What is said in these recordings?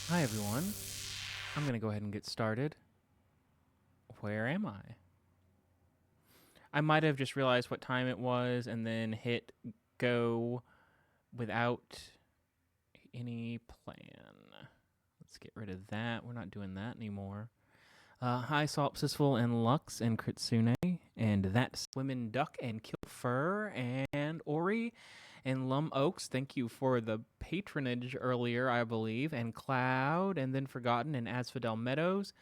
Hi everyone. I'm going to go ahead and get started. Where am I? I might have just realized what time it was and then hit go without any plan. Let's get rid of that. We're not doing that anymore. Hi Solipsisful and Lux and Kritsune and That Women Duck and Kill Fur and Ori and Lum Oaks. Thank you for the patronage earlier, I believe. And Cloud and then Forgotten and Asphodel Meadows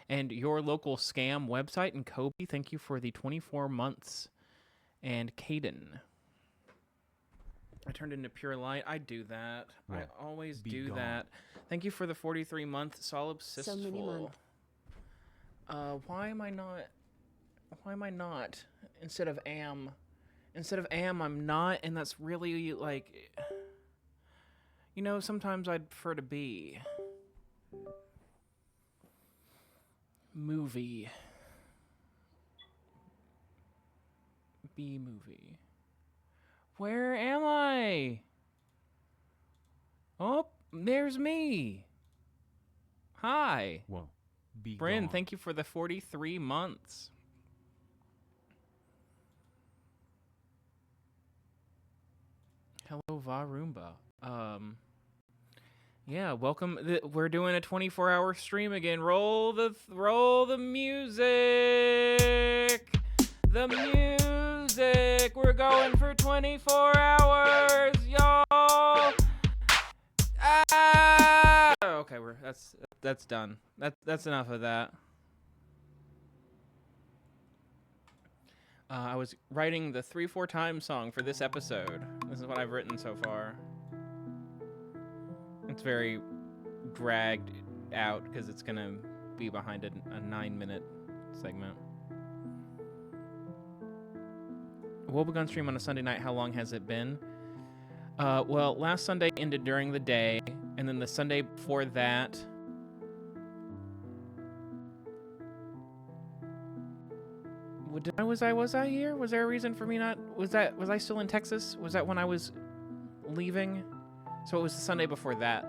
and Your Local Scam website. And Kobe, thank you for the 24 months. And Caden. I turned into pure light. I do that. Well, I always be do gone. that. Thank you for the 43-month Solipsisful. So many months. Why am I not instead of am? Instead of am, I'm not, and that's really like, sometimes I'd prefer to be. Movie. Be movie. Where am I? Oh, there's me. Hi. Well, be Bryn, gone. thank you for the 43 months. Hello, Varumba. Yeah, welcome. We're doing a 24-hour stream again. Roll the music. The music. We're going for 24 hours, y'all. Ah! Okay, that's done. That's enough of that. I was writing the 3-4 times song for this episode. This is what I've written so far. It's very dragged out because it's going to be behind a 9-minute segment. WOE.BEGONE stream on a Sunday night. How long has it been? Well, last Sunday ended during the day, and then the Sunday before that... Was I here? Was there a reason for me not? Was I still in Texas? Was that when I was leaving? So it was the Sunday before that.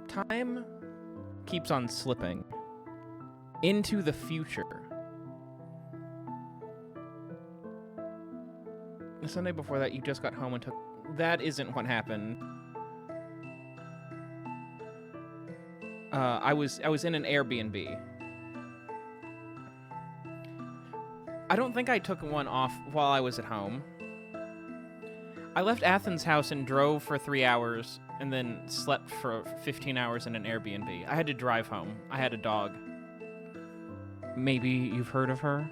Time keeps on slipping into the future. The Sunday before that, you just got home and took. That isn't what happened. I was in an Airbnb. I don't think I took one off while I was at home. I left Athens' house and drove for 3 hours and then slept for 15 hours in an Airbnb. I had to drive home. I had a dog. Maybe you've heard of her?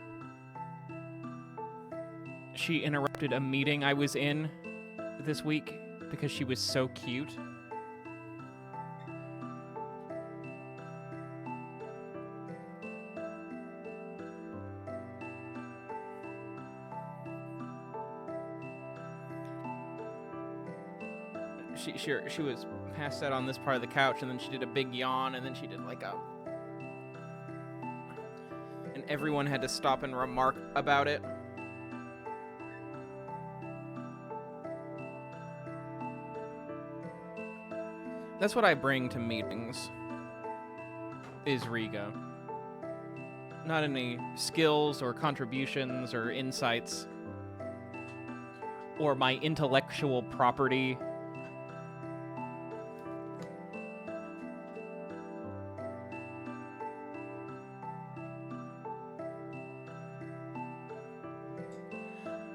She interrupted a meeting I was in this week because she was so cute. She was passed out on this part of the couch, and then she did a big yawn, and then she did like a... And everyone had to stop and remark about it. That's what I bring to meetings, is Riga. Not any skills or contributions or insights or my intellectual property.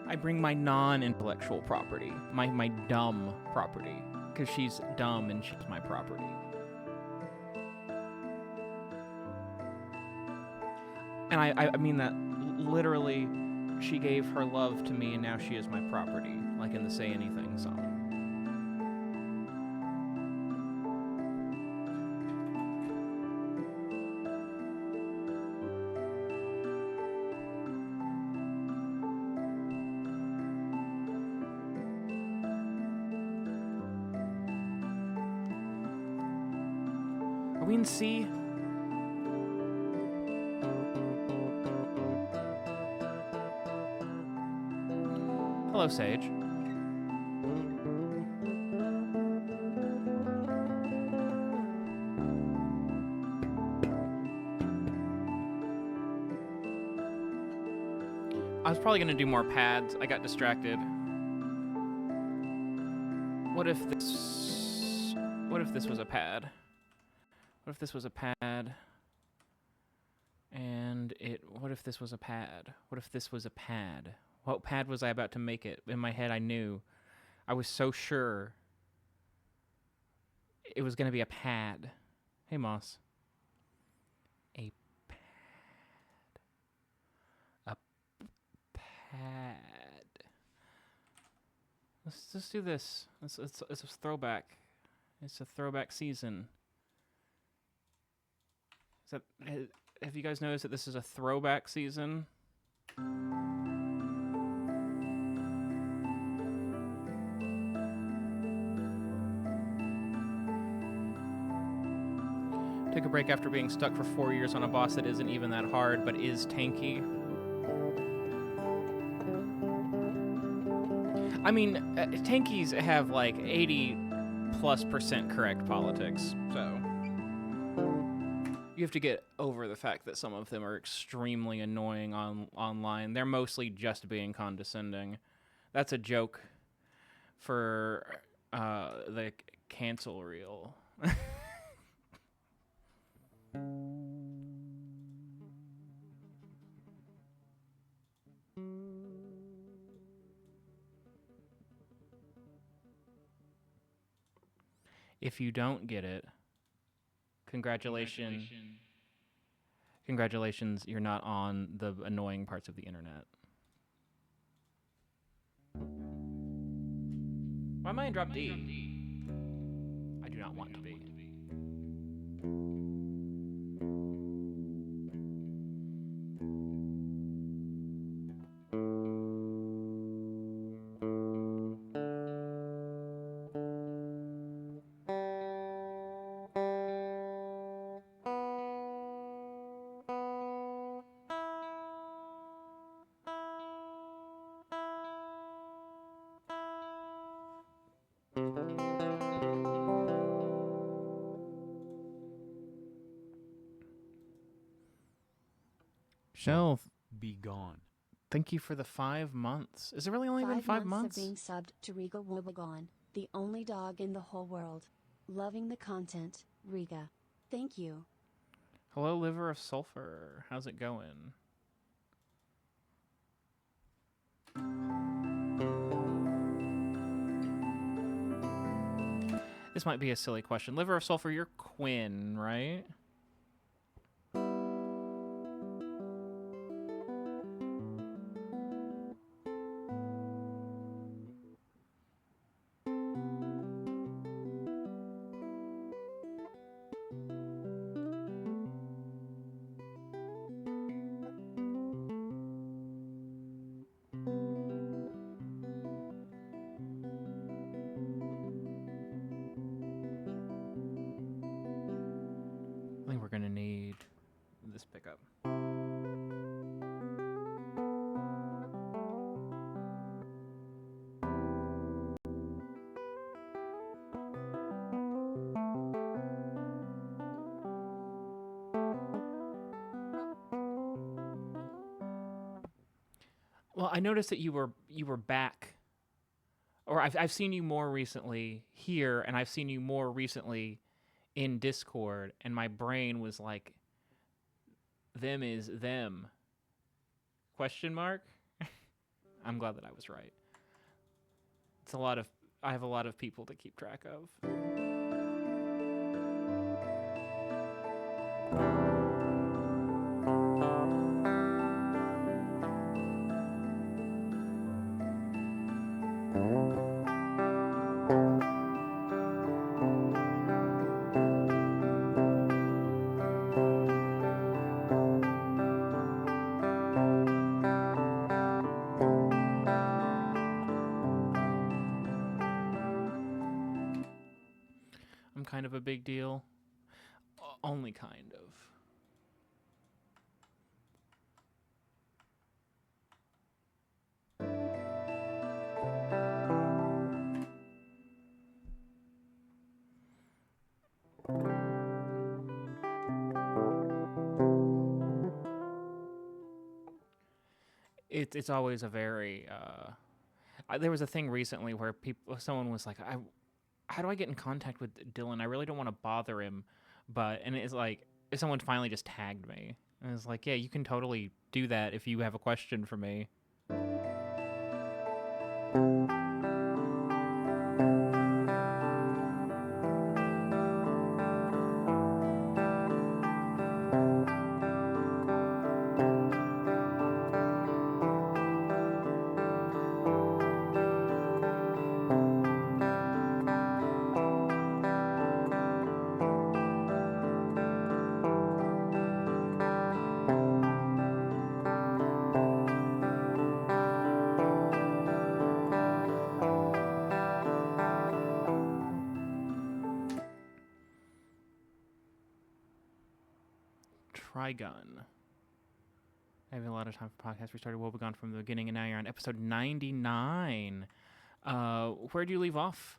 I bring my non-intellectual property, my dumb property, because she's dumb and she's my property. And I mean that literally. She gave her love to me and now she is my property, like in the Say Anything song. Are we in C? Hello, Sage. I was probably going to do more pads. I got distracted. What if this was a pad? What if this was a pad? And what if this was a pad? What if this was a pad? What pad was I about to make it? In my head, I knew. I was so sure it was going to be a pad. Hey, Moss. A pad. A pad. Let's just do this. It's a throwback. It's a throwback season. Have you guys noticed that this is a throwback season? Took a break after being stuck for 4 years on a boss that isn't even that hard, but is tanky. I mean, tankies have like 80+% correct politics, so you have to get over the fact that some of them are extremely annoying online. They're mostly just being condescending. That's a joke for the cancel reel. If you don't get it, congratulations. Congratulations, you're not on the annoying parts of the internet. Why am I in drop D? I do not want to be. Shelf. Be gone. Thank you for the 5 months. Is it really only been 5 months? Of being subbed to Riga WOE.BEGONE, the only dog in the whole world. Loving the content, Riga. Thank you. Hello, Liver of Sulfur. How's it going? This might be a silly question. Liver of Sulfur, you're Quinn, right? I think we're gonna need this pickup. Well, I noticed that you were back, or I've seen you more recently here, and I've seen you more recently in Discord, and my brain was like, them is them. Question mark? I'm glad that I was right. I have a lot of people to keep track of. Kind of a big deal. Only kind of. it's always a very. There was a thing recently where someone was like, how do I get in contact with Dylan? I really don't want to bother him, and it's like if someone finally just tagged me, and it's like, yeah, you can totally do that if you have a question for me. Trigun. Having a lot of time for podcasts. We started WOE.BEGONE from the beginning, and now you're on episode 99. Where'd you leave off?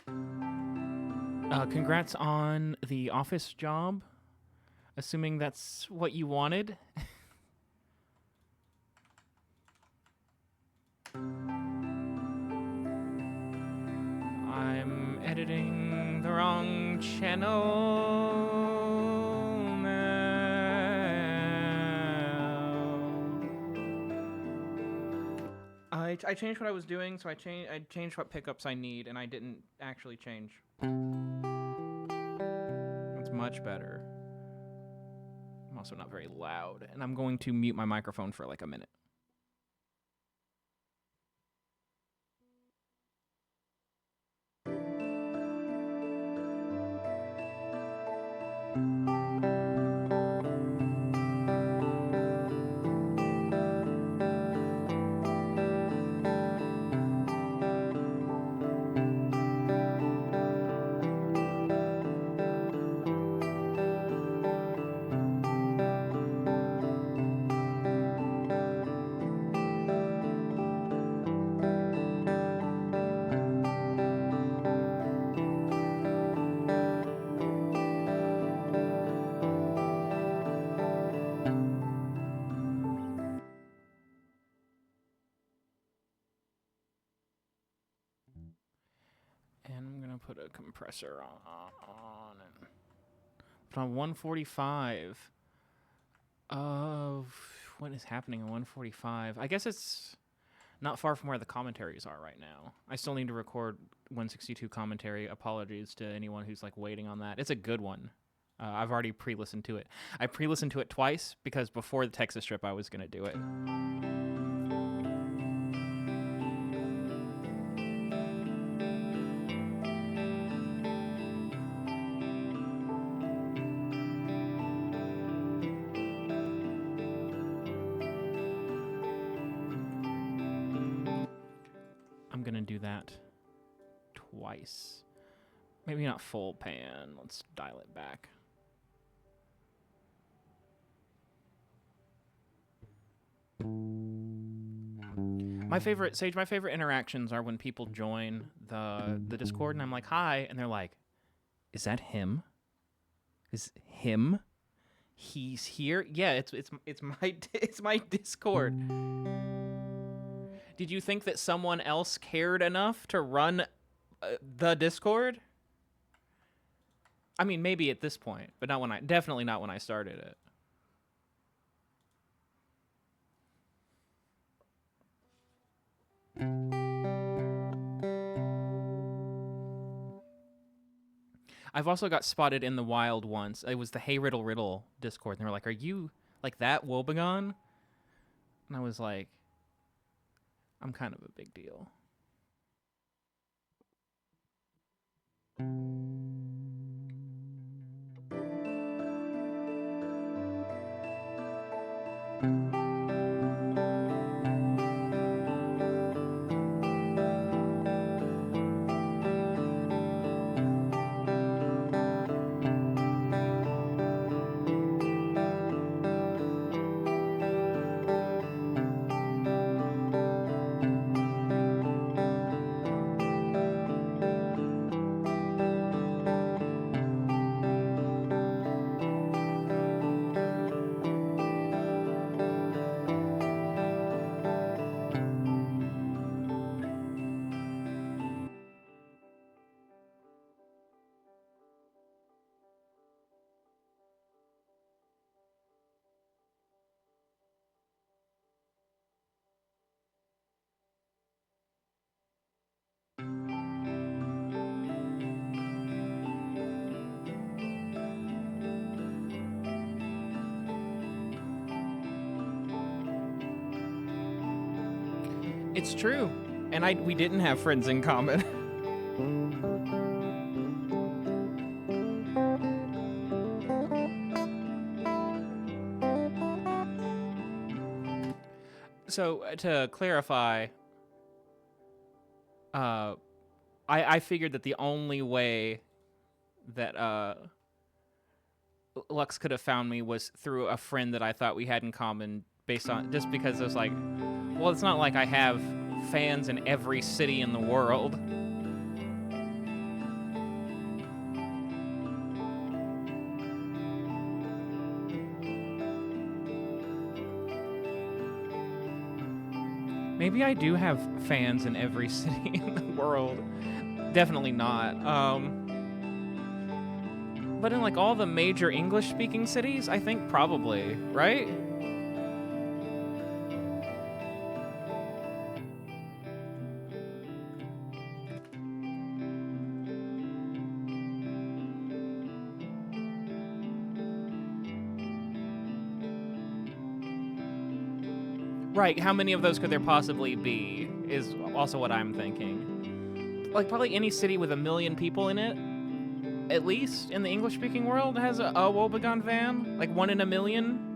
Congrats on the office job. Assuming that's what you wanted. I'm editing the wrong channel now. I changed what I was doing, so I changed what pickups I need, and I didn't actually change. It's much better. I'm also not very loud, and I'm going to mute my microphone for like a minute. And I'm gonna put a compressor on and put on 145. What is happening on 145? I guess it's not far from where the commentaries are right now. I still need to record 162 commentary. Apologies to anyone who's like waiting on that. It's a good one. I've already pre-listened to it. I pre-listened to it twice because before the Texas trip I was gonna do it. I'm gonna do that twice. Maybe not full pan. Let's dial it back. My favorite interactions are when people join the Discord and I'm like, "Hi," and they're like, "Is that him? Is him? He's here? Yeah, it's my Discord." Did you think that someone else cared enough to run the Discord? I mean, maybe at this point, but definitely not when I started it. I've also got spotted in the wild once. It was the Hey Riddle Riddle Discord, and they were like, "Are you like that, WOE.BEGONE?" And I was like, I'm kind of a big deal. It's true. And we didn't have friends in common. So, to clarify, I figured that the only way that Lux could have found me was through a friend that I thought we had in common, based on just because it was like, well, it's not like I have fans in every city in the world. Maybe I do have fans in every city in the world. Definitely not. But in like all the major English-speaking cities, I think probably, right? Right, how many of those could there possibly be is also what I'm thinking. Like probably any city with 1 million people in it, at least in the English-speaking world, has a WOE.BEGONE fan. Like 1 in 1 million.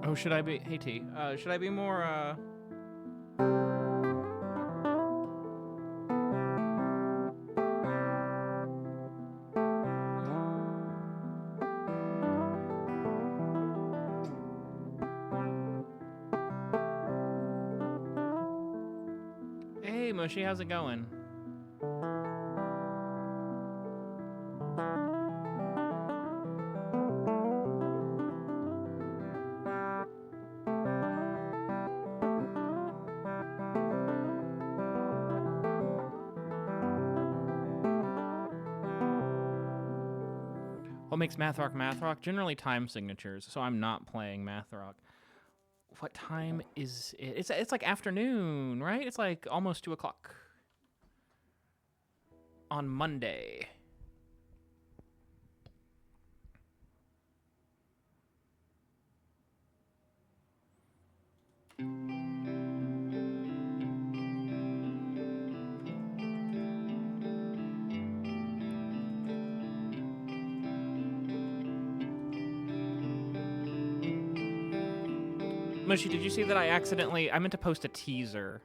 Oh, should I be... Hey, T. Should I be more, Hey, Mushy, how's it going? What makes Math Rock Math Rock? Generally time signatures, so I'm not playing Math Rock. What time is it? It's like afternoon, right? It's like almost 2 o'clock on Monday. Mushy, did you see that I meant to post a teaser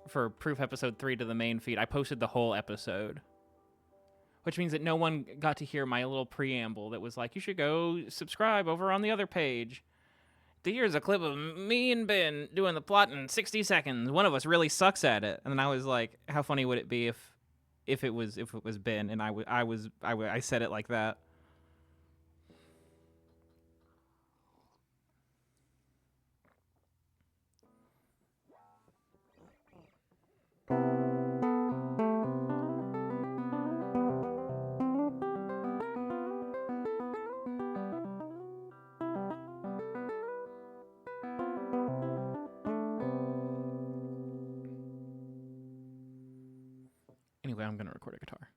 for Proof Episode 3 to the main feed. I posted the whole episode, which means that no one got to hear my little preamble that was like, you should go subscribe over on the other page. Here's a clip of me and Ben doing the plot in 60 seconds. One of us really sucks at it. And then I was like, how funny would it be if it was Ben and I said it like that. Anyway, I'm going to record a guitar.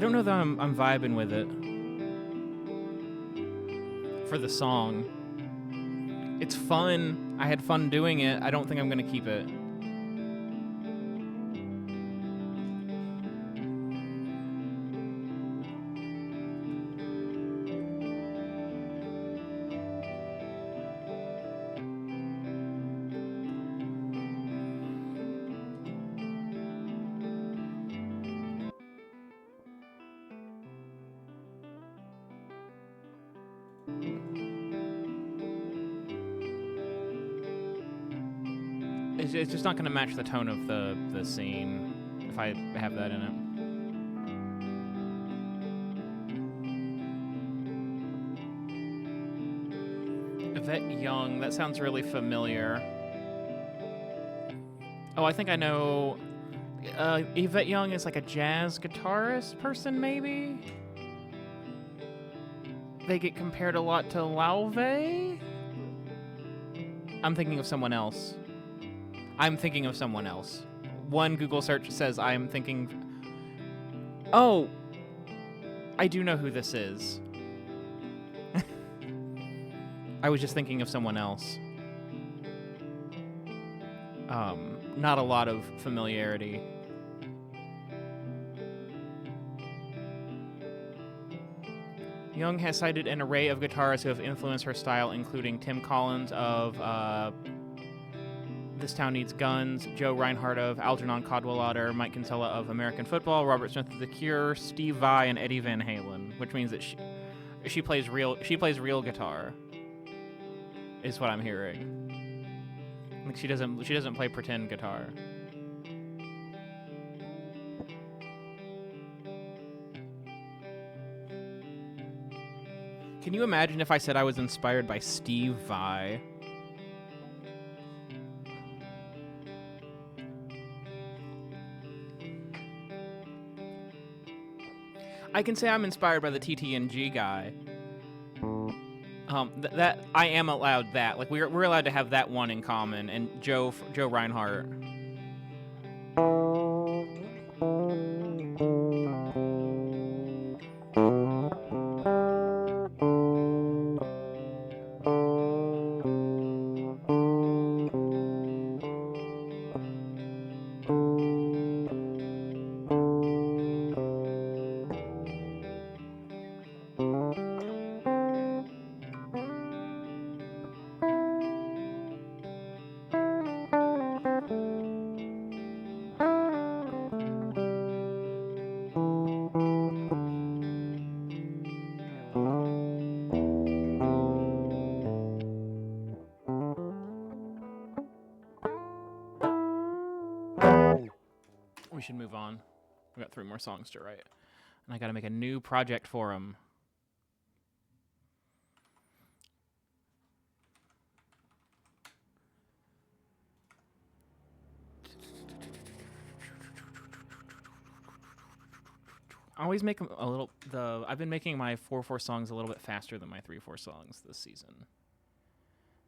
I don't know that I'm vibing with it for the song. It's fun. I had fun doing it. I don't think I'm gonna keep it. It's just not gonna match the tone of the scene if I have that in it. Yvette Young, that sounds really familiar. Oh, I think I know. Yvette Young is like a jazz guitarist person, maybe? They get compared a lot to Lauve? I'm thinking of someone else. One Google search says I am thinking... Oh! I do know who this is. I was just thinking of someone else. Not a lot of familiarity. Young has cited an array of guitarists who have influenced her style, including Tim Collins of This Town Needs Guns, Joe Reinhardt of Algernon Cadwallader, Mike Kinsella of American Football, Robert Smith of The Cure, Steve Vai, and Eddie Van Halen, which means that she plays real guitar, is what I'm hearing. Like she doesn't play pretend guitar. Can you imagine if I said I was inspired by Steve Vai? I can say I'm inspired by the TTNG guy. That I am allowed that. Like we're allowed to have that one in common. And Joe Reinhardt. We should move on. We got 3 more songs to write. And I gotta make a new project for them. I always make them a little... I've been making my 4/4 songs a little bit faster than my 3/4 songs this season.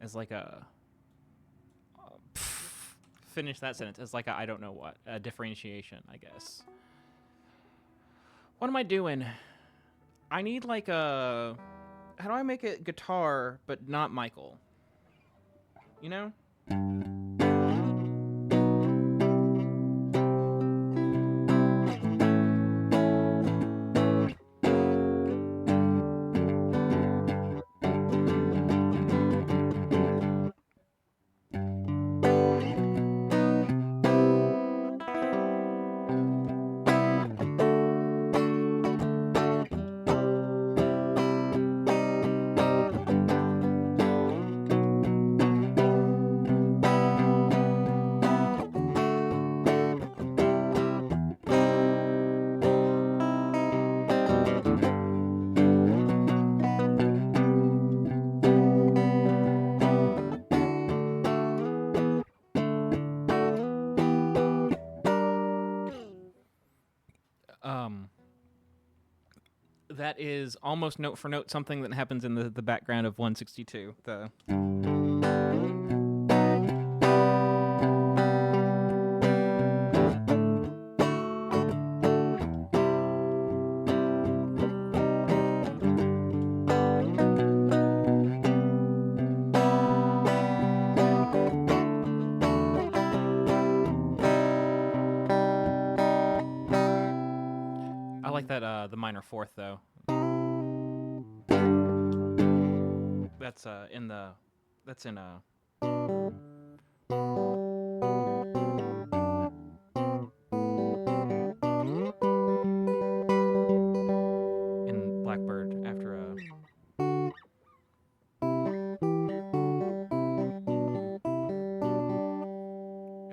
As like a... finish that sentence. As like a I don't know what. A differentiation, I guess. What am I doing? I need like a... How do I make it guitar, but not Michael? You know? That is almost note for note something that happens in the background of 162. like that the minor fourth though. That's in Blackbird after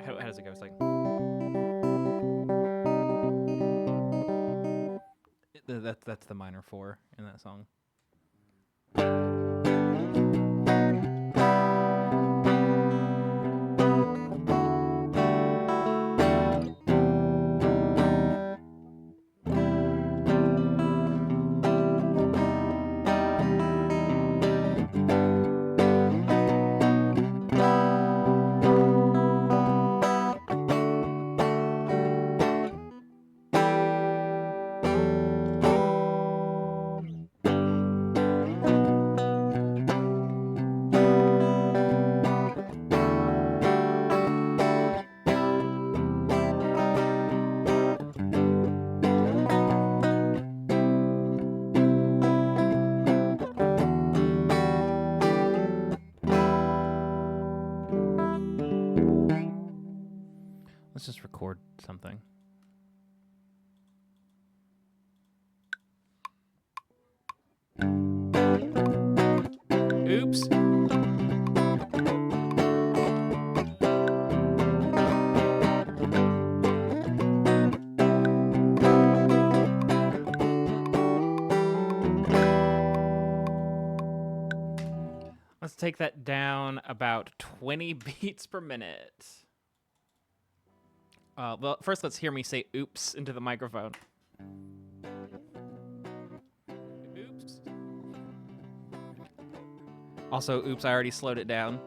how does it go? It's like that's the minor four in that song. Let's just record something. Oops. Let's take that down about 20 beats per minute. Well, first let's hear me say oops into the microphone. Oops. Also, oops, I already slowed it down.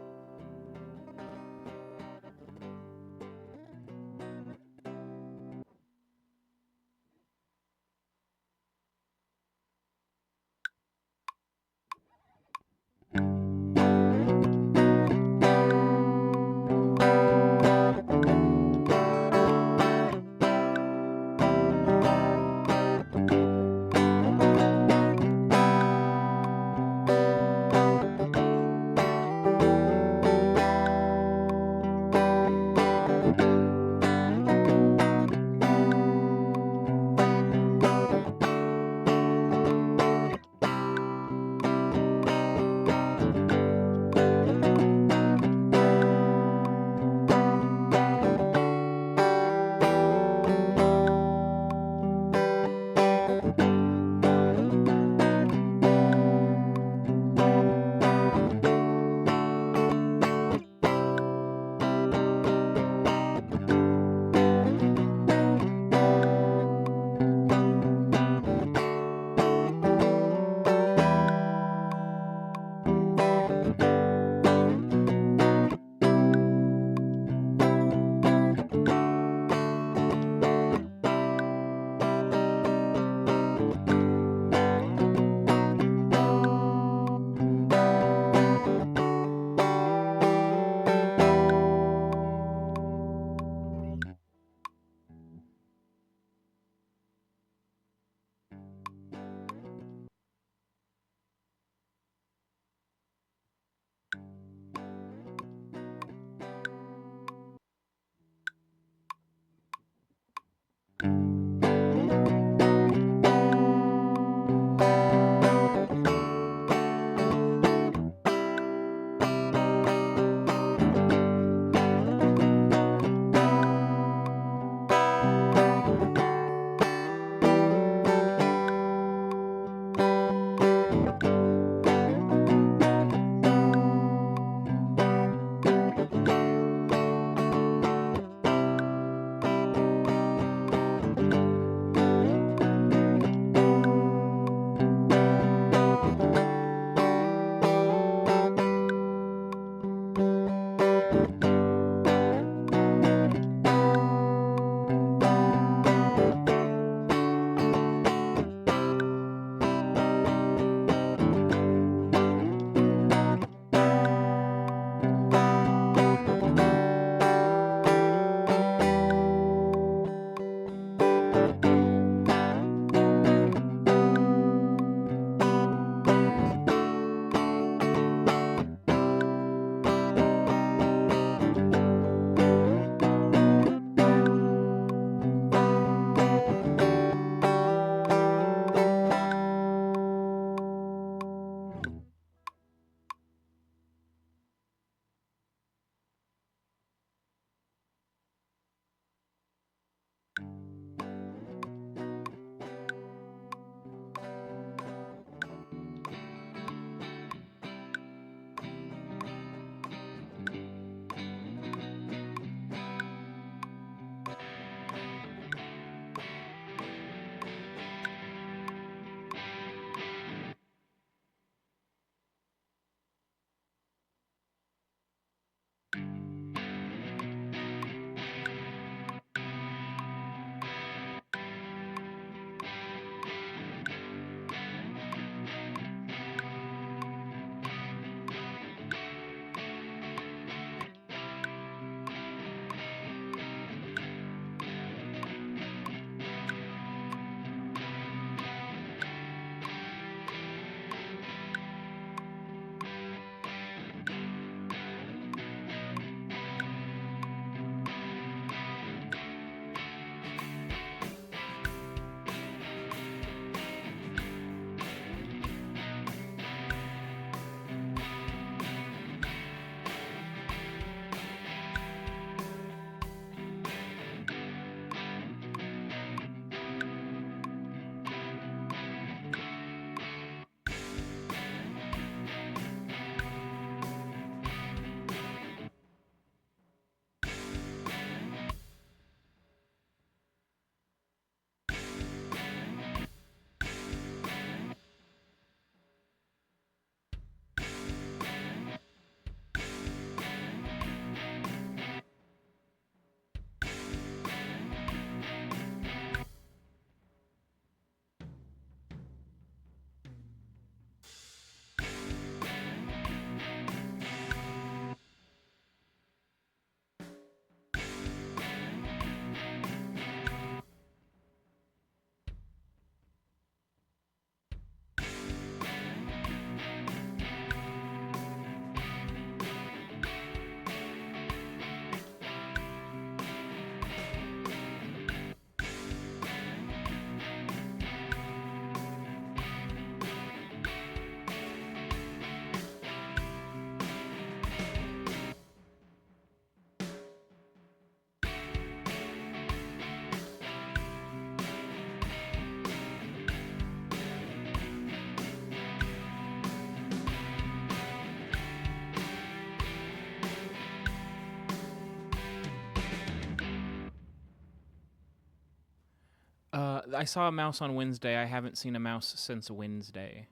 I saw a mouse on Wednesday. I haven't seen a mouse since Wednesday.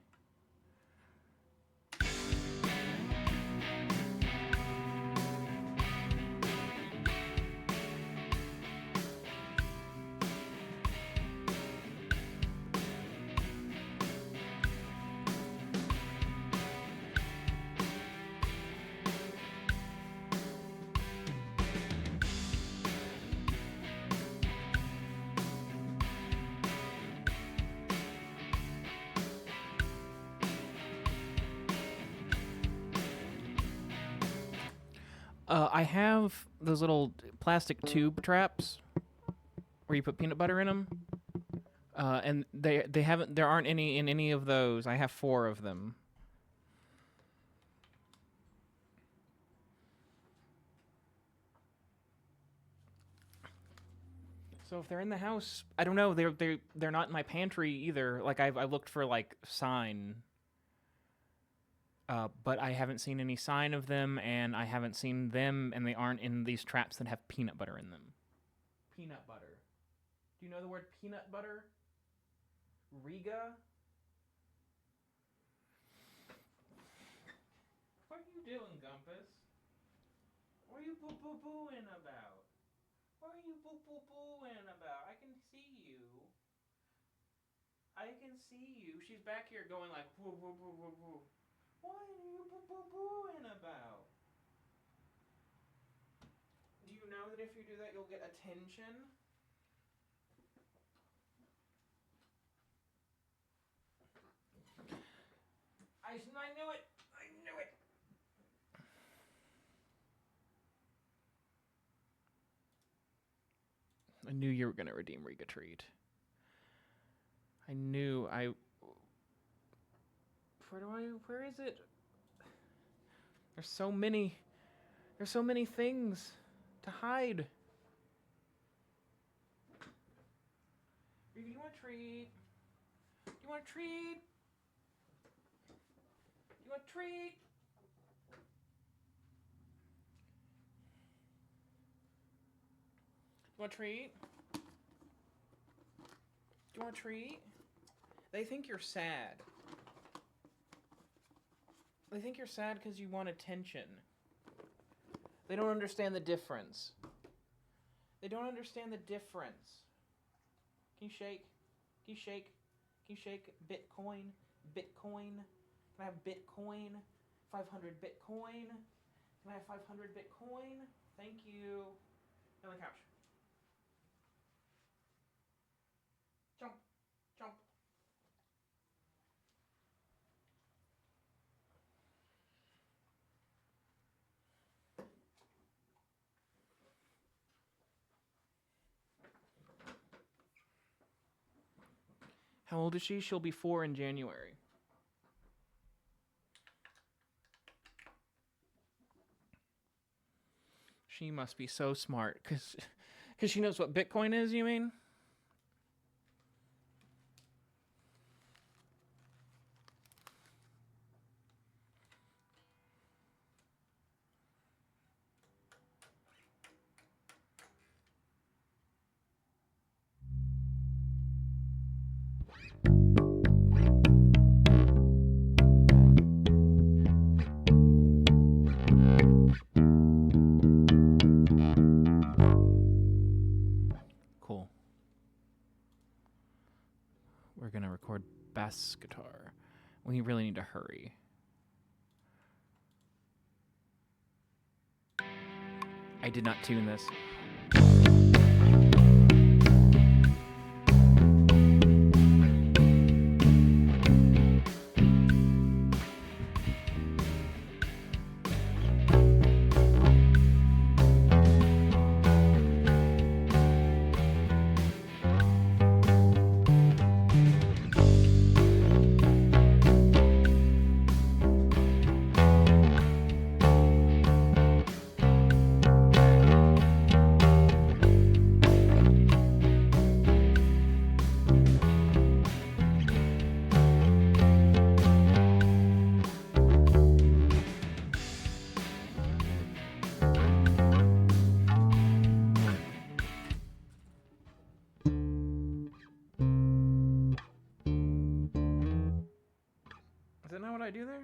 I have those little plastic tube traps where you put peanut butter in them, and there aren't any in any of those. I have 4 of them. So if they're in the house, I don't know. They're not in my pantry either. Like I looked for like sign. But I haven't seen any sign of them, and I haven't seen them, and they aren't in these traps that have peanut butter in them. Peanut butter. Do you know the word peanut butter? Riga? What are you doing, Gumpus? What are you boo-boo-booing about? What are you boo-boo-booing about? I can see you. I can see you. She's back here going like, woo-woo-woo-woo-woo. What are you boo-boo-booing about? Do you know that if you do that, you'll get attention? I knew it! I knew it! I knew you were going to redeem Riga Treat. I knew I... Where is it? There's so many things to hide. Riga, you want a treat? You want a treat? You want a treat? You want a treat? Do you want a treat? They think you're sad. They think you're sad because you want attention. They don't understand the difference. They don't understand the difference. Can you shake? Can you shake? Can you shake Bitcoin? Bitcoin? Can I have Bitcoin? 500 Bitcoin? Can I have 500 Bitcoin? Thank you. On the couch. Jump. Jump. How old is she? She'll be 4 in January. She must be so smart, because she knows what Bitcoin is, you mean? Cool. We're going to record bass guitar. We really need to hurry. I did not tune this. I do there?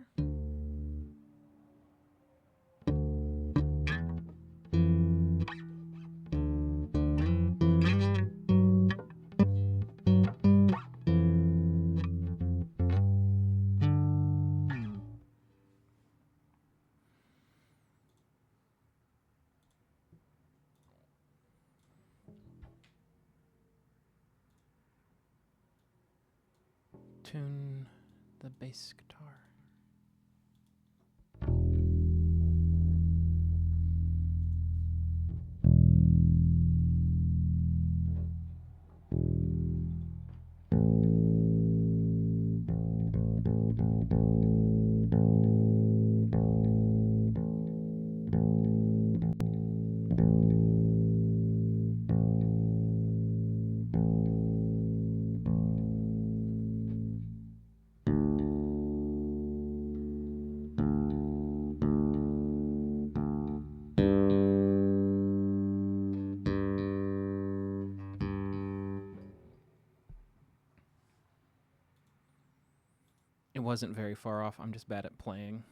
Tune the bass guitar. It wasn't very far off. I'm just bad at playing.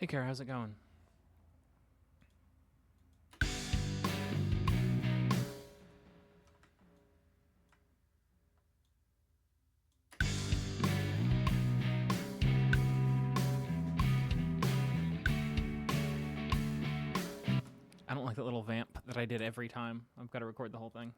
Hey, Kara, how's it going? I don't like that little vamp that I did every time. I've got to record the whole thing.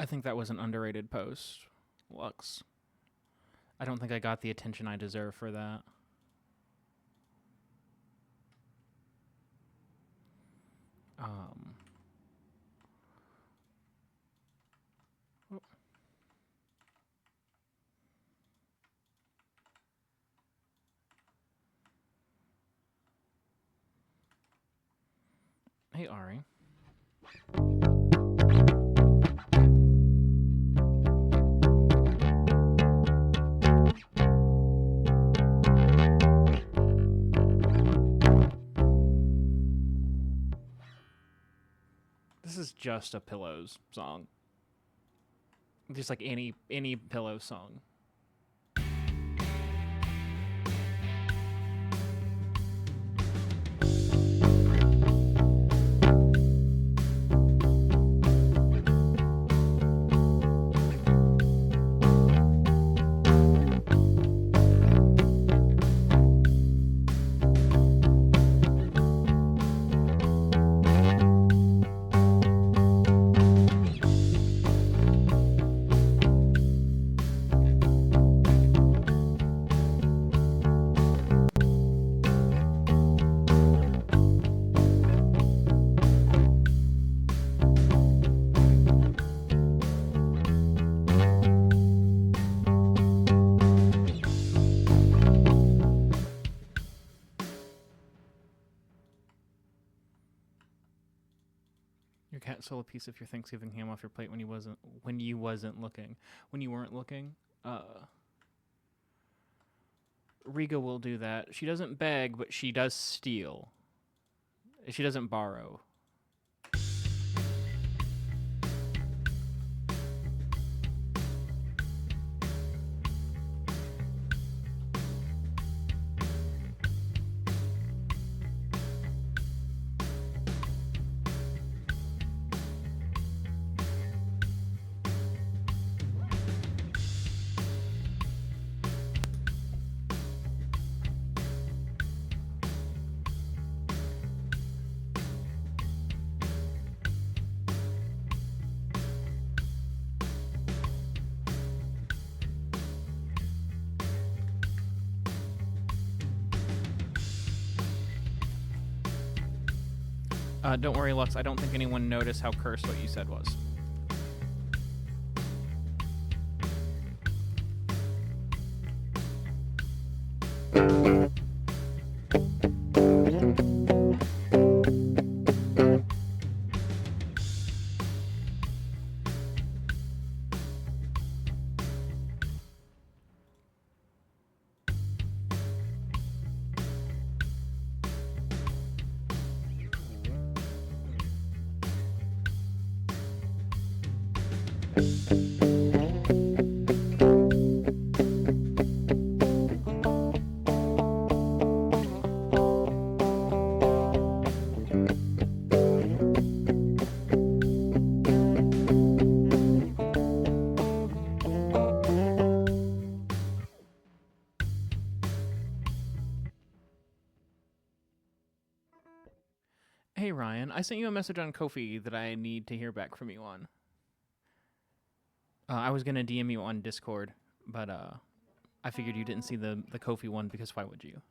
think that was an underrated post, Lux. I don't think I got the attention I deserve for that. Hey, Ari. This is just a Pillows song. Just like any Pillows song. Your cat stole a piece of your Thanksgiving ham off your plate when you weren't looking. Riga will do that. She doesn't beg, but she does steal. She doesn't borrow. Don't worry, Lux. I don't think anyone noticed how cursed what you said was. Hey, Ryan. I sent you a message on Ko-fi that I need to hear back from you on. I was going to DM you on Discord, but I figured you didn't see the Ko-fi one because why would you?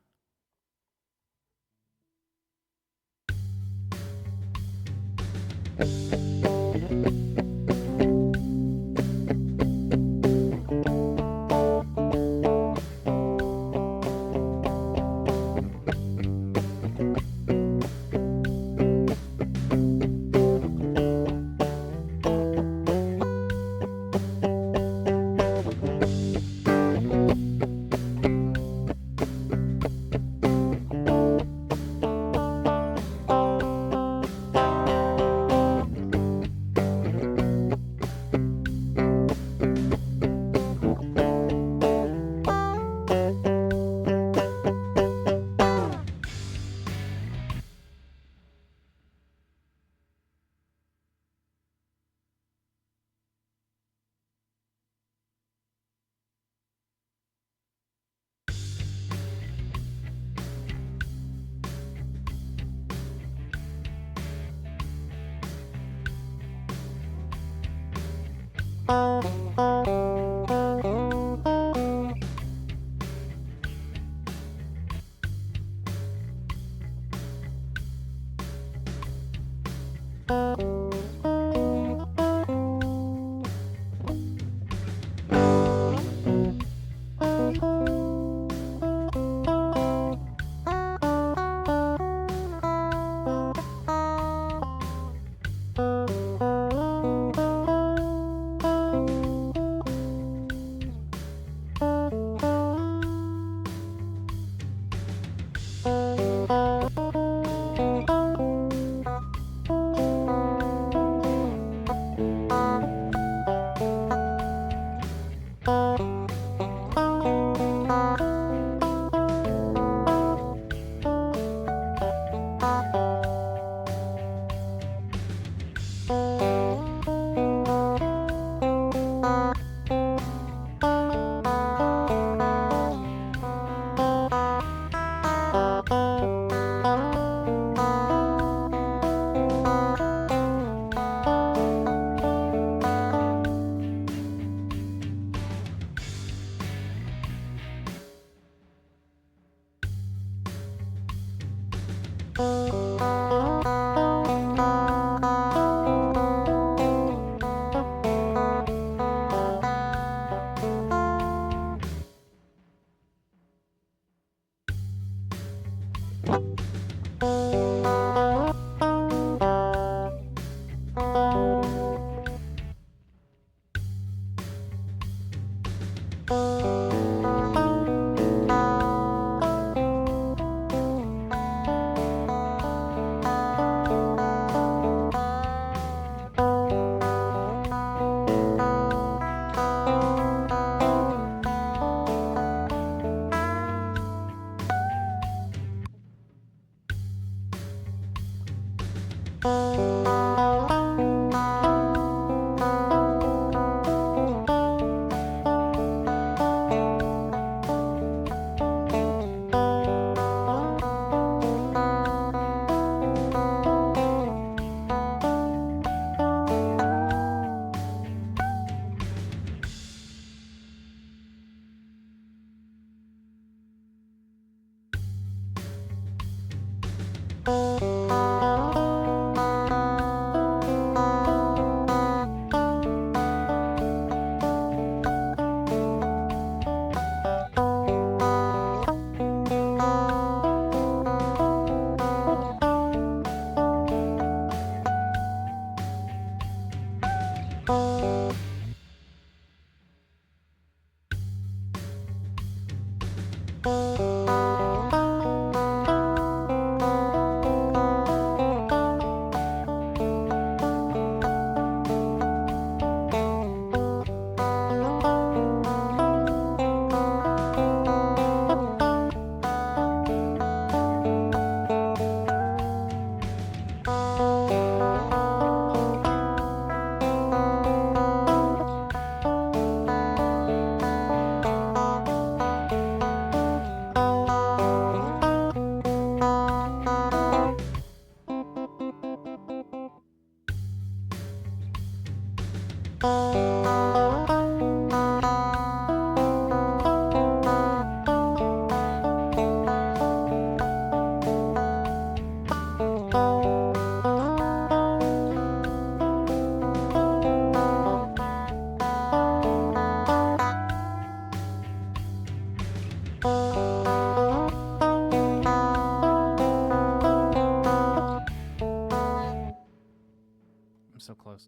I'm so close.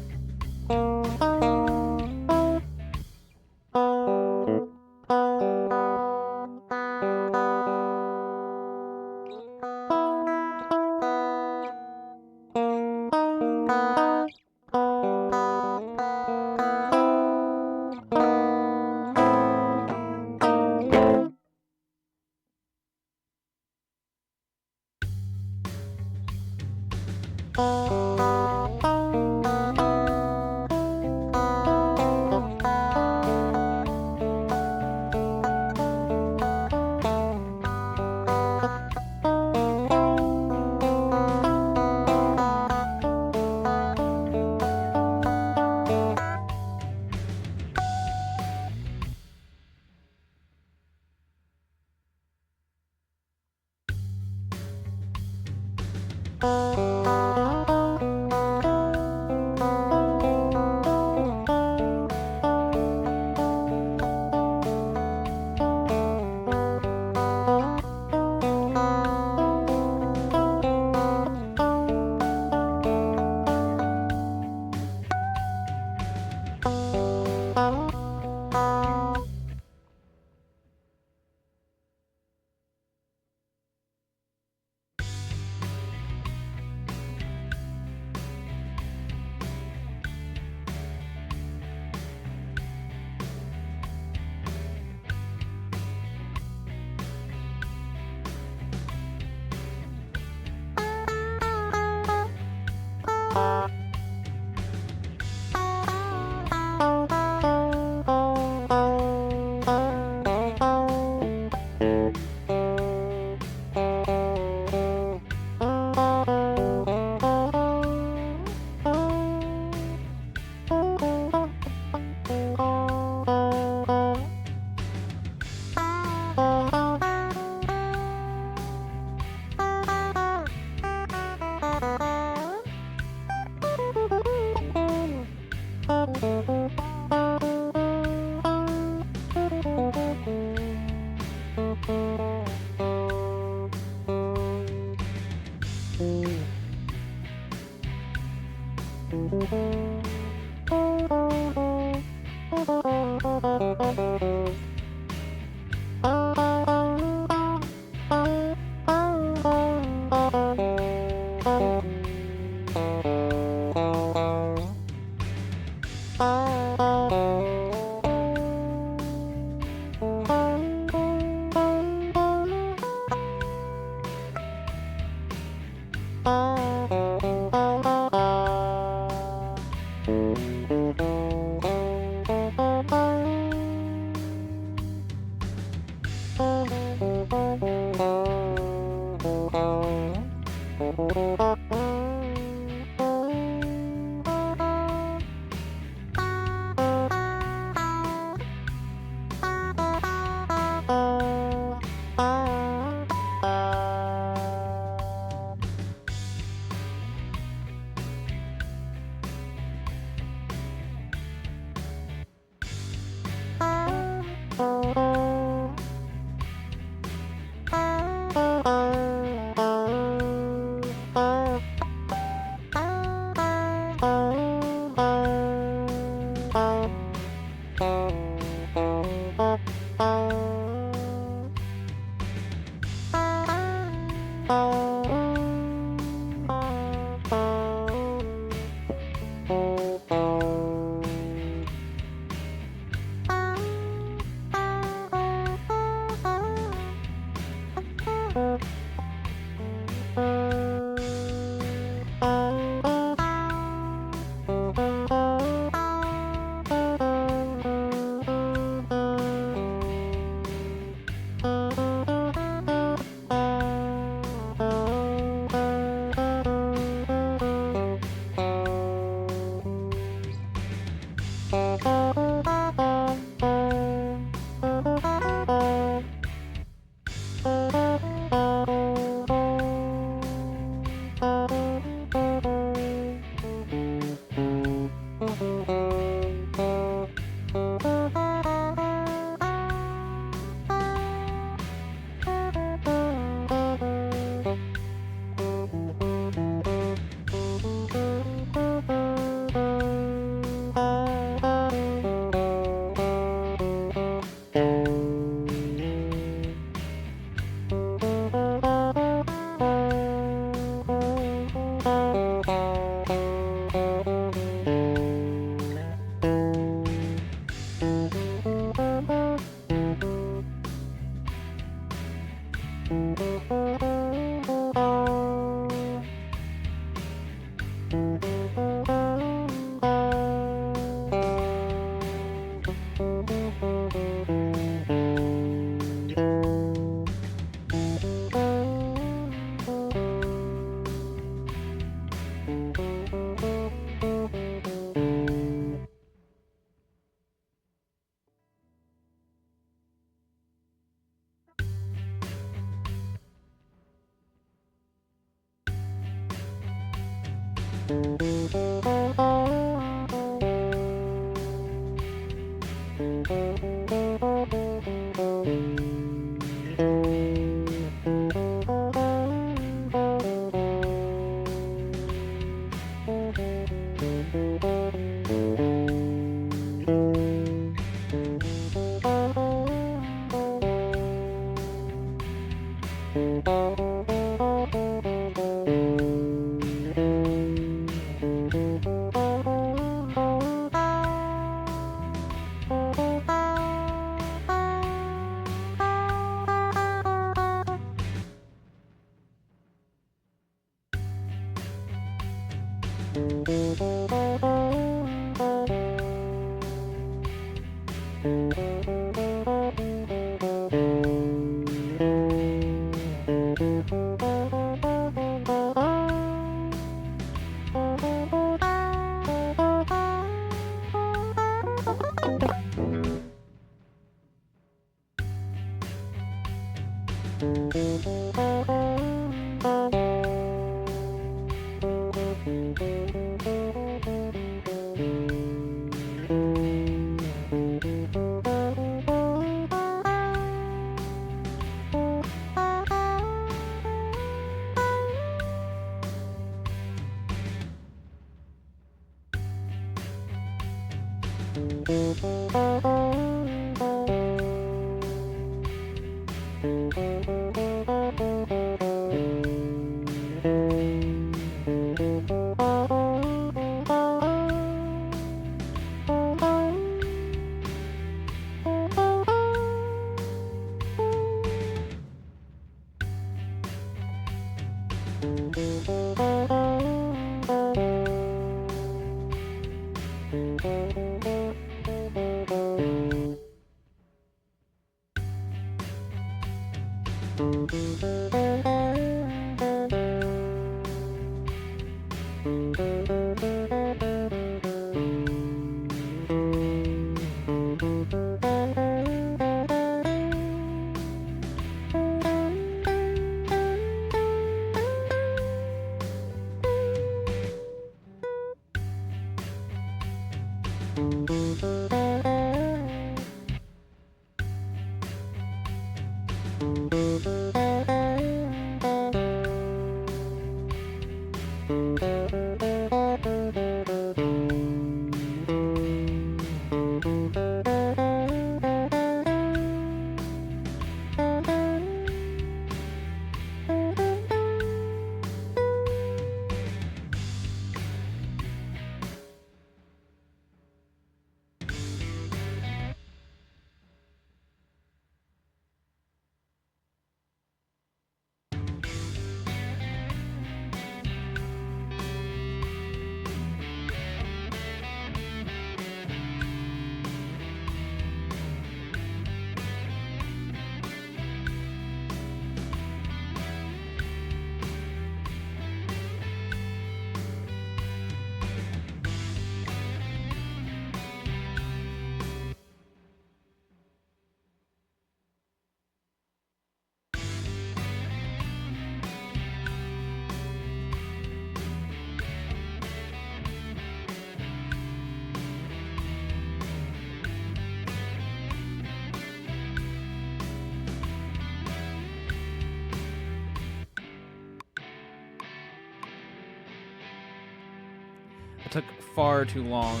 It took far too long.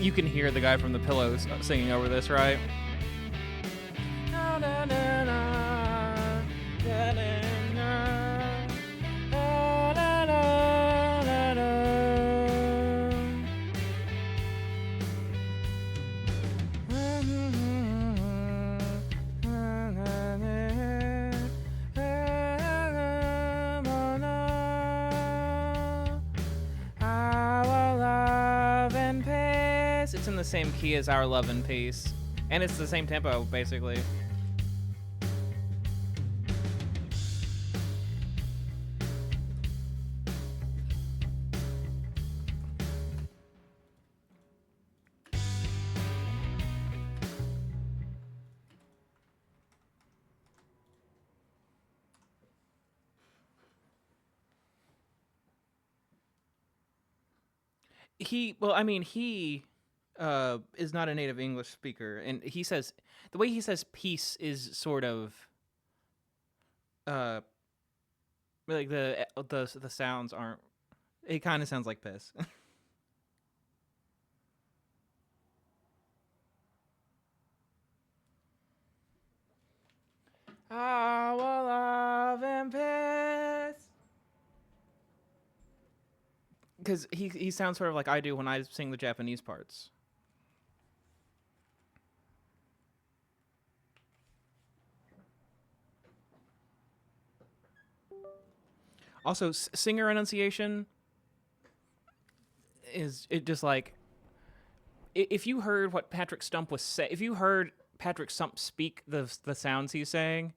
You can hear the guy from the Pillows singing over this, right? the same key as Our Love and Peace. And it's the same tempo, basically. He is not a native English speaker, and he says the way he says peace is sort of like the sounds aren't. It kind of sounds like piss. Our love and peace. Because he sounds sort of like I do when I sing the Japanese parts. Also, singer enunciation is it just like if you heard what Patrick Stump was saying, if you heard Patrick Stump speak the sounds he's saying,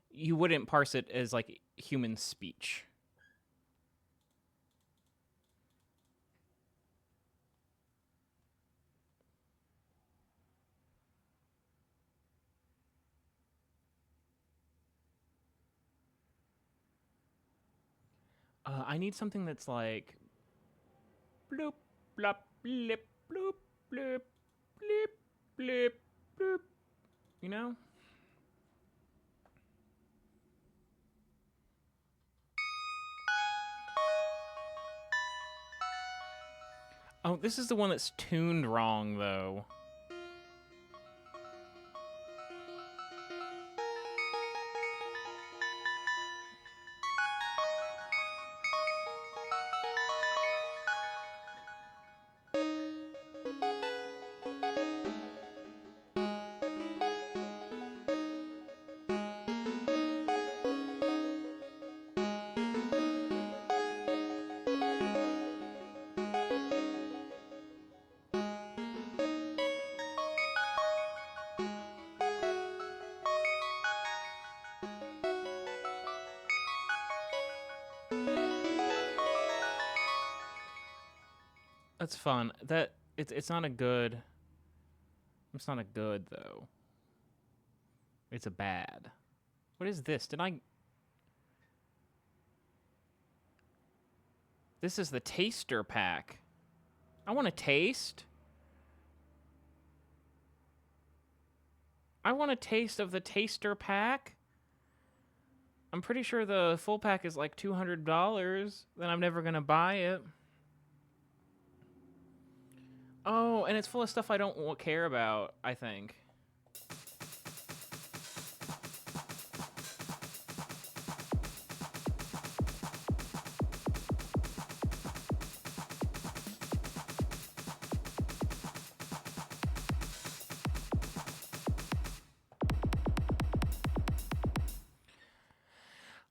you wouldn't parse it as like human speech. I need something that's like bloop, blop, blip, bloop, blip, blip, blip, bloop. You know? Oh, this is the one that's tuned wrong, though. That's fun. That it's not a good. It's not a good though. It's a bad. What is this? Did I? This is the taster pack. I want to taste. I want a taste of the taster pack. I'm pretty sure the full pack is like $200. Then I'm never gonna buy it. Oh, and it's full of stuff I don't care about, I think.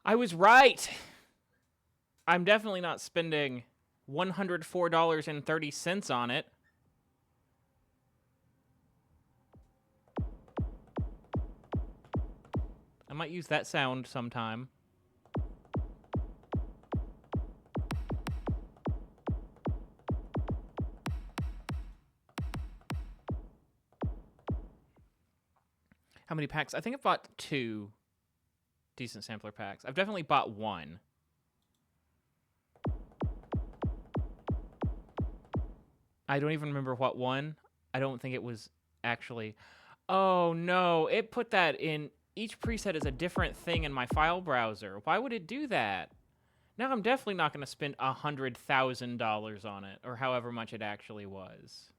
I was right. I'm definitely not spending $104.30 on it. I might use that sound sometime. How many packs? I think I've bought 2 decent sampler packs. I've definitely bought 1. I don't even remember what one. I don't think it was actually... Oh, no. It put that in... Each preset is a different thing in my file browser. Why would it do that? Now I'm definitely not going to spend $100,000 on it, or however much it actually was.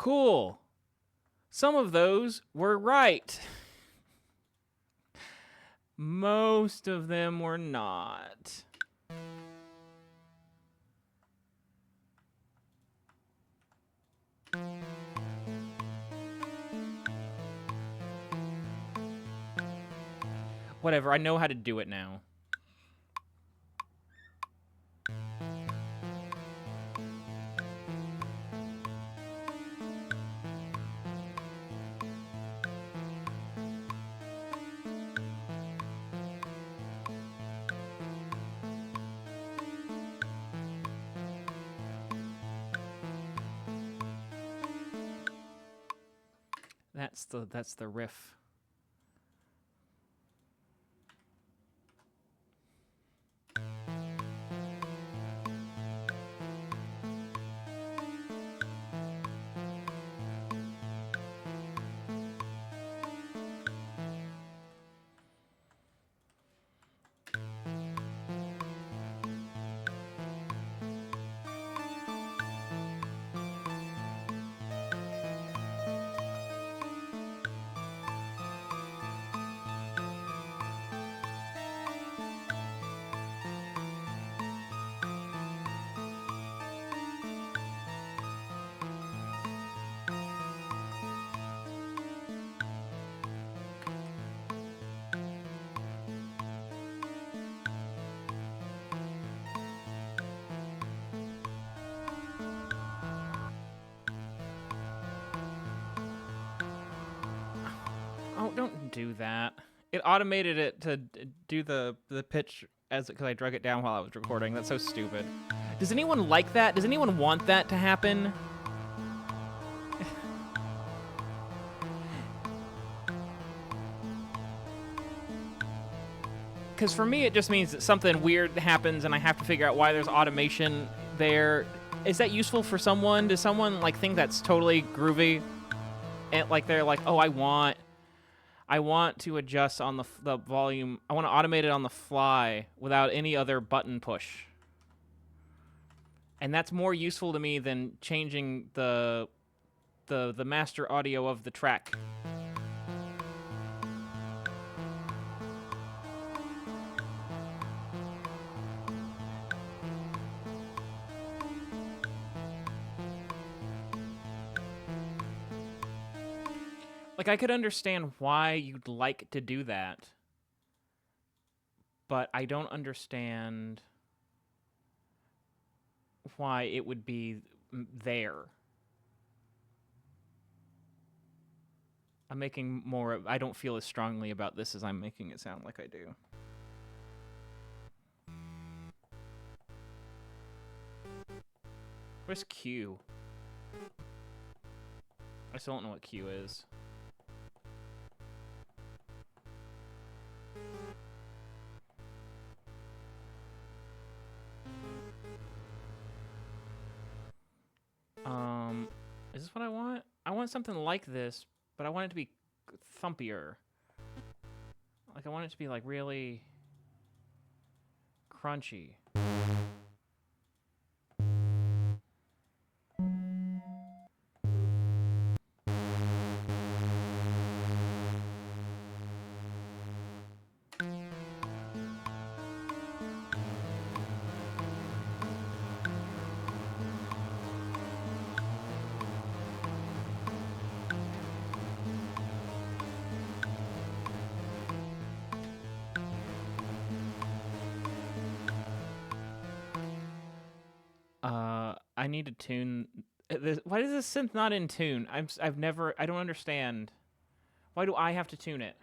Cool. Some of those were right. Most of them were not. Whatever, I know how to do it now. That's the riff. Oh, don't do that. It automated it to do the pitch because I drug it down while I was recording. That's so stupid. Does anyone like that? Does anyone want that to happen? Because for me, it just means that something weird happens and I have to figure out why there's automation there. Is that useful for someone? Does someone like think that's totally groovy? And like they're like, oh, I want to adjust on the volume. I want to automate it on the fly without any other button push. And that's more useful to me than changing the master audio of the track. Like, I could understand why you'd like to do that, but I don't understand why it would be there. I'm making more... I don't feel as strongly about this as I'm making it sound like I do. Where's Q? I still don't know what Q is. Is this what I want? I want something like this, but I want it to be thumpier. Like, I want it to be, like, really crunchy. I need to tune this. Why is this synth not in tune? I don't understand. Why do I have to tune it?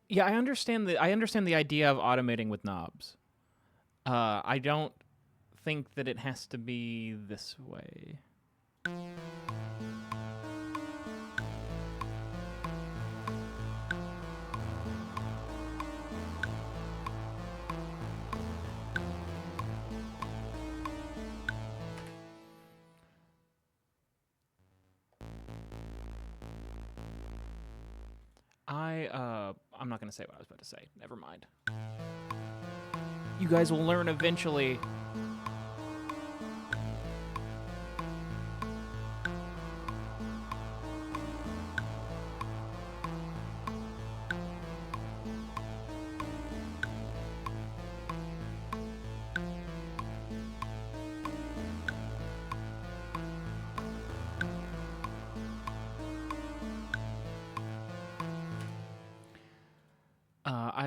Yeah, I understand the idea of automating with knobs. I don't think that it has to be this way. I'm not going to say what I was about to say. Never mind. You guys will learn eventually.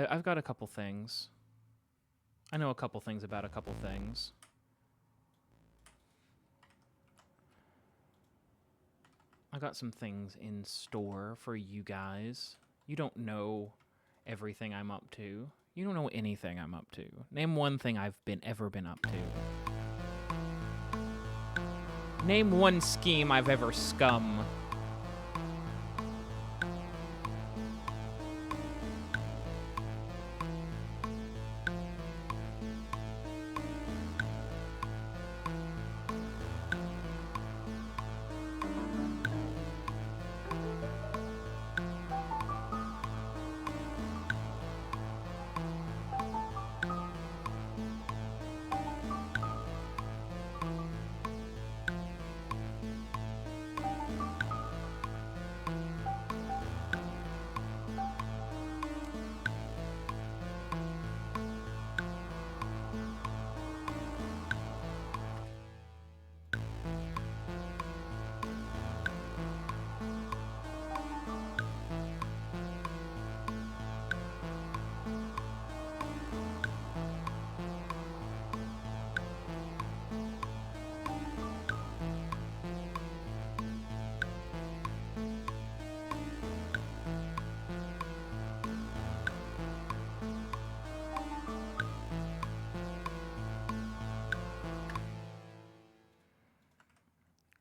I've got a couple things. I know a couple things about a couple things. I got some things in store for you guys. You don't know everything I'm up to. You don't know anything I'm up to. Name one thing I've ever been up to. Name one scheme I've ever scum.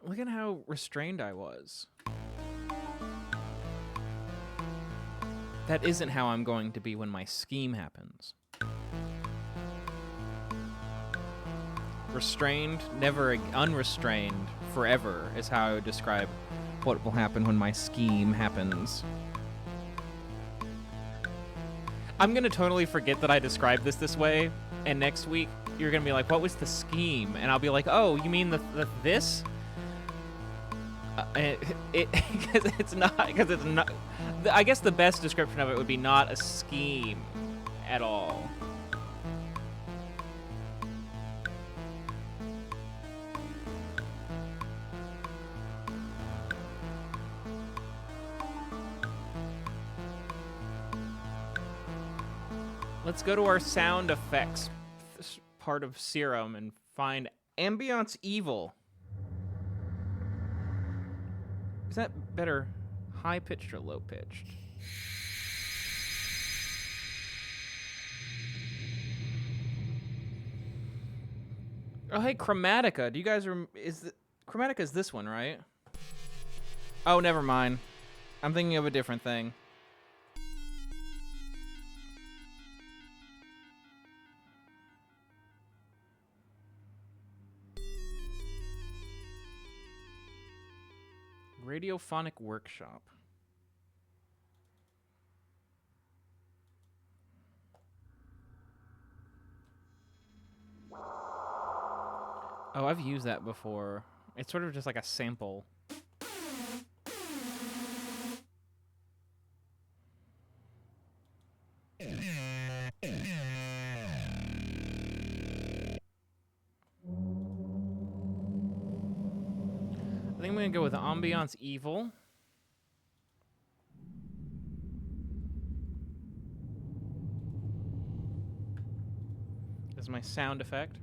Look at how restrained I was. That isn't how I'm going to be when my scheme happens. Restrained, never unrestrained, forever is how I would describe what will happen when my scheme happens. I'm going to totally forget that I described this way, and next week you're going to be like, what was the scheme? And I'll be like, oh, you mean this? Because it's not. I guess the best description of it would be not a scheme at all. Let's go to our sound effects part of Serum and find Ambiance Evil. Is that better high-pitched or low-pitched? Oh, hey, Chromatica. Do you guys Chromatica is this one, right? Oh, never mind. I'm thinking of a different thing. Radiophonic Workshop. Oh, I've used that before. It's sort of just like a sample. I think I'm going to go with Ambiance Evil. This is my sound effect.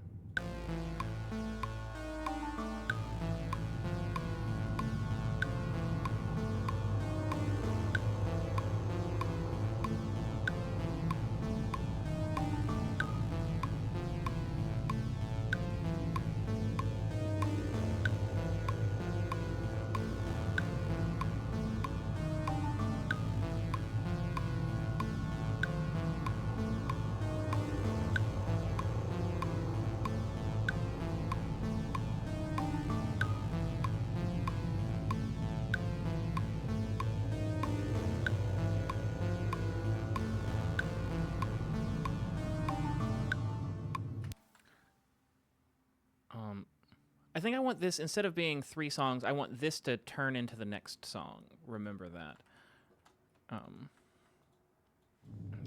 think I want this, instead of being 3 songs, I want this to turn into the next song. Remember that.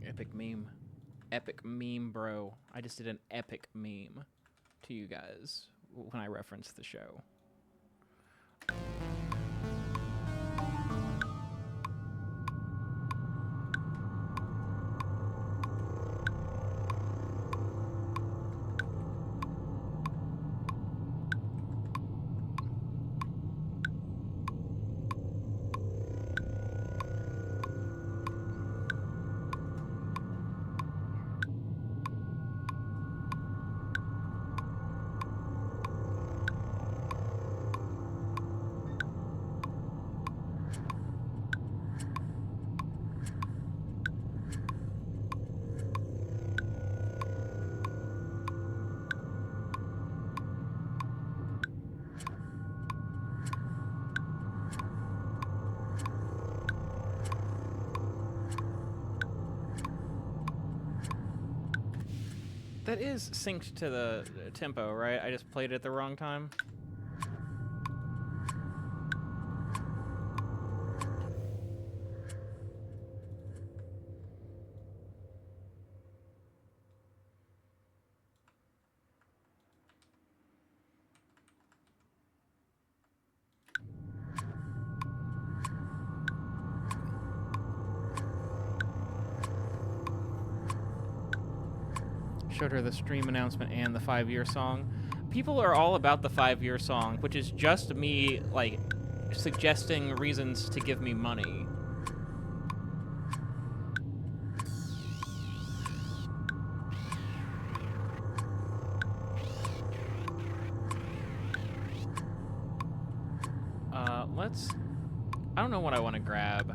Epic meme. Epic meme, bro. I just did an epic meme to you guys when I referenced the show. That is synced to the tempo, right? I just played it at the wrong time. Showed her the stream announcement and the 5-year song. People are all about the 5-year song, which is just me, like, suggesting reasons to give me money. I don't know what I want to grab.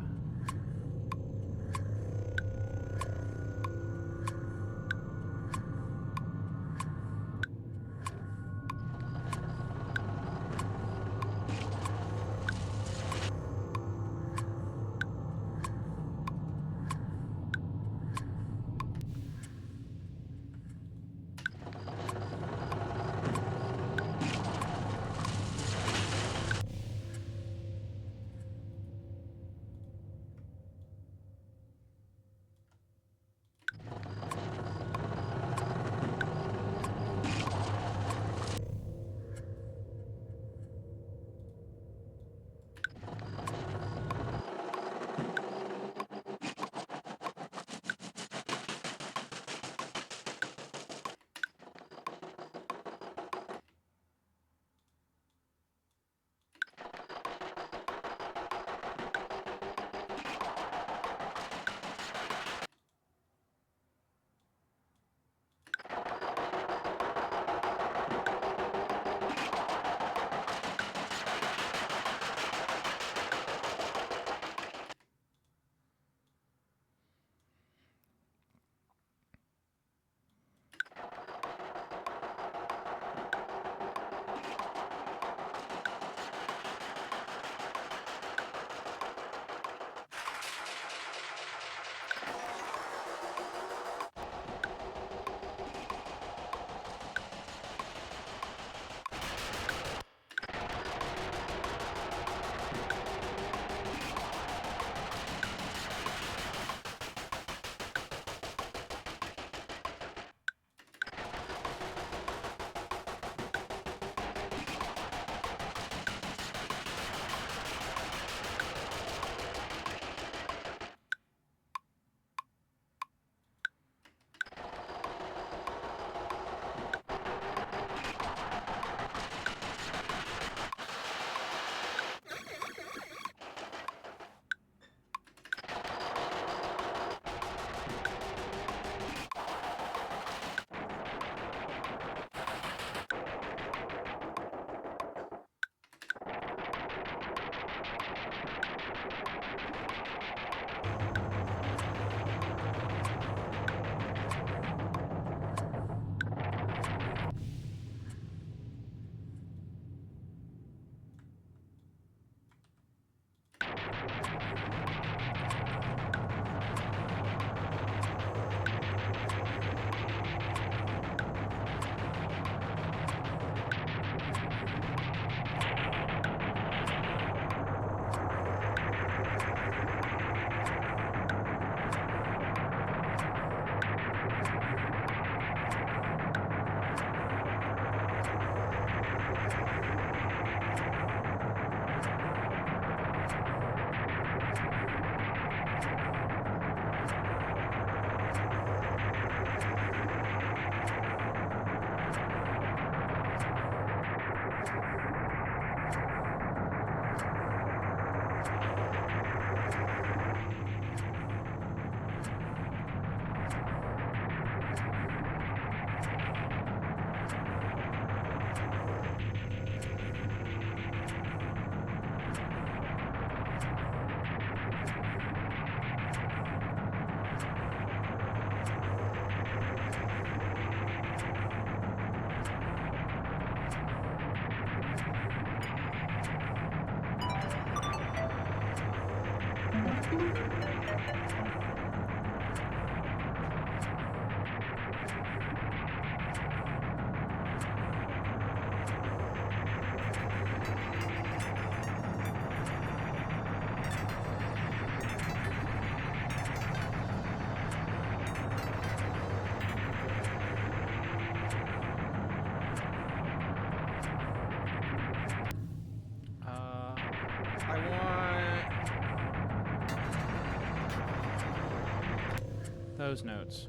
Those notes.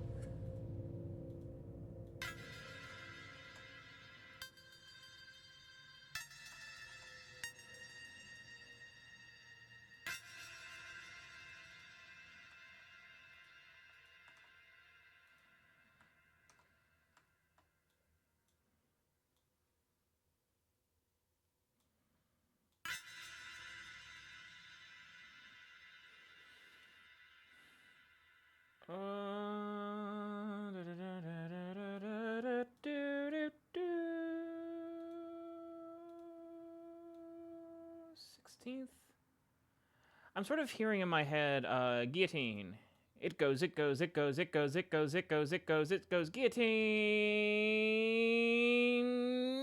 I'm sort of hearing in my head, guillotine. It goes, it goes, it goes, it goes, it goes, it goes, it goes, it goes, guillotine.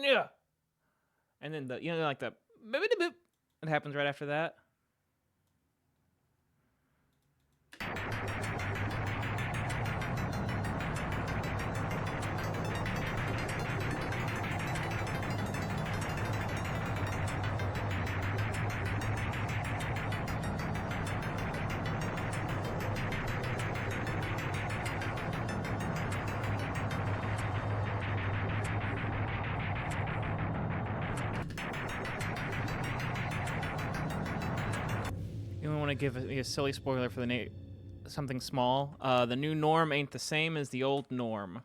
Yeah. And then the, like the boop, boop, boop. It happens right after that. You want to give a silly spoiler for the something small. The new norm ain't the same as the old norm.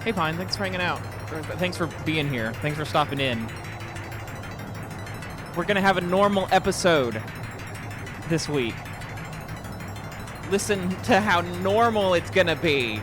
Hey, Pine, thanks for hanging out. Thanks for being here. Thanks for stopping in. We're going to have a normal episode this week. Listen to how normal it's going to be.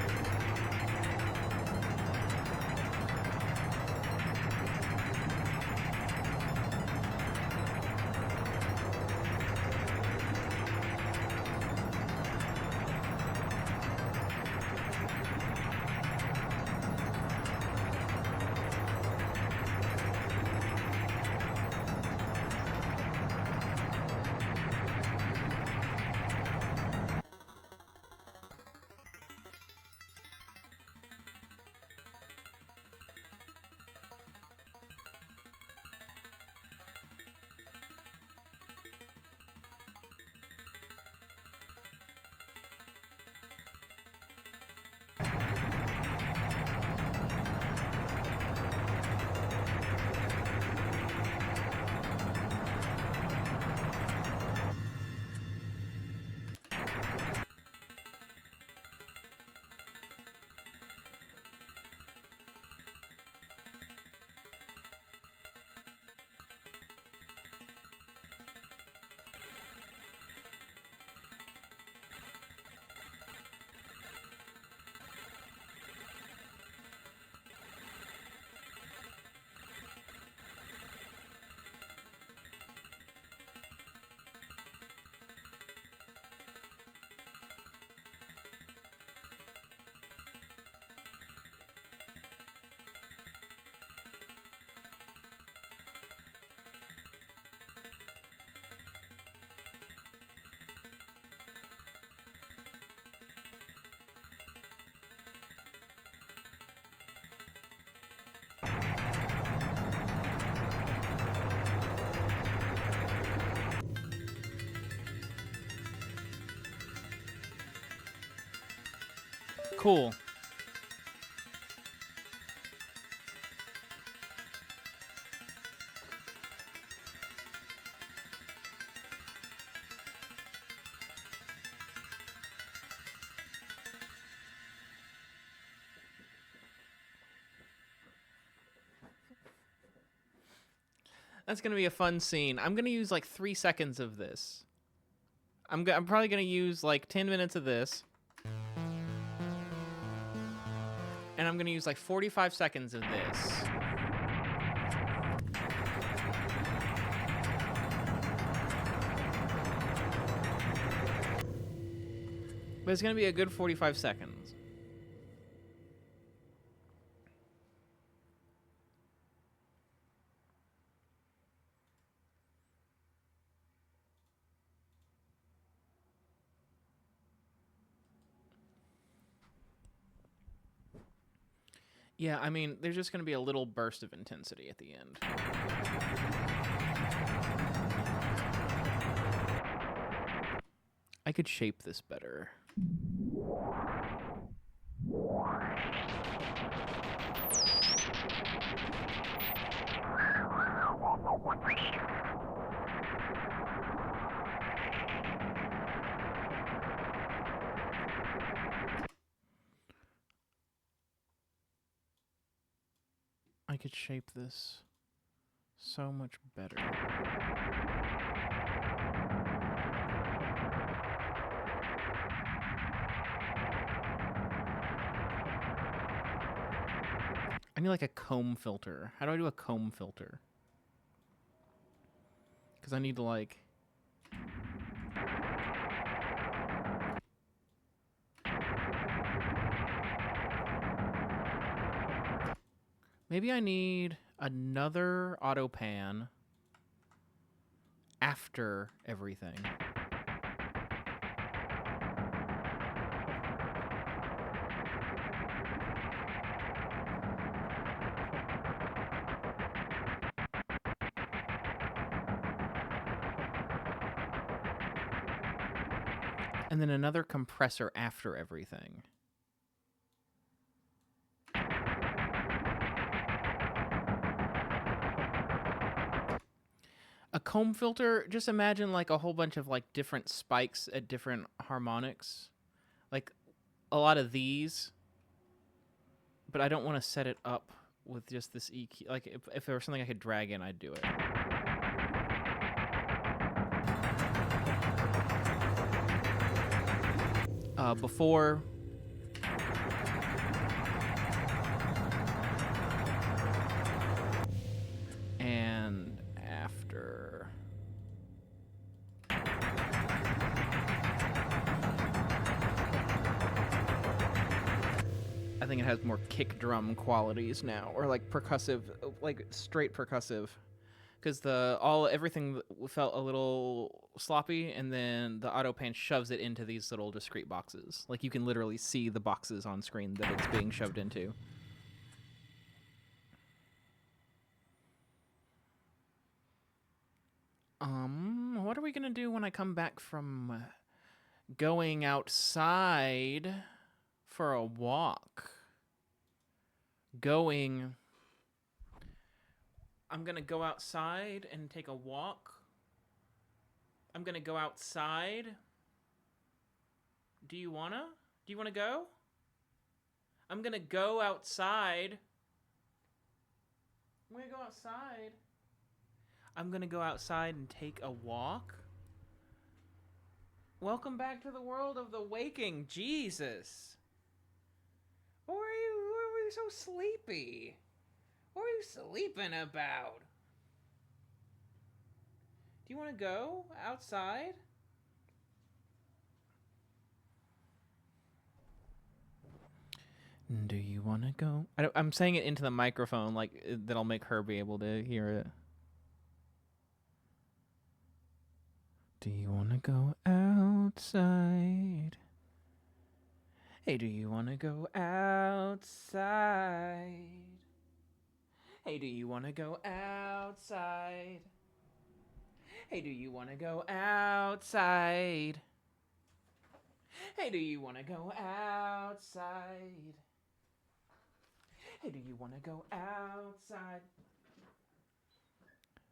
Cool. That's gonna be a fun scene. I'm gonna use like 3 seconds of this. I'm probably gonna use like 10 minutes of this. And I'm gonna use like 45 seconds of this. But it's gonna be a good 45 seconds. Yeah, I mean, there's just gonna be a little burst of intensity at the end. I could shape this better. I could shape this so much better. I need like a comb filter. How do I do a comb filter? Because I need to like... Maybe I need another auto pan after everything. And then another compressor after everything. A comb filter, just imagine like a whole bunch of like different spikes at different harmonics. Like a lot of these. But I don't want to set it up with just this EQ. Like if there was something I could drag in, I'd do it. Before and after. I think it has more kick drum qualities now, or like percussive, like straight percussive, because everything felt a little sloppy, and then the auto pan shoves it into these little discrete boxes. Like you can literally see the boxes on screen that it's being shoved into. What are we gonna do when I come back from going outside for a walk? I'm gonna go outside and take a walk. I'm gonna go outside. Do you wanna go? I'm gonna go outside. I'm gonna go outside. I'm gonna go outside and take a walk. Welcome back to the world of the waking. Jesus. Why are you so sleepy? What are you sleeping about? Do you want to go outside? Do you want to go? I'm saying it into the microphone, like that'll make her be able to hear it. Do you want to go outside? Hey, do you want to go outside? Hey, do you want to go outside? Hey, do you want to go outside? Hey, do you want to go outside? Hey, do you want to go outside?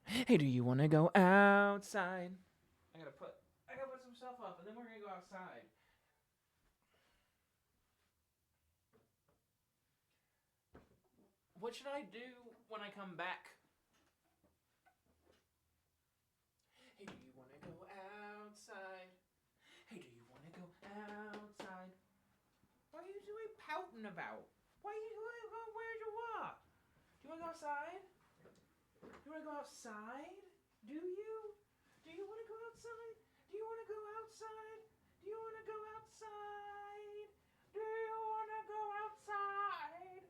Hey, do you want to go outside? I gotta put some stuff up, and then we're gonna go outside. What should I do when I come back? whooping about? Where'd you walk? Do you want to go outside? You want to go outside? Do you? Do you want to go outside? Do you want to go outside? Do you want to go outside? Do you want to go outside?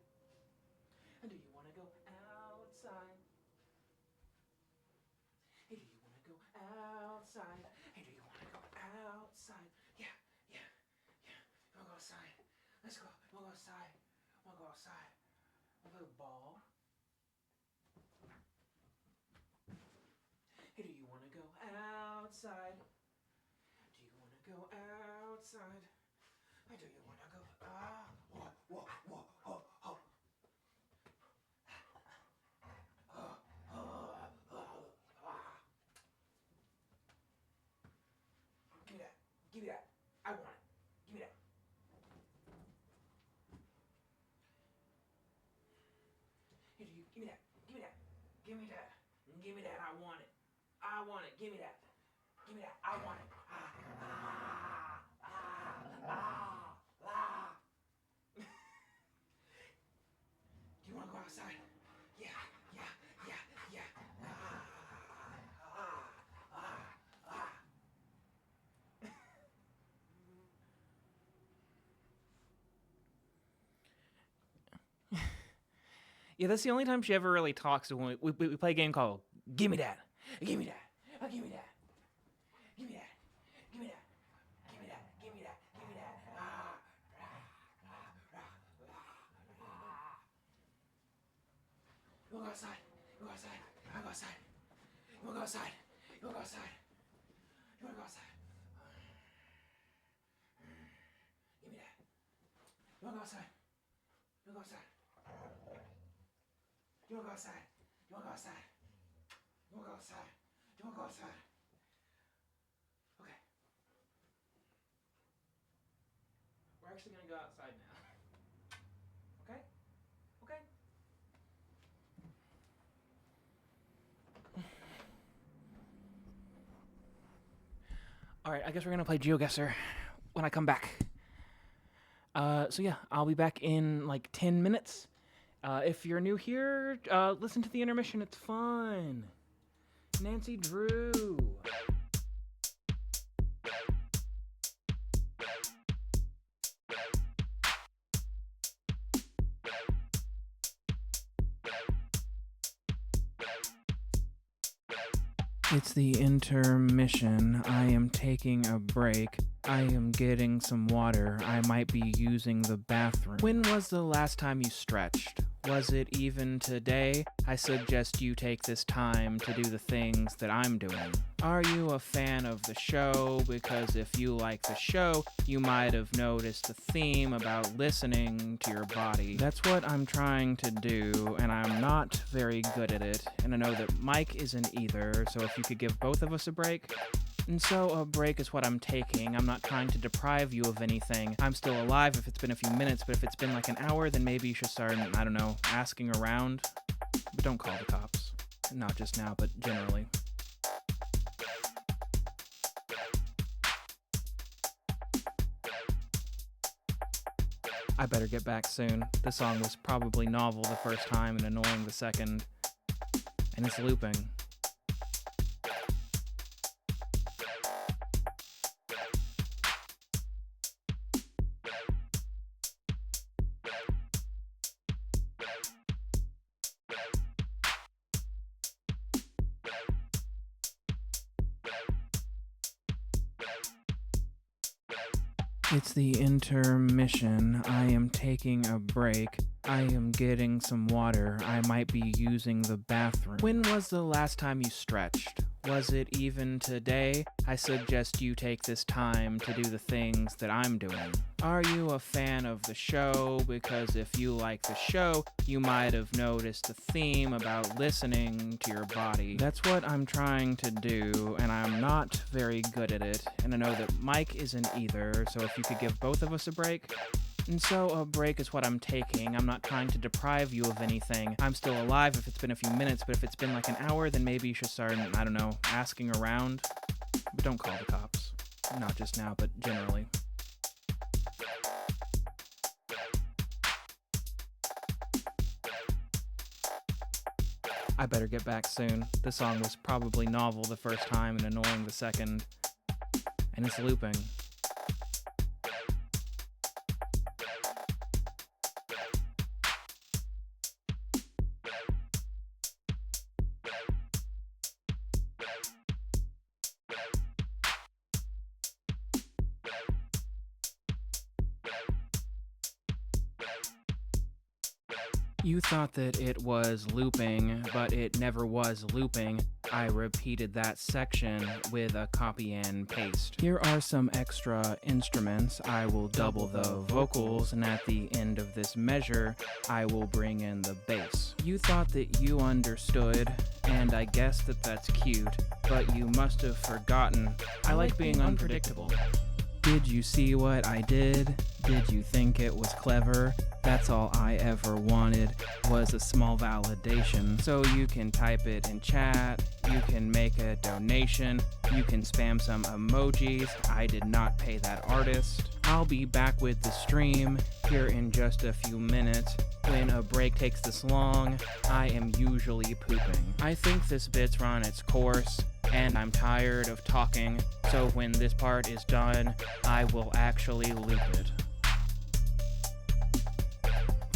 And do you want to go outside? Hey, do you want to go outside? Hey, do you want to go outside? Yeah. You want to go outside? Let's go. You want to go outside? Want to go outside? Want to play with ball? Hey, do you want to go outside? Do you want to go outside? Hey, do you want to go? Give me that. I want it. Give me that. Hey, do you give me that? Give me that. Give me that. Give me that. I want it. I want it. Give me that. Give me that. I want it. Do you want to go outside? Yeah. Yeah, that's the only time she ever really talks. When we play a game called Give Me That. Give me that. Give me that. Give me that. Give me that. Give me that. Give me that. Give me that. You want to go outside? You want to go outside? I go outside. You want to go outside? You want to go outside? You want to go outside? Give me that. You want to go outside? You want to go outside? You want to go outside? You want to go outside? You want to go outside? You want to go outside? Okay. We're actually going to go outside now. Okay? Okay? Alright, I guess we're going to play GeoGuessr when I come back. So yeah, I'll be back in like 10 minutes. If you're new here, listen to the intermission. It's fun. Nancy Drew. It's the intermission. I am taking a break. I am getting some water. I might be using the bathroom. When was the last time you stretched? Was it even today? I suggest you take this time to do the things that I'm doing. Are you a fan of the show? Because if you like the show, you might have noticed the theme about listening to your body. That's what I'm trying to do, and I'm not very good at it. And I know that Mike isn't either, so if you could give both of us a break. And so a break is what I'm taking. I'm not trying to deprive you of anything. I'm still alive if it's been a few minutes, but if it's been like an hour, then maybe you should start, I don't know, asking around. But don't call the cops. Not just now, but generally. I better get back soon. The song was probably novel the first time and annoying the second. And it's looping. It's the intermission. I am taking a break. I am getting some water. I might be using the bathroom. When was the last time you stretched? Was it even today? I suggest you take this time to do the things that I'm doing. Are you a fan of the show? Because if you like the show, you might have noticed the theme about listening to your body. That's what I'm trying to do, and I'm not very good at it. And I know that Mike isn't either, so if you could give both of us a break. And so a break is what I'm taking. I'm not trying to deprive you of anything. I'm still alive if it's been a few minutes, but if it's been like an hour, then maybe you should start, I don't know, asking around. But don't call the cops. Not just now, but generally. I better get back soon. The song was probably novel the first time and annoying the second. And it's looping. You thought that it was looping, but it never was looping. I repeated that section with a copy and paste. Here are some extra instruments. I will double the vocals, and at the end of this measure, I will bring in the bass. You thought that you understood, and I guess that that's cute, but you must have forgotten. I like being unpredictable. Did you see what I did? Did you think it was clever? That's all I ever wanted, was a small validation. So you can type it in chat, you can make a donation, you can spam some emojis. I did not pay that artist. I'll be back with the stream here in just a few minutes. When a break takes this long, I am usually pooping. I think this bit's run its course, and I'm tired of talking, so when this part is done, I will actually loop it.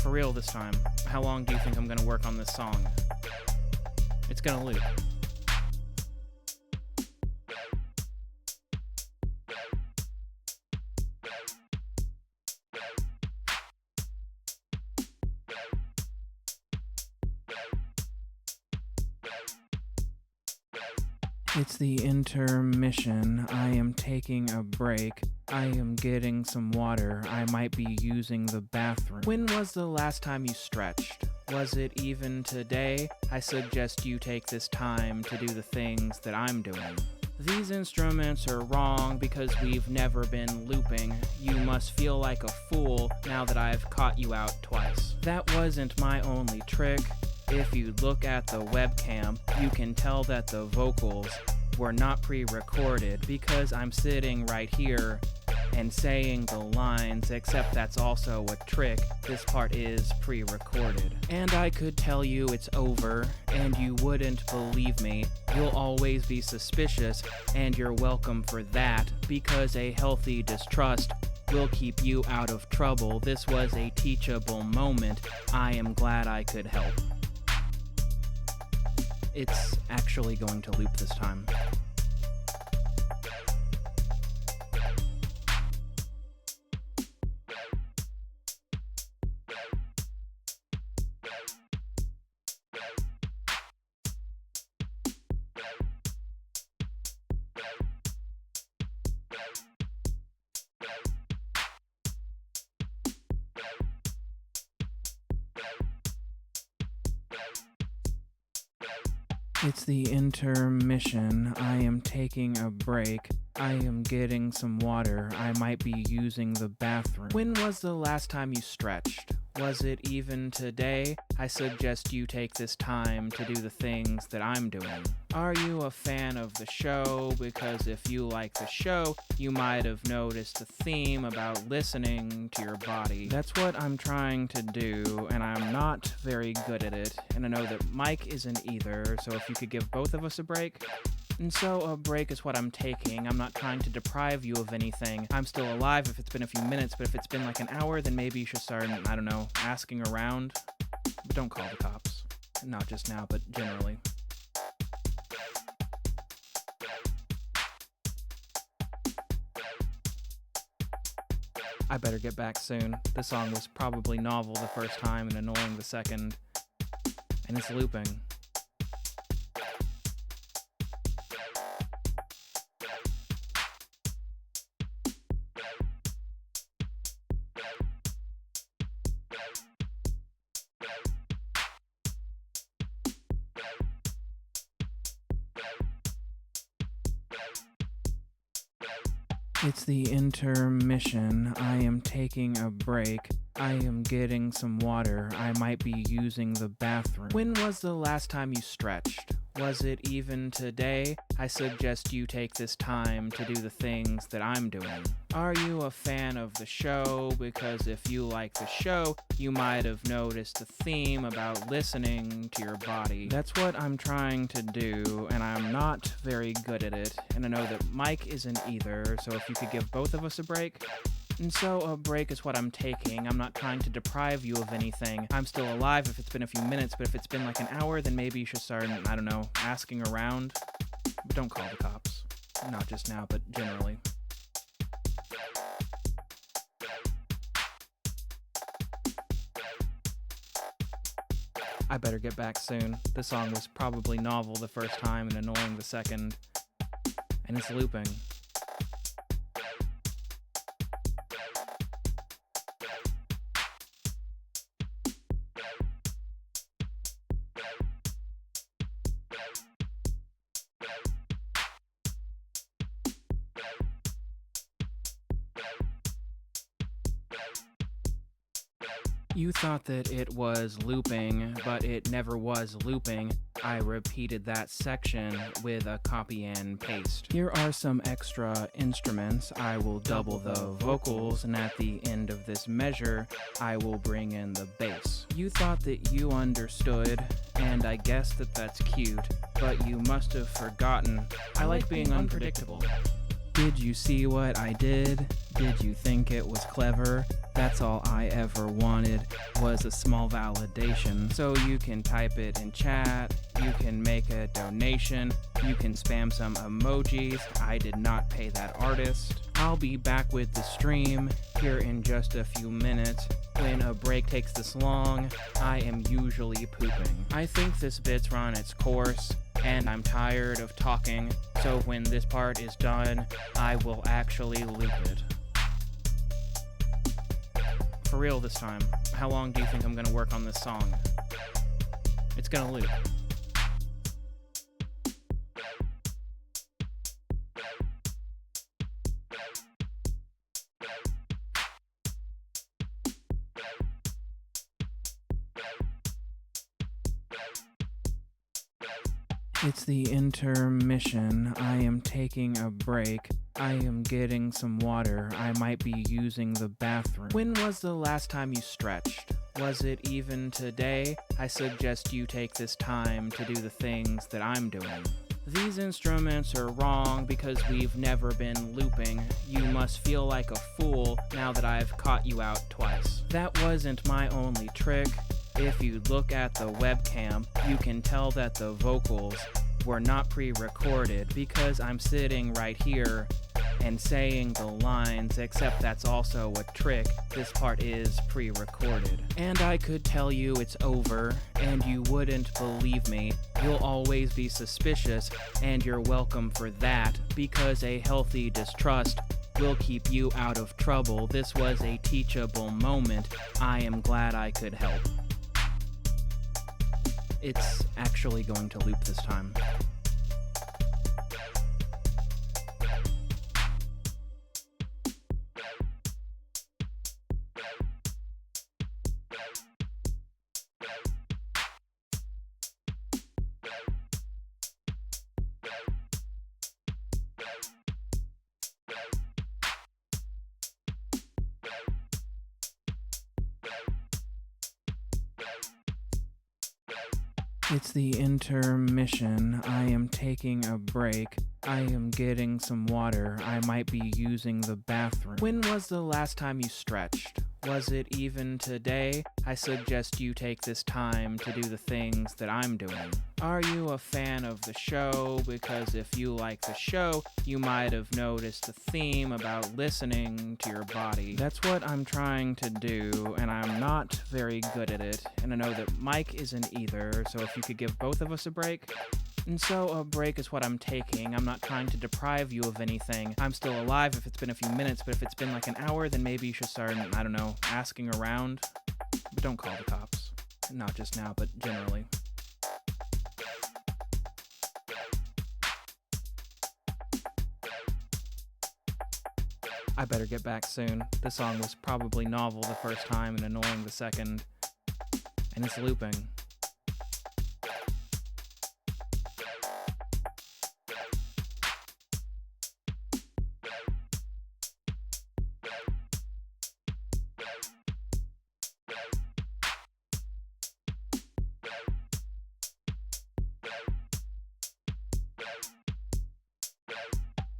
For real this time, how long do you think I'm gonna work on this song? It's gonna loop. It's the intermission. I am taking a break. I am getting some water. I might be using the bathroom. When was the last time you stretched? Was it even today? I suggest you take this time to do the things that I'm doing. These instruments are wrong because we've never been looping. You must feel like a fool now that I've caught you out twice. That wasn't my only trick. If you look at the webcam, you can tell that the vocals were not pre-recorded because I'm sitting right here and saying the lines, except that's also a trick. This part is pre-recorded. And I could tell you it's over, and you wouldn't believe me. You'll always be suspicious, and you're welcome for that, because a healthy distrust will keep you out of trouble. This was a teachable moment. I am glad I could help. It's actually going to loop this time. It's the intermission. I am taking a break. I am getting some water. I might be using the bathroom. When was the last time you stretched? Was it even today? I suggest you take this time to do the things that I'm doing. Are you a fan of the show? Because if you like the show, you might have noticed a theme about listening to your body. That's what I'm trying to do, and I'm not very good at it. And I know that Mike isn't either, so if you could give both of us a break. And so a break is what I'm taking. I'm not trying to deprive you of anything. I'm still alive if it's been a few minutes, but if it's been like an hour, then maybe you should start, I don't know, asking around. Don't call the cops. Not just now, but generally. I better get back soon. The song was probably novel the first time and annoying the second. And it's looping. It's the intermission. I am taking a break. I am getting some water. I might be using the bathroom. When was the last time you stretched? Was it even today? I suggest you take this time to do the things that I'm doing. Are you a fan of the show? Because if you like the show, you might have noticed the theme about listening to your body. That's what I'm trying to do, and I'm not very good at it, and I know that Mike isn't either, so if you could give both of us a break. And so a break is what I'm taking. I'm not trying to deprive you of anything. I'm still alive if it's been a few minutes, but if it's been like an hour, then maybe you should start, I don't know, asking around. Don't call the cops. Not just now, but generally. I better get back soon. This song was probably novel the first time and annoying the second. And it's looping. You thought that it was looping, but it never was looping. I repeated that section with a copy and paste. Here are some extra instruments. I will double the vocals, and at the end of this measure, I will bring in the bass. You thought that you understood, and I guess that that's cute, but you must have forgotten. I like being unpredictable. Did you see what I did? Did you think it was clever? That's all I ever wanted, was a small validation. So you can type it in chat, you can make a donation, you can spam some emojis. I did not pay that artist. I'll be back with the stream here in just a few minutes. When a break takes this long, I am usually pooping. I think this bit's run its course, and I'm tired of talking, so when this part is done, I will actually loop it. For real this time, how long do you think I'm gonna work on this song? It's gonna loop. It's the intermission. I am taking a break. I am getting some water. I might be using the bathroom. When was the last time you stretched? Was it even today? I suggest you take this time to do the things that I'm doing. These instruments are wrong because we've never been looping. You must feel like a fool now that I've caught you out twice. That wasn't my only trick. If you look at the webcam, you can tell that the vocals were not pre-recorded because I'm sitting right here and saying the lines, except that's also a trick. This part is pre-recorded. And I could tell you it's over, and you wouldn't believe me. You'll always be suspicious, and you're welcome for that, because a healthy distrust will keep you out of trouble. This was a teachable moment. I am glad I could help. It's actually going to loop this time. It's the intermission. I am taking a break. I am getting some water. I might be using the bathroom. When was the last time you stretched? Was it even today? I suggest you take this time to do the things that I'm doing. Are you a fan of the show? Because if you like the show, you might have noticed the theme about listening to your body. That's what I'm trying to do, and I'm not very good at it, and I know that Mike isn't either, so if you could give both of us a break. And so a break is what I'm taking. I'm not trying to deprive you of anything. I'm still alive if it's been a few minutes, but if it's been like an hour, then maybe you should start, I don't know, asking around. But don't call the cops. Not just now, but generally. I better get back soon. This song was probably novel the first time and annoying the second. And it's looping.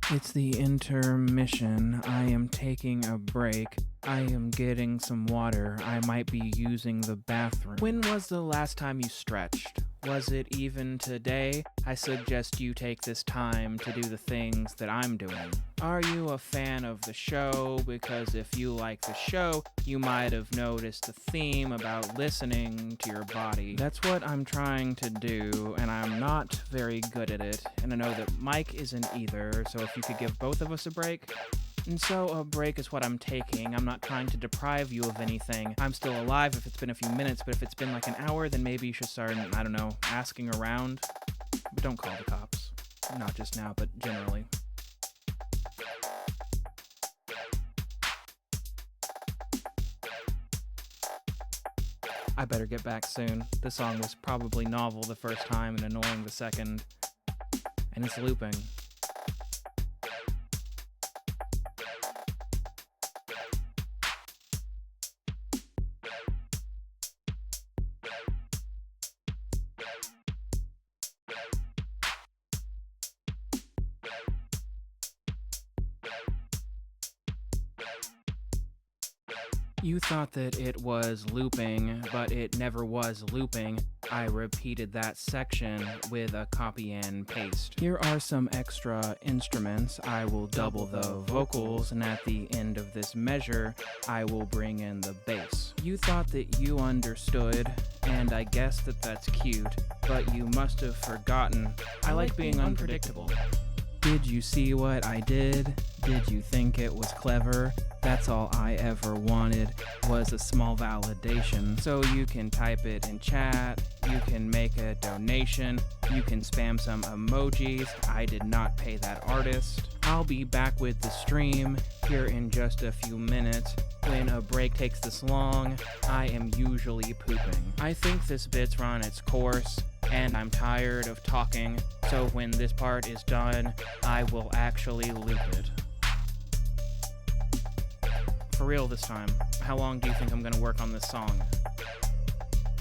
It's the intermission. I am taking a break. I am getting some water. I might be using the bathroom. When was the last time you stretched? Was it even today? I suggest you take this time to do the things that I'm doing. Are you a fan of the show? Because if you like the show, you might have noticed the theme about listening to your body. That's what I'm trying to do, and I'm not very good at it. And I know that Mike isn't either, so if you could give both of us a break. And so a break is what I'm taking. I'm not trying to deprive you of anything. I'm still alive if it's been a few minutes, but if it's been like an hour, then maybe you should start, I don't know, asking around. But don't call the cops. Not just now, but generally. I better get back soon. The song was probably novel the first time and annoying the second. And it's looping. You thought that it was looping, but it never was looping. I repeated that section with a copy and paste. Here are some extra instruments. I will double the vocals, and at the end of this measure, I will bring in the bass. You thought that you understood, and I guess that that's cute, but you must have forgotten. I like being unpredictable. Did you see what I did? Did you think it was clever? That's all I ever wanted was a small validation. So you can type it in chat, you can make a donation, you can spam some emojis. I did not pay that artist. I'll be back with the stream here in just a few minutes. When a break takes this long, I am usually pooping. I think this bit's run its course, and I'm tired of talking, so when this part is done, I will actually loop it. For real this time, how long do you think I'm gonna work on this song?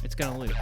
It's gonna loop.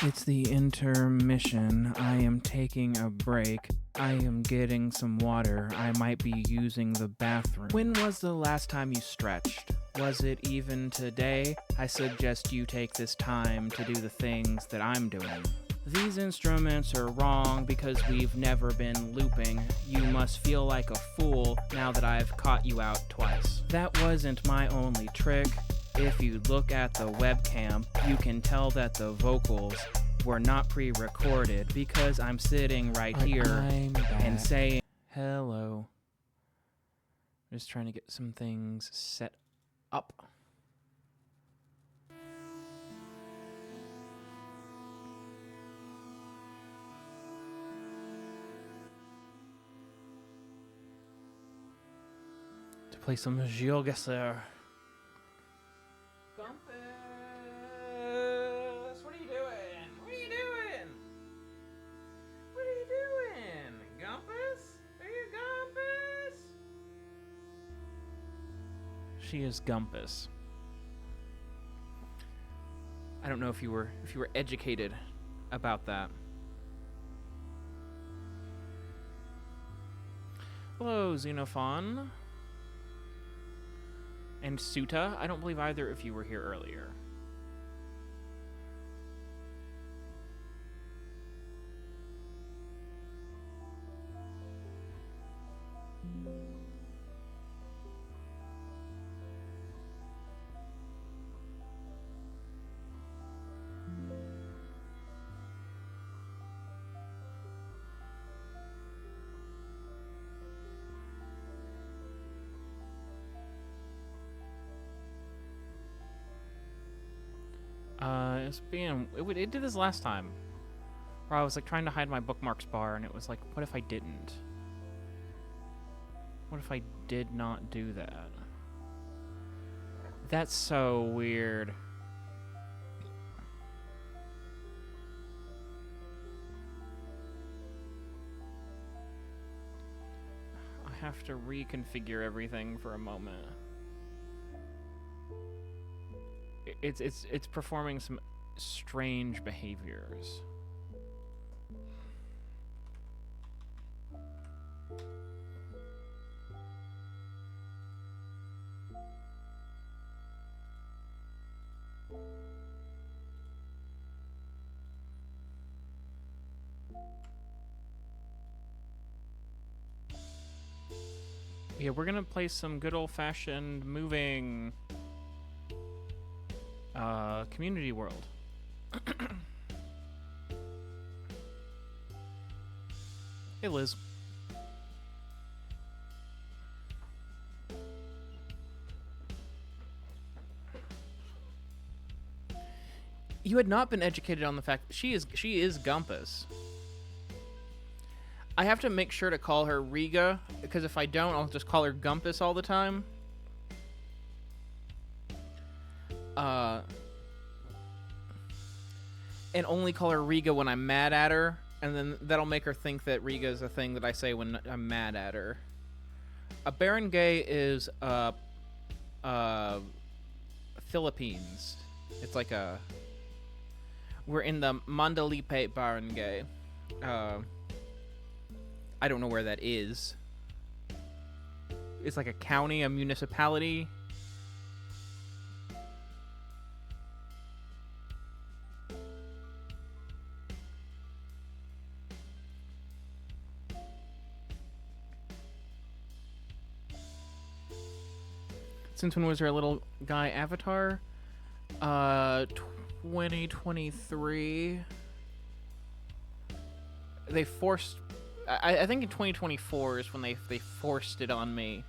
It's the intermission. I am taking a break. I am getting some water. I might be using the bathroom. When was the last time you stretched? Was it even today? I suggest you take this time to do the things that I'm doing. These instruments are wrong because we've never been looping. You must feel like a fool now that I've caught you out twice. That wasn't my only trick. If you look at the webcam, you can tell that the vocals were not pre-recorded because I'm sitting right here and saying hello. Just trying to get some things set up. To play some GeoGuessr. She is Gumpus. I don't know if you were educated about that. Hello, Xenophon. And Suta. I don't believe either of you were here earlier. It did this last time. Where I was like trying to hide my bookmarks bar, and it was like, what if I didn't? What if I did not do that? That's so weird. have to reconfigure everything for a moment. It's performing some strange behaviors. Yeah, we're gonna play some good old-fashioned moving community world. Hey, Liz. You had not been educated on the fact that she is Gumpus. I have to make sure to call her Riga, because if I don't, I'll just call her Gumpus all the time. And only call her Riga when I'm mad at her, and then that'll make her think that Riga is a thing that I say when I'm mad at her. A barangay is Philippines. It's like a... We're in the Mandalipe barangay. I don't know where that is. It's like a county, a municipality. Since when was there a little guy avatar? 2023. They forced... I think in 2024 is when they forced it on me.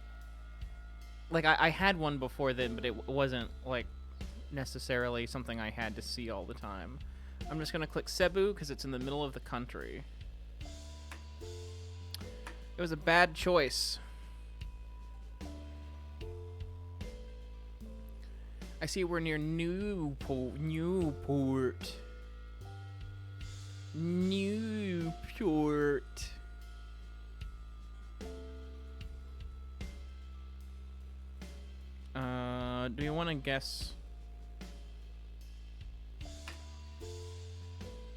Like, I had one before then, but it wasn't, like, necessarily something I had to see all the time. I'm just going to click Cebu because it's in the middle of the country. It was a bad choice. I see we're near Newport. Newport. Do you want to guess?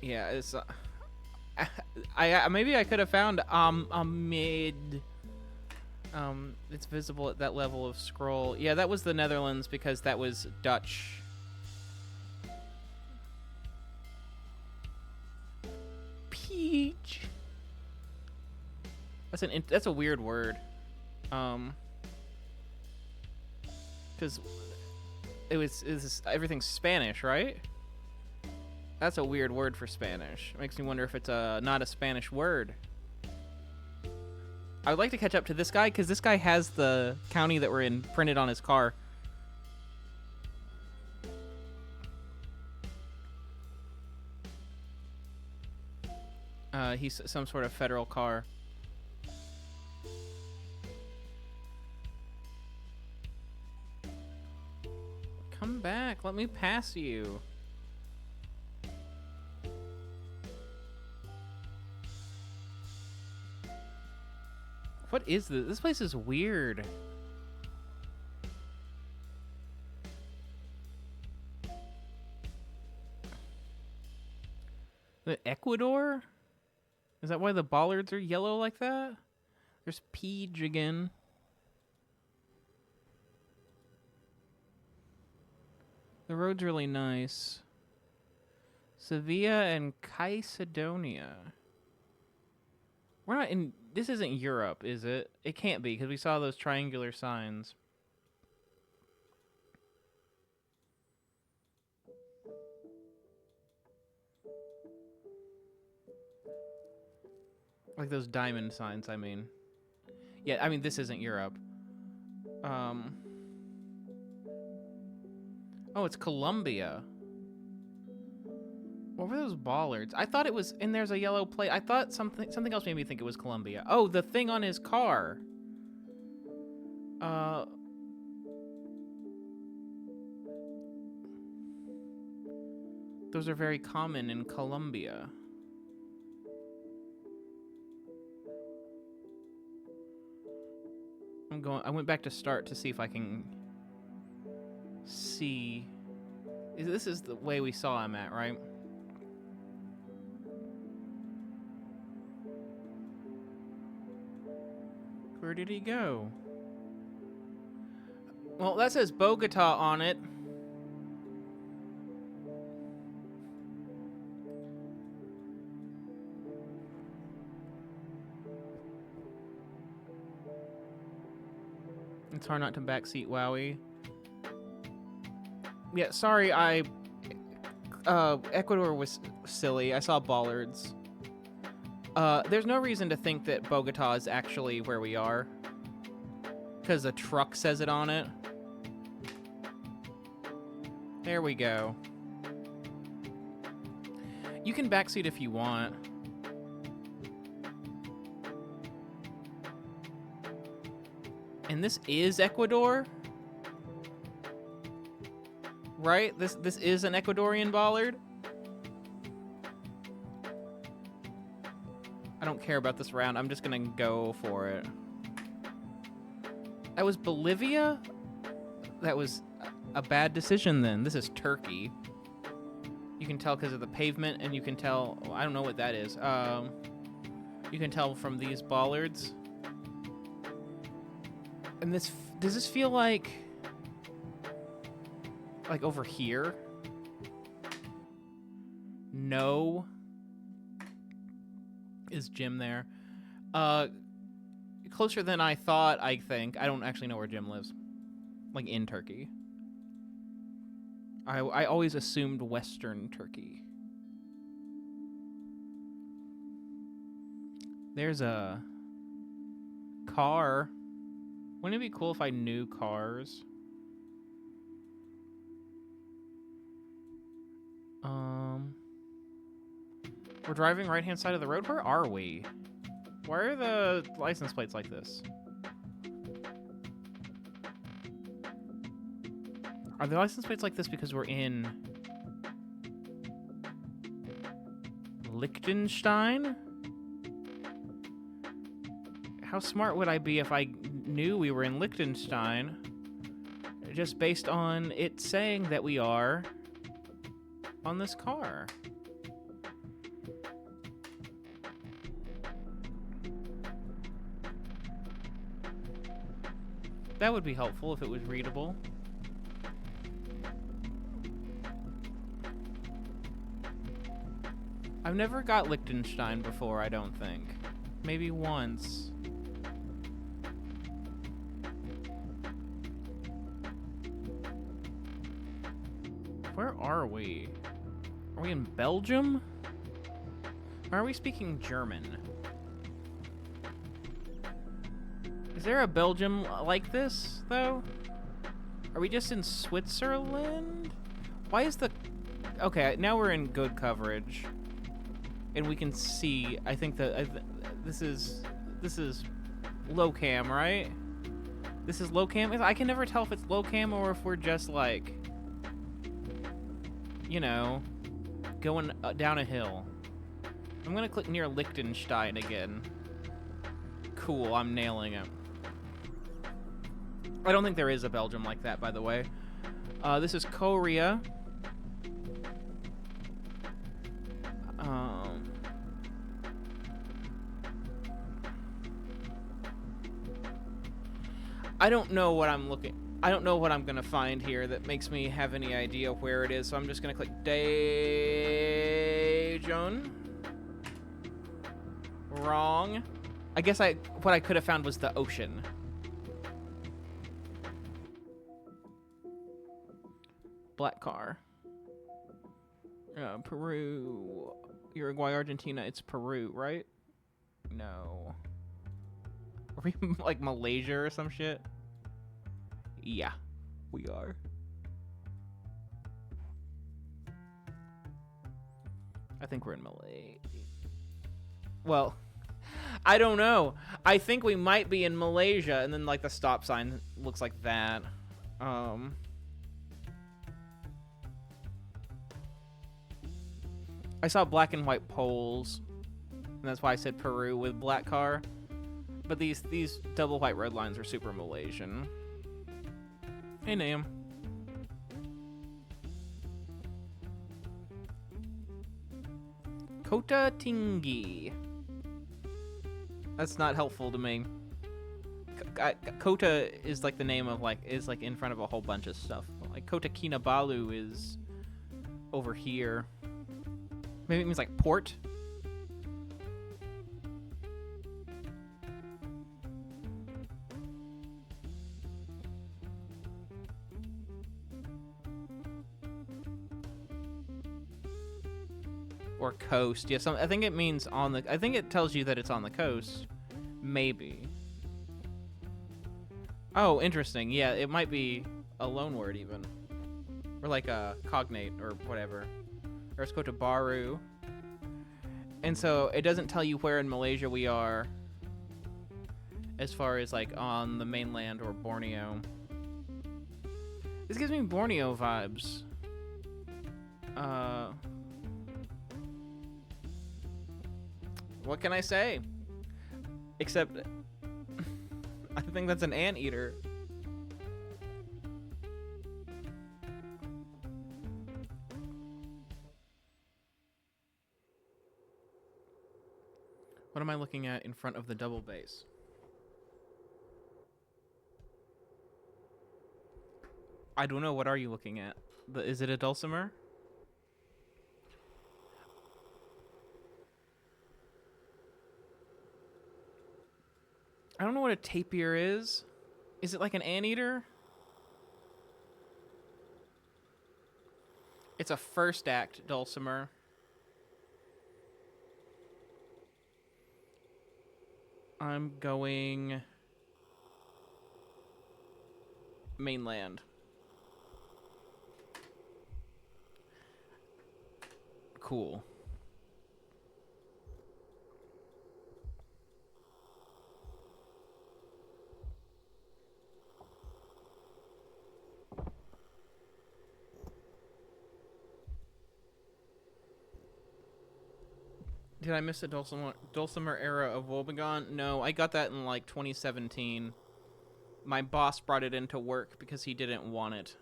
Yeah, it's I maybe I could have found mid. It's visible at that level of scroll. Yeah, that was the Netherlands because that was Dutch. Peach. That's a weird word. Because everything's Spanish, right? That's a weird word for Spanish. It makes me wonder if it's not a Spanish word. I would like to catch up to this guy because this guy has the county that we're in printed on his car. He's some sort of federal car. Come back. Let me pass you. What is this? This place is weird. The Ecuador? Is that why the bollards are yellow like that? There's Peach again. The road's really nice. Sevilla and Caicedonia. We're not in... This isn't Europe, is it? It can't be, because we saw those triangular signs. Like those diamond signs, I mean. Yeah, I mean, this isn't Europe. Oh, it's Colombia. What were those bollards? I thought it was... And there's a yellow plate. I thought something else made me think it was Colombia. Oh, the thing on his car. Those are very common in Colombia. I went back to start to see if I can see. This is the way we saw him at, right? Where did he go? Well, that says Bogota on it. It's hard not to backseat Wowie. Yeah, sorry, Ecuador was silly. I saw bollards. There's no reason to think that Bogota is actually where we are, because the truck says it on it. There we go. You can backseat if you want. And this is Ecuador? Right? This is an Ecuadorian bollard? I don't care about this round. I'm just gonna go for it. That was Bolivia? That was a bad decision then. This is Turkey. You can tell because of the pavement, and you can tell... Oh, I don't know what that is. You can tell from these bollards. And this... Does this feel like... Like over here? No. Is Jim there? Closer than I thought, I think. I don't actually know where Jim lives. Like in Turkey. I always assumed Western Turkey. There's a car. Wouldn't it be cool if I knew cars? We're driving right-hand side of the road? Where are we? Why are the license plates like this? Are the license plates like this because we're in Liechtenstein? How smart would I be if I knew we were in Liechtenstein just based on it saying that we are on this car? That would be helpful if it was readable. I've never got Liechtenstein before, I don't think. Maybe once. Where are we? Are we in Belgium? Or are we speaking German? Is there a Belgium like this, though? Are we just in Switzerland? Why is the... Okay, now we're in good coverage. And we can see, I think that this is low cam, right? This is low cam? I can never tell if it's low cam or if we're just like, you know, going down a hill. I'm gonna click near Liechtenstein again. Cool, I'm nailing it. I don't think there is a Belgium like that, by the way. This is Korea. I don't know what I'm looking... I don't know what I'm gonna find here that makes me have any idea where it is, so I'm just gonna click Daejeon. Wrong. I guess what I could have found was the ocean. Black car. Peru. Uruguay, Argentina. It's Peru, right? No. Are we like Malaysia or some shit? Yeah, we are. I think we're in Malaysia. Well, I don't know. I think we might be in Malaysia, and then like the stop sign looks like that. I saw black and white poles, and that's why I said Peru with black car. But these double white red lines are super Malaysian. Hey, Naam. Kota Tinggi. That's not helpful to me. Kota is like the name of is like in front of a whole bunch of stuff. Like Kota Kinabalu is over here. Maybe it means like port. Or coast. Yeah, I think it means on the... I think it tells you that it's on the coast. Maybe. Oh, interesting. Yeah, it might be a loan word even. Or like a cognate or whatever. Or let's go to Baru. And so it doesn't tell you where in Malaysia we are as far as like on the mainland or Borneo. This gives me Borneo vibes. What can I say? Except, I think that's an anteater. What am I looking at in front of the double base? I don't know. What are you looking at? Is it a dulcimer? I don't know what a tapir is. Is it like an anteater? It's a first act dulcimer. I'm going mainland. Cool. Did I miss a dulcimer era of WOE.BEGONE? No, I got that in like 2017. My boss brought it into work because he didn't want it.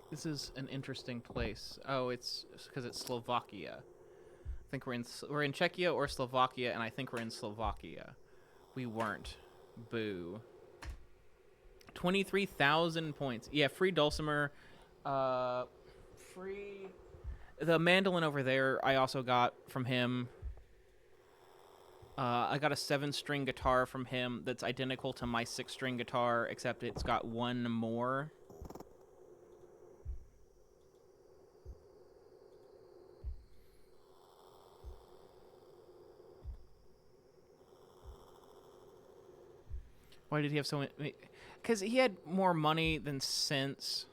This is an interesting place. Oh, it's because it's Slovakia. I think we're in Czechia or Slovakia, and I think we're in Slovakia. We weren't. Boo. 23,000 points. Yeah, free dulcimer. Free. The mandolin over there, I also got from him. I got a 7-string guitar from him that's identical to my 6-string guitar, except it's got one more. Why did he have so many? Because he had more money than sense.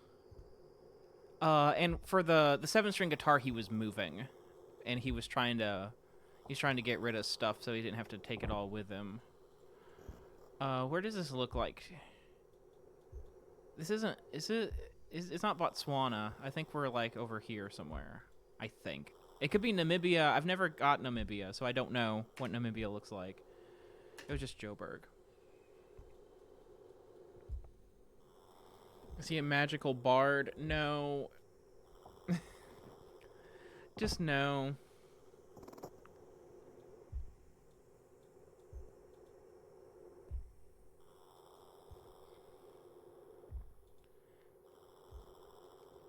And for the 7-string guitar, he was moving, and he's trying to get rid of stuff so he didn't have to take it all with him. Where does this look like? This isn't. It's not Botswana. I think we're like over here somewhere. I think it could be Namibia. I've never got Namibia, so I don't know what Namibia looks like. It was just Joburg. Is he a magical bard? No. Just no.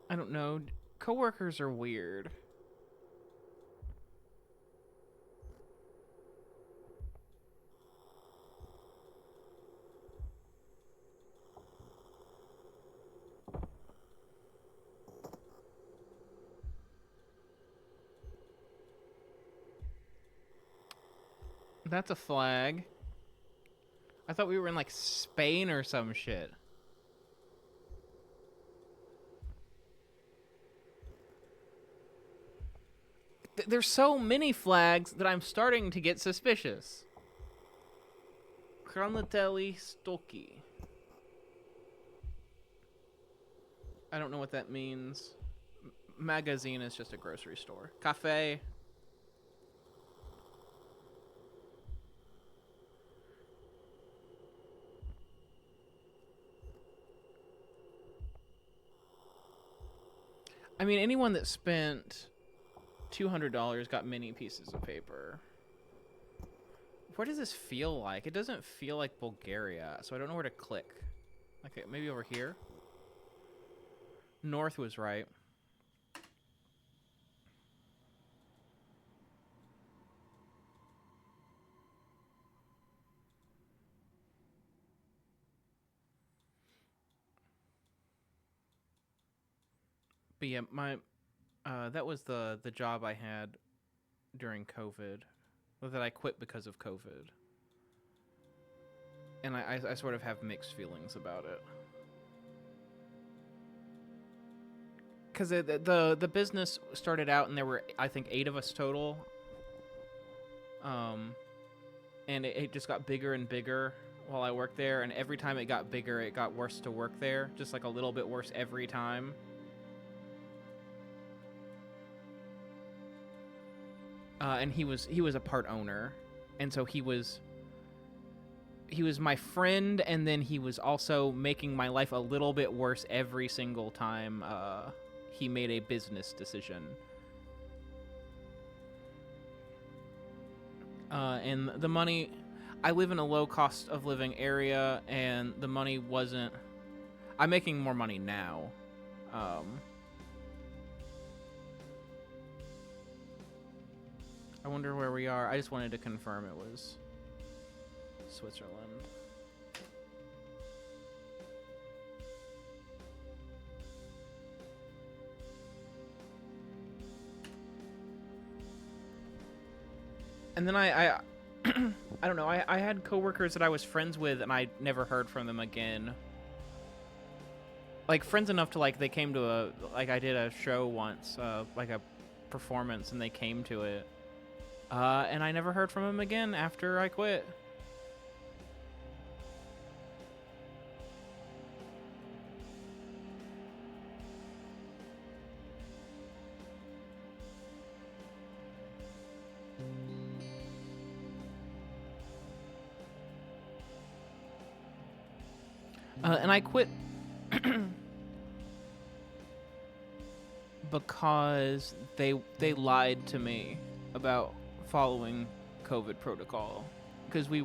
I don't know. Coworkers are weird. That's a flag. I thought we were in like Spain or some shit. There's so many flags that I'm starting to get suspicious. Kranatelli Stolki. I don't know what that means. magazine is just a grocery store. Cafe. I mean, anyone that spent $200 got many pieces of paper. Where does this feel like? It doesn't feel like Bulgaria, so I don't know where to click. Okay, maybe over here? North was right. But yeah, that was the job I had during COVID, that I quit because of COVID. And I sort of have mixed feelings about it. Because the business started out and there were, I think, 8 of us total. And it just got bigger and bigger while I worked there. And every time it got bigger, it got worse to work there. Just like a little bit worse every time. And he was a part owner, and so he was my friend, and then he was also making my life a little bit worse every single time he made a business decision. And the money, I live in a low cost of living area, and the money wasn't. I'm making more money now. I wonder where we are. I just wanted to confirm it was Switzerland. And then I I don't know. I had coworkers that I was friends with, and I never heard from them again. Like, friends enough to, like, they came to I did a show once, like a performance, and they came to it. And I never heard from him again after I quit. And I quit because they lied to me about following COVID protocol, because we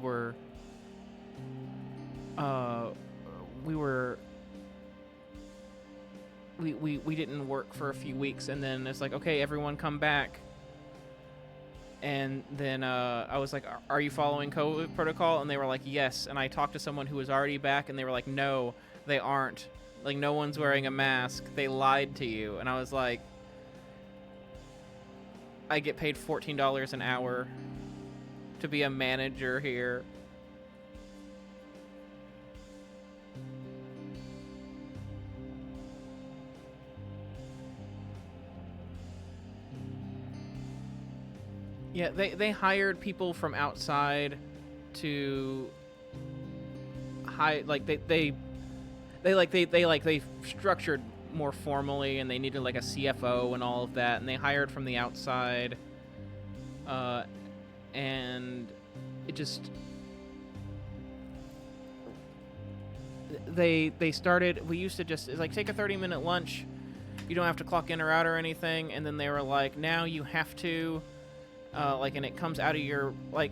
didn't work for a few weeks, and then it's like, okay, everyone come back. And then I was like, are you following COVID protocol? And they were like, yes. And I talked to someone who was already back, and they were like, no, they aren't. Like, no one's wearing a mask. They lied to you. And I was like, I get paid $14 an hour to be a manager here. Yeah, they hired people from outside to they structured more formally, and they needed like a CFO and all of that, and they hired from the outside, and it just they started. We used to just, it's like, take a 30-minute lunch, you don't have to clock in or out or anything, and then they were like, now you have to, and it comes out of your, like,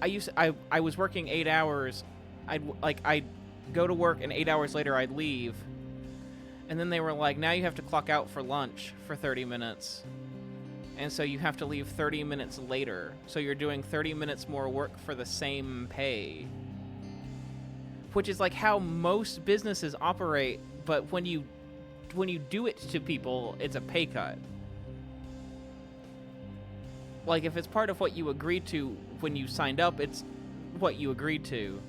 I was working 8 hours, I'd go to work, and 8 hours later I'd leave. And then they were like, now you have to clock out for lunch for 30 minutes. And so you have to leave 30 minutes later. So you're doing 30 minutes more work for the same pay. Which is like how most businesses operate, but when you do it to people, it's a pay cut. Like, if it's part of what you agreed to when you signed up, it's what you agreed to.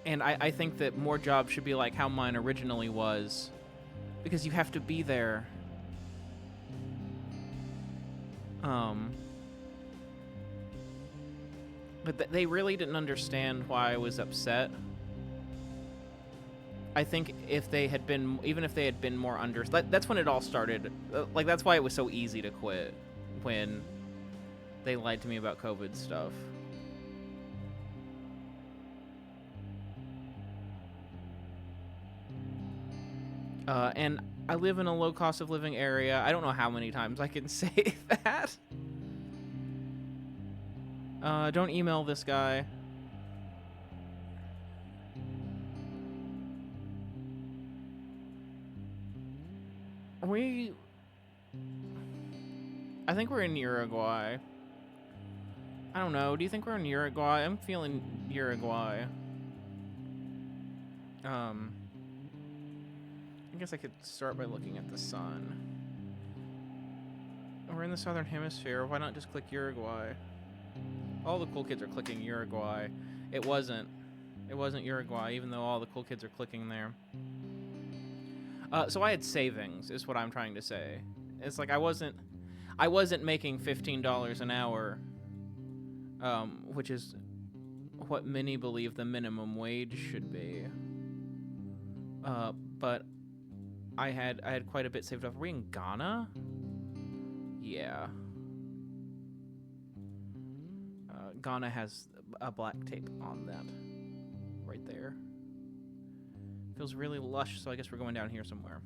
And I think that more jobs should be like how mine originally was, because you have to be there. But they really didn't understand why I was upset. I think if they had been, even if they had been more under, that's when it all started. Like, that's why it was so easy to quit, when they lied to me about COVID stuff. And I live in a low cost of living area. I don't know how many times I can say that. Don't email this guy. I think we're in Uruguay. I don't know. Do you think we're in Uruguay? I'm feeling Uruguay. I guess I could start by looking at the sun. We're in the southern hemisphere. Why not just click Uruguay? All the cool kids are clicking Uruguay. It wasn't Uruguay, even though all the cool kids are clicking there. So I had savings, is what I'm trying to say. It's like I wasn't making $15 an hour, which is what many believe the minimum wage should be. But I had quite a bit saved up. Are we in Ghana? Yeah. Ghana has a black tape on that right there. Feels really lush, so I guess we're going down here somewhere.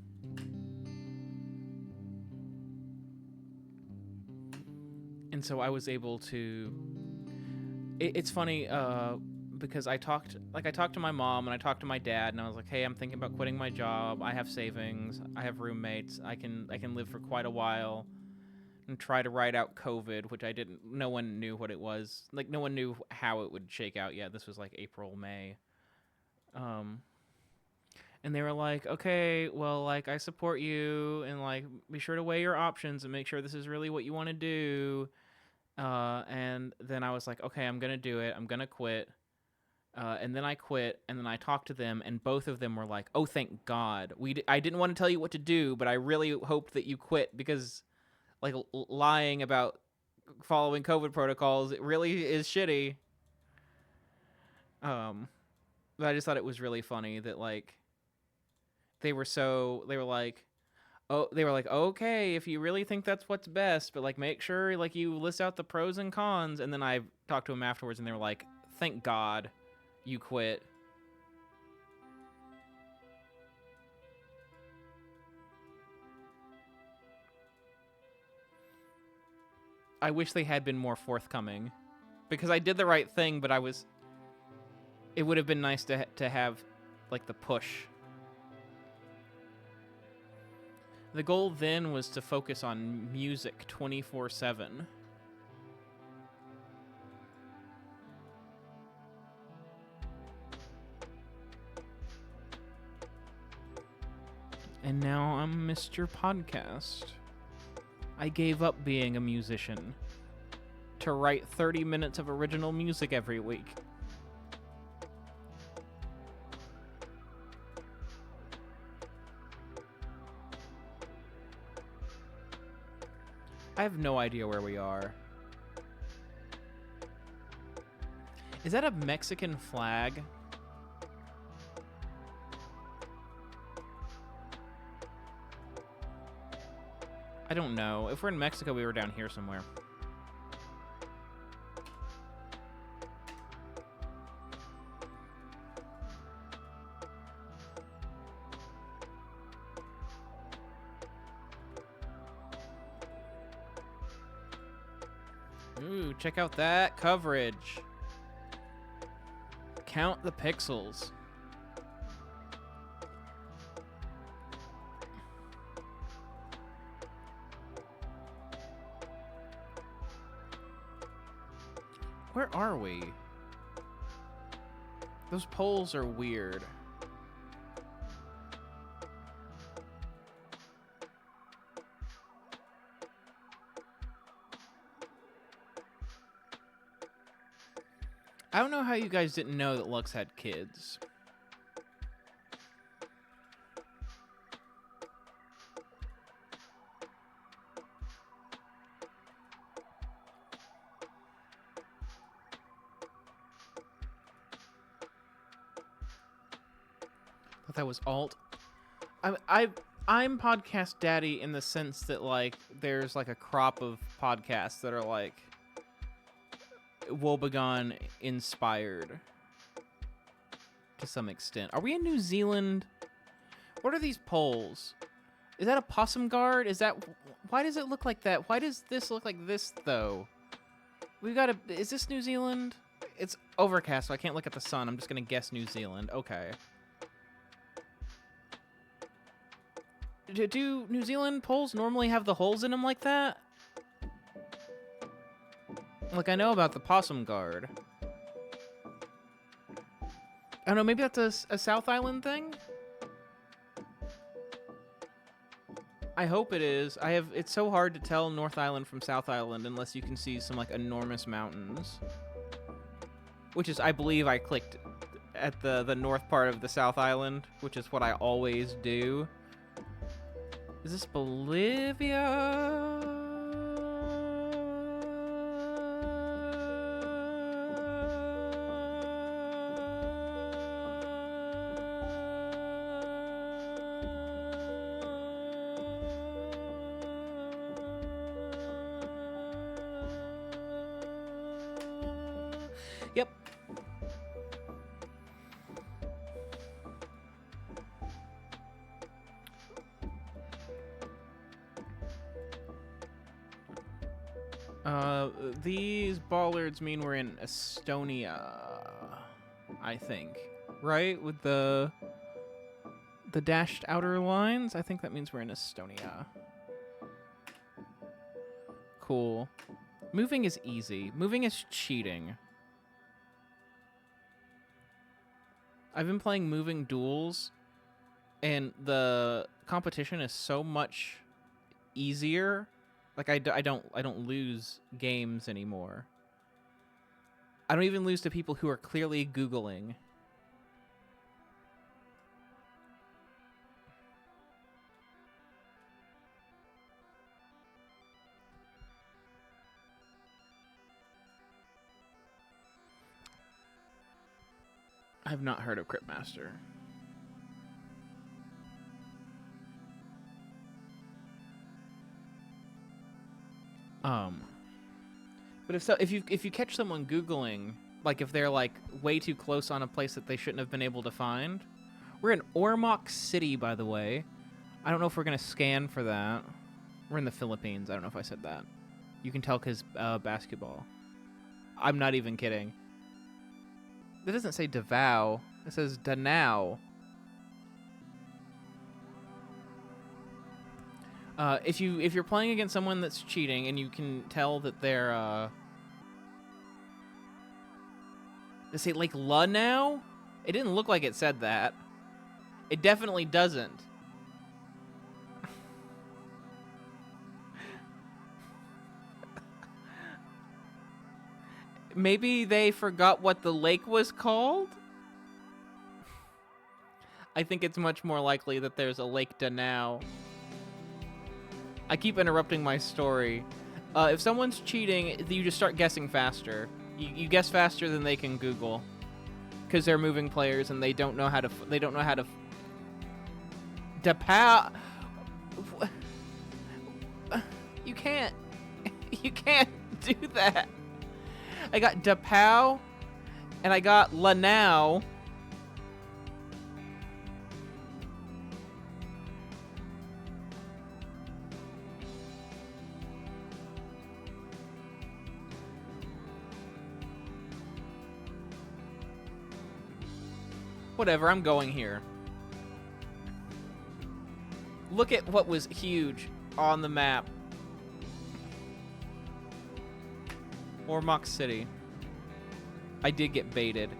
And so I was able to... It's funny, because I talked to my mom and I talked to my dad, and I was like, hey, I'm thinking about quitting my job. I have savings. I have roommates. I can live for quite a while and try to ride out COVID, which I didn't... No one knew what it was. Like, no one knew how it would shake out yet. This was like April, May. And they were like, okay, well, like, I support you, and, like, be sure to weigh your options and make sure this is really what you want to do. And then I was like, okay, I'm going to do it. I'm going to quit. And then I quit, and then I talked to them, and both of them were like, oh, thank God. I didn't want to tell you what to do, but I really hoped that you quit, because, like, lying about following COVID protocols, it really is shitty. But I just thought it was really funny that, like, they were like, okay, if you really think that's what's best, but, like, make sure, like, you list out the pros and cons. And then I talked to them afterwards, and they were like, thank God you quit. I wish they had been more forthcoming, because I did the right thing, but it would have been nice to have, like, the push. The goal then was to focus on music 24/7. And now I'm Mr. Podcast. I gave up being a musician to write 30 minutes of original music every week. I have no idea where we are. Is that a Mexican flag? I don't know. If we're in Mexico, we were down here somewhere. Ooh, check out that coverage. Count the pixels. Where are we? Those poles are weird. I don't know how you guys didn't know that Lux had kids. That was alt. I'm podcast daddy in the sense that like there's like a crop of podcasts that are like WOEBEGONE inspired to some extent. Are we in New Zealand? What are these poles? Is that a possum guard? Is that... Why does it look like that? Why does this look like this, though? We've got a... Is this New Zealand? It's overcast, so I can't look at the sun. I'm just going to guess New Zealand. Okay. Do New Zealand poles normally have the holes in them like that? Like, I know about the possum guard. I don't know, maybe that's a South Island thing? I hope it is. It's so hard to tell North Island from South Island unless you can see some like enormous mountains. Which is, I believe I clicked at the north part of the South Island, which is what I always do. Is this Bolivia? Yep. These bollards mean we're in Estonia, I think. Right? With the dashed outer lines? I think that means we're in Estonia. Cool. Moving is easy. Moving is cheating. I've been playing moving duels, and the competition is so much easier. Like I don't lose games anymore. I don't even lose to people who are clearly Googling. I've not heard of Cryptmaster. But if you catch someone Googling, like if they're like way too close on a place that they shouldn't have been able to find. We're in Ormoc City, by the way. I don't know if we're gonna scan for that. We're in the Philippines. I don't know if I said that. You can tell because basketball. I'm not even kidding. It doesn't say Davao. It says Danao. If you're playing against someone that's cheating and you can tell that they're they say like Lunow? It didn't look like it said that. It definitely doesn't. Maybe they forgot what the lake was called? I think it's much more likely that there's a Lake Danao. I keep interrupting my story. If someone's cheating, you just start guessing faster. You guess faster than they can Google, because they're moving players and they don't know how to. They don't know how to. Depow. You can't. You can't do that. I got Depow, and I got Lanao. Whatever, I'm going here. Look at what was huge on the map. Ormoc City. I did get baited.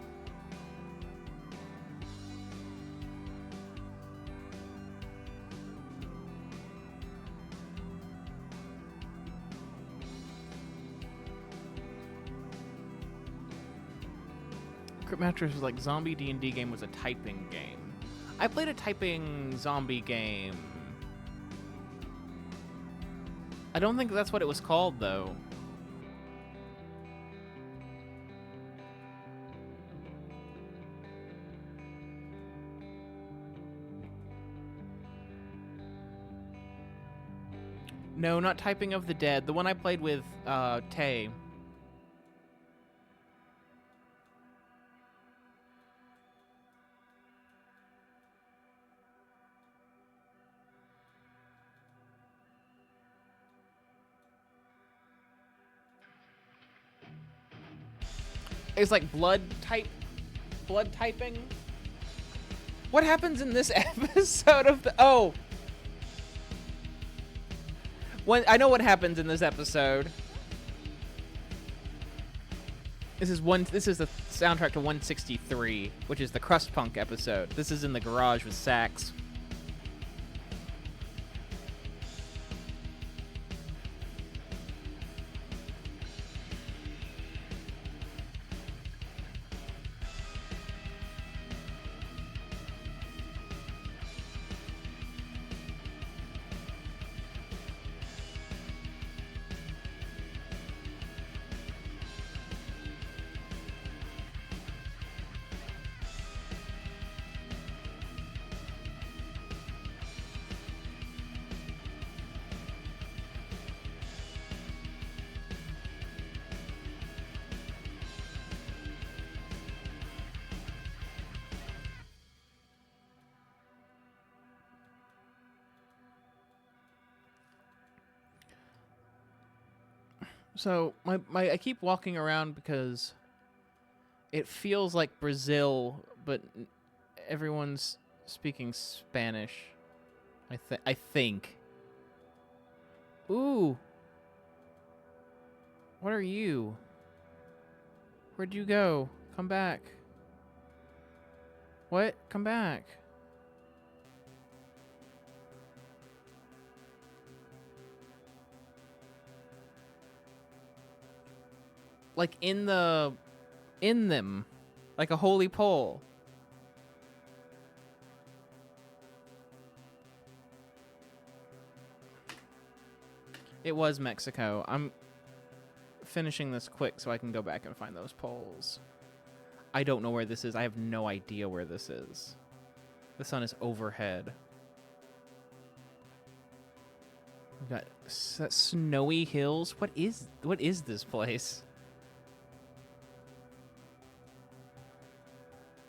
Cryptmaster was like zombie D&D game was a typing game. I played a typing zombie game. I don't think that's what it was called, though. No, not Typing of the Dead. The one I played with Tay. It's like blood typing. What happens in this episode of the... Oh! I know what happens in this episode. This is the soundtrack to 163, which is the Crust Punk episode. This is in the garage with sax. So I keep walking around because it feels like Brazil, but everyone's speaking Spanish. I think. Ooh. What are you? Where'd you go? Come back. What? Come back. Like in them. Like a holy pole. It was Mexico. I'm finishing this quick so I can go back and find those poles. I don't know where this is. I have no idea where this is. The sun is overhead. We've got snowy hills. What is this place?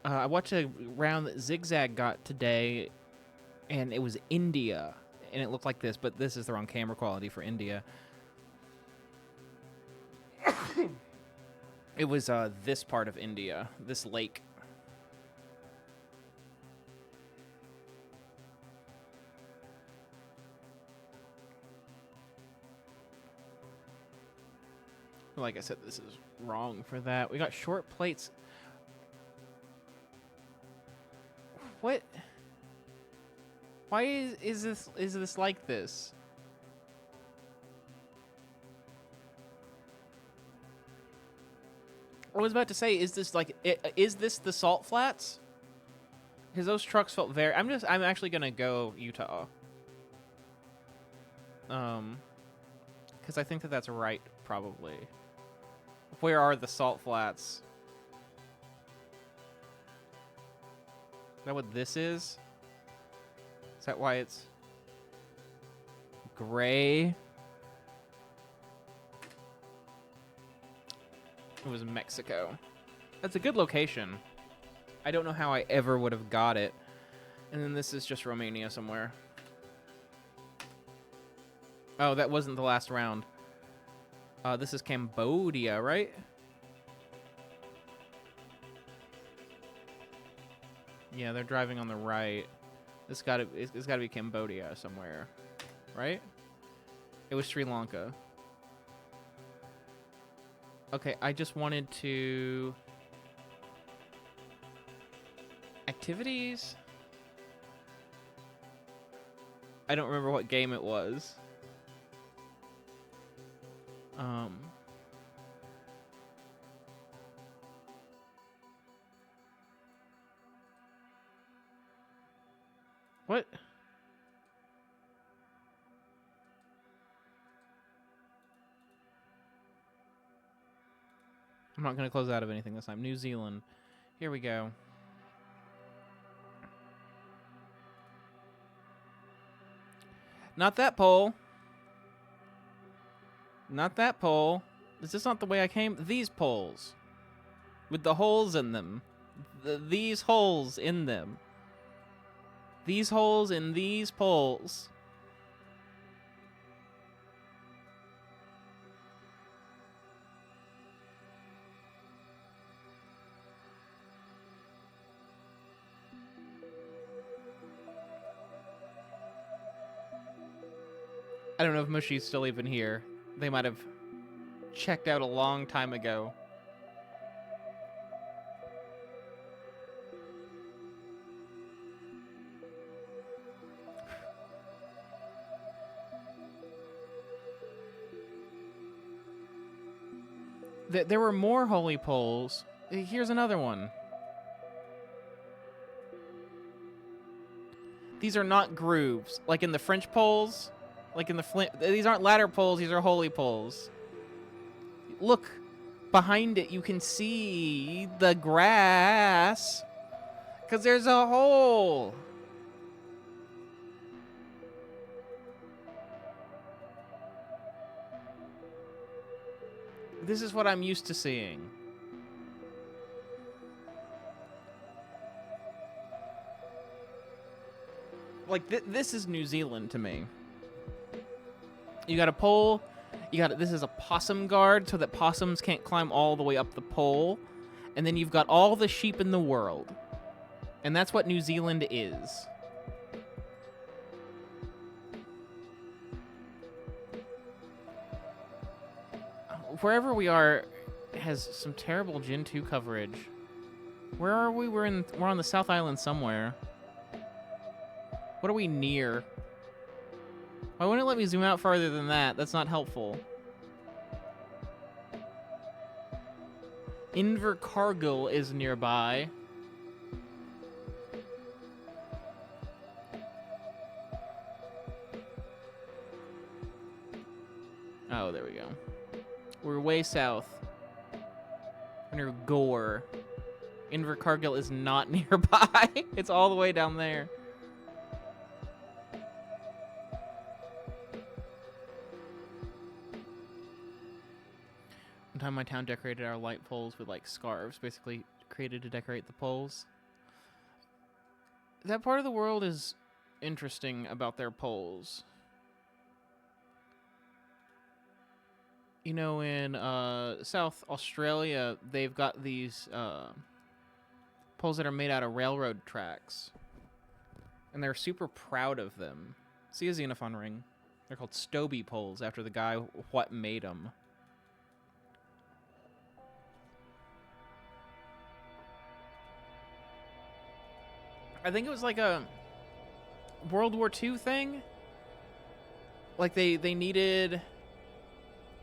I watched a round that Zigzag got today, and it was India, and it looked like this, but this is the wrong camera quality for India. It was this part of India, this lake. Like I said, this is wrong for that. We got short plates. What? Why is this like this? I was about to say, is this the salt flats? Because those trucks felt very... I'm actually gonna go Utah. Because I think that's right, probably. Where are the salt flats? Is that what this is? Is that why it's gray? It was Mexico. That's a good location. I don't know how I ever would have got it. And then this is just Romania somewhere. Oh, that wasn't the last round. This is Cambodia, right? Yeah, they're driving on the right. It's gotta be Cambodia somewhere, right? It was Sri Lanka. Okay, I just wanted to... Activities? I don't remember what game it was. What? I'm not going to close out of anything this time. New Zealand. Here we go. Not that poll. Not that pole. Is this not the way I came? These poles. With the holes in them. These holes in them. These holes in these poles. I don't know if Mushy's still even here. They might have checked out a long time ago. There were more holy poles. Here's another one. These are not grooves. Like in the French poles. Like in the Flint. These aren't ladder poles. These are holy poles. Look. Behind it, you can see the grass. Because there's a hole. This is what I'm used to seeing. Like, this is New Zealand to me. You got a pole. This is a possum guard so that possums can't climb all the way up the pole. And then you've got all the sheep in the world. And that's what New Zealand is. Wherever we are has some terrible Gen 2 coverage. Where are we? We're on the South Island somewhere. What are we near? Why wouldn't it let me zoom out farther than that? That's not helpful. Invercargill is nearby. Oh, there we go. We're way south. We're near Gore. Invercargill is not nearby. It's all the way down there. One time my town decorated our light poles with like scarves, basically created to decorate the poles. That part of the world is interesting about their poles. You know, in South Australia, they've got these poles that are made out of railroad tracks. And they're super proud of them. See a Xenophon ring. They're called Stobie poles after the guy what made them. I think it was like a World War II thing. Like they needed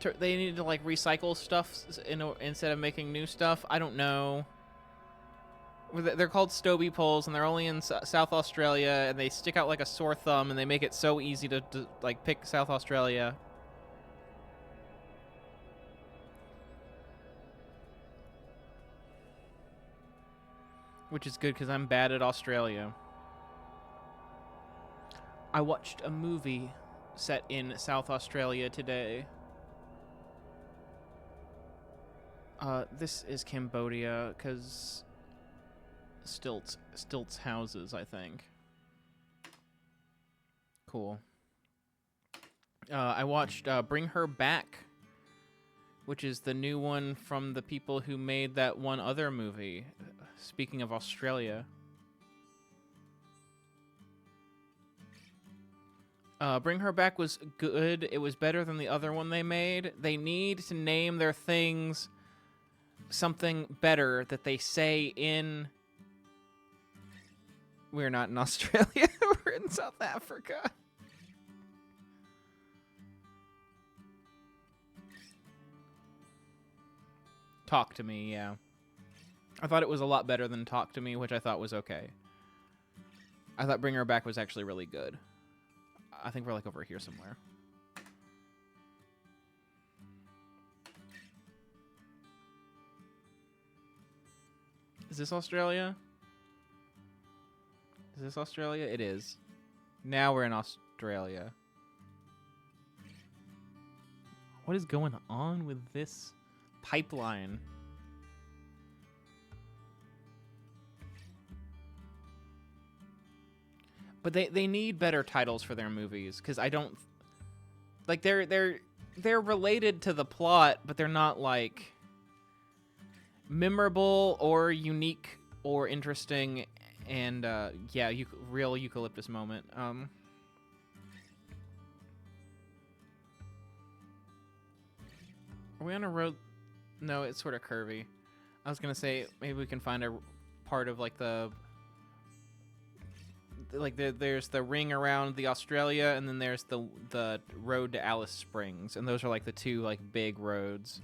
to like recycle stuff instead of making new stuff. I don't know. They're called Stobie poles, and they're only in South Australia, and they stick out like a sore thumb, and they make it so easy to like pick South Australia. Which is good, because I'm bad at Australia. I watched a movie set in South Australia today. This is Cambodia, because stilts houses, I think. Cool. I watched Bring Her Back, which is the new one from the people who made that one other movie. Speaking of Australia. Bring Her Back was good. It was better than the other one they made. They need to name their things something better that they say in... We're not in Australia. We're in South Africa. Talk to Me, yeah. I thought it was a lot better than Talk to Me, which I thought was okay. I thought Bring Her Back was actually really good. I think we're like over here somewhere. Is this Australia? Is this Australia? It is. Now we're in Australia. What is going on with this pipeline? But they need better titles for their movies, because I don't like they're related to the plot, but they're not like memorable or unique or interesting. And yeah, real eucalyptus moment. Are we on a road? No, it's sort of curvy. I was gonna say maybe we can find a part of like there's the ring around the Australia, and then there's the road to Alice Springs, and those are like the two like big roads.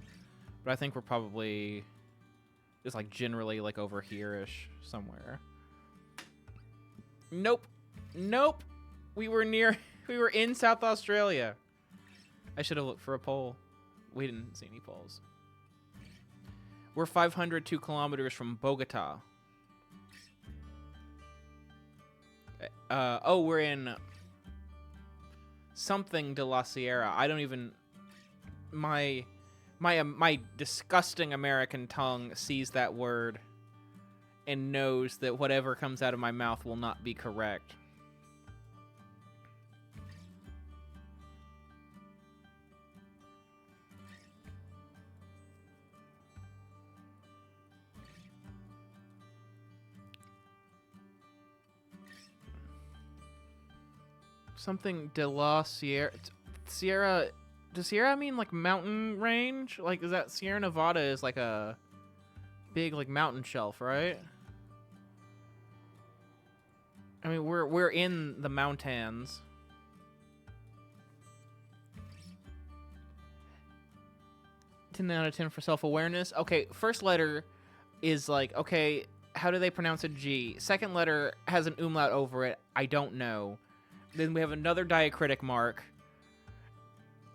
But I think we're probably just like generally like over here-ish somewhere. Nope. Nope. We were in South Australia. I should have looked for a pole. We didn't see any poles. We're 502 kilometers from Bogota. Oh, we're in something de la Sierra. I don't even... My disgusting American tongue sees that word and knows that whatever comes out of my mouth will not be correct. Something de la Sierra. Sierra. Does Sierra mean like mountain range? Like, is that Sierra Nevada is like a big like mountain shelf, right? I mean, we're in the mountains. 10 out of 10 for self-awareness. Okay, first letter is like, okay, how do they pronounce a G? Second letter has an umlaut over it. I don't know. Then we have another diacritic mark.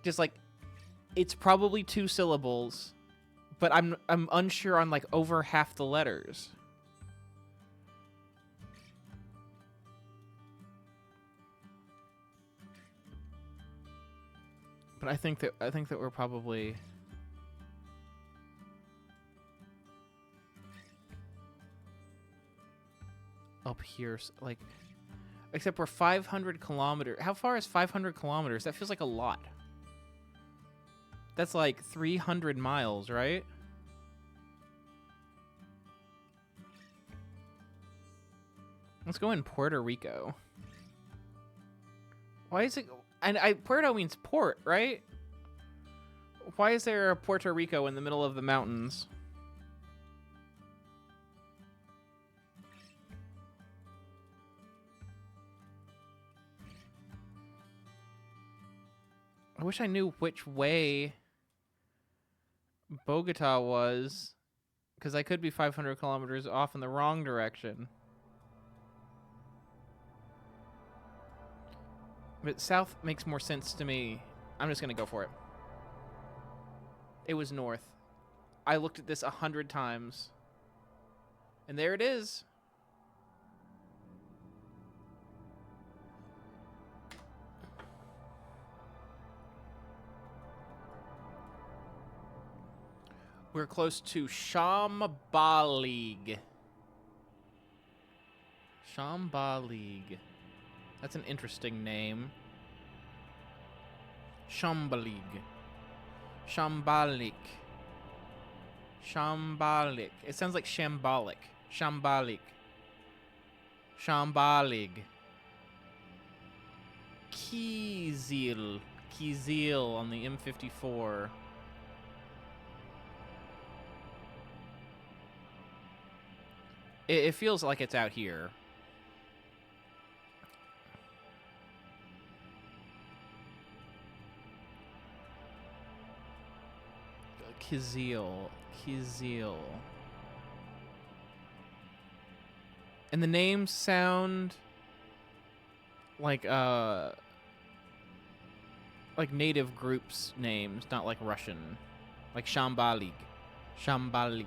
Just like, it's probably 2 syllables, but I'm unsure on like over half the letters. But I think that we're probably up here, like, except we're 500 kilometers. How far is 500 kilometers? That feels like a lot. That's like 300 miles, right? Let's go in Puerto Rico. Why is it... And Puerto means port, right? Why is there a Puerto Rico in the middle of the mountains? I wish I knew which way Bogota was, because I could be 500 kilometers off in the wrong direction. But south makes more sense to me. I'm just going to go for it. It was north. I looked at this 100 times. And there it is. We're close to Shambhalig. Shambhalig. That's an interesting name. Shambhalig. Shambhalik. Shambhalik. It sounds like shambolic. Shambhalik. Shambhalig. Kizil. Kizil on the M54. It feels like it's out here. Kizil. Kizil. And the names sound like native groups' names, not like Russian. Like Shambhalig. Shambhalik.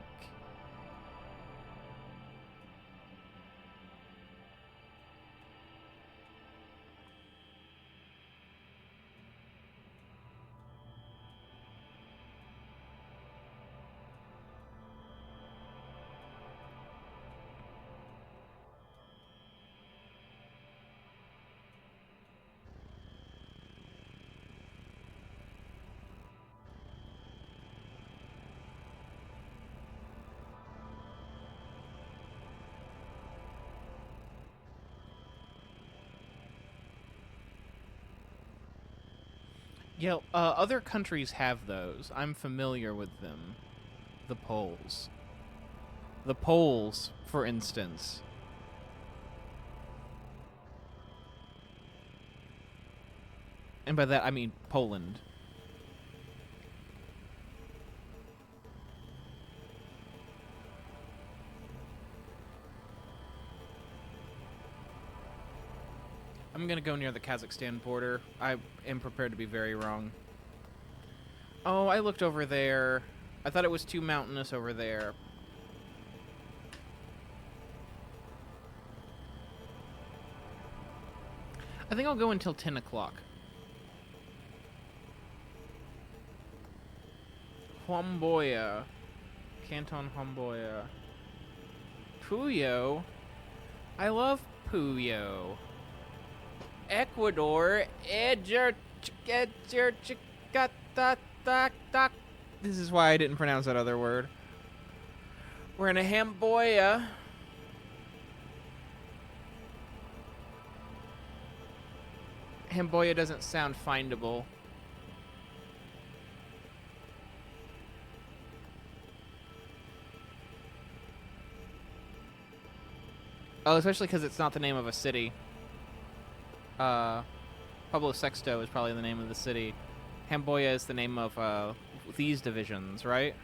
Yeah, other countries have those. I'm familiar with them. The polls. The polls, for instance. And by that, I mean Poland. I'm gonna go near the Kazakhstan border. I am prepared to be very wrong. Oh, I looked over there. I thought it was too mountainous over there. I think I'll go until 10 o'clock. Huamboya. Canton Huamboya. Puyo. I love Puyo. Ecuador. This is why I didn't pronounce that other word. We're in a Hamboya. Hamboya doesn't sound findable. Oh, especially because it's not the name of a city. Pablo Sexto is probably the name of the city. Hamboya is the name of these divisions, right?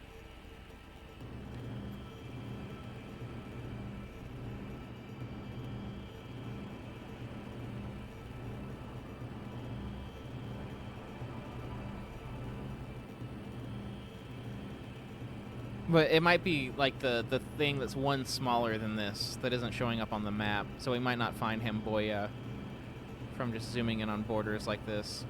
But it might be like the thing that's one smaller than this that isn't showing up on the map, so we might not find Hamboya from just zooming in on borders like this.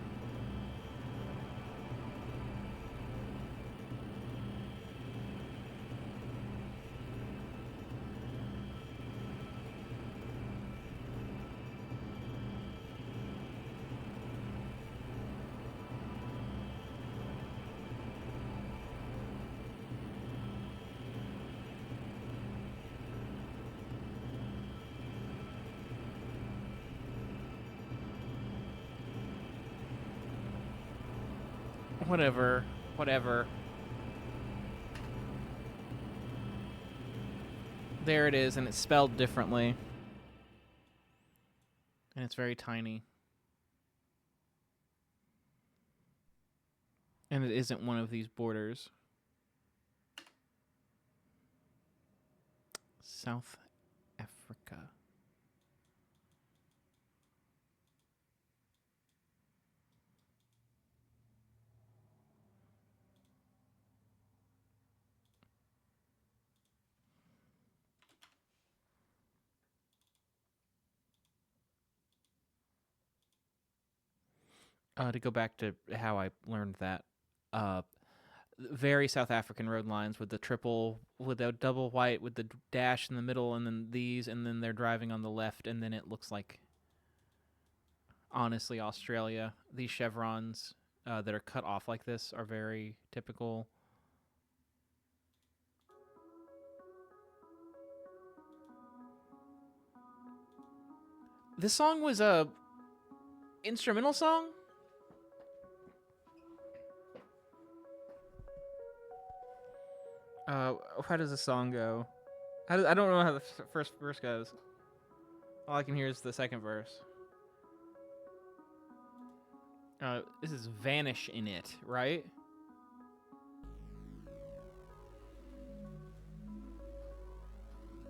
Whatever. There it is, and it's spelled differently. And it's very tiny. And it isn't one of these borders. South Africa. To go back to how I learned that, very South African road lines with the triple, with the double white, with the dash in the middle, and then these, and then they're driving on the left, and then it looks like, honestly, Australia. These chevrons that are cut off like this are very typical. This song was a instrumental song? How does the song go? I don't know how the first verse goes. All I can hear is the second verse. This is Vanish in It, right?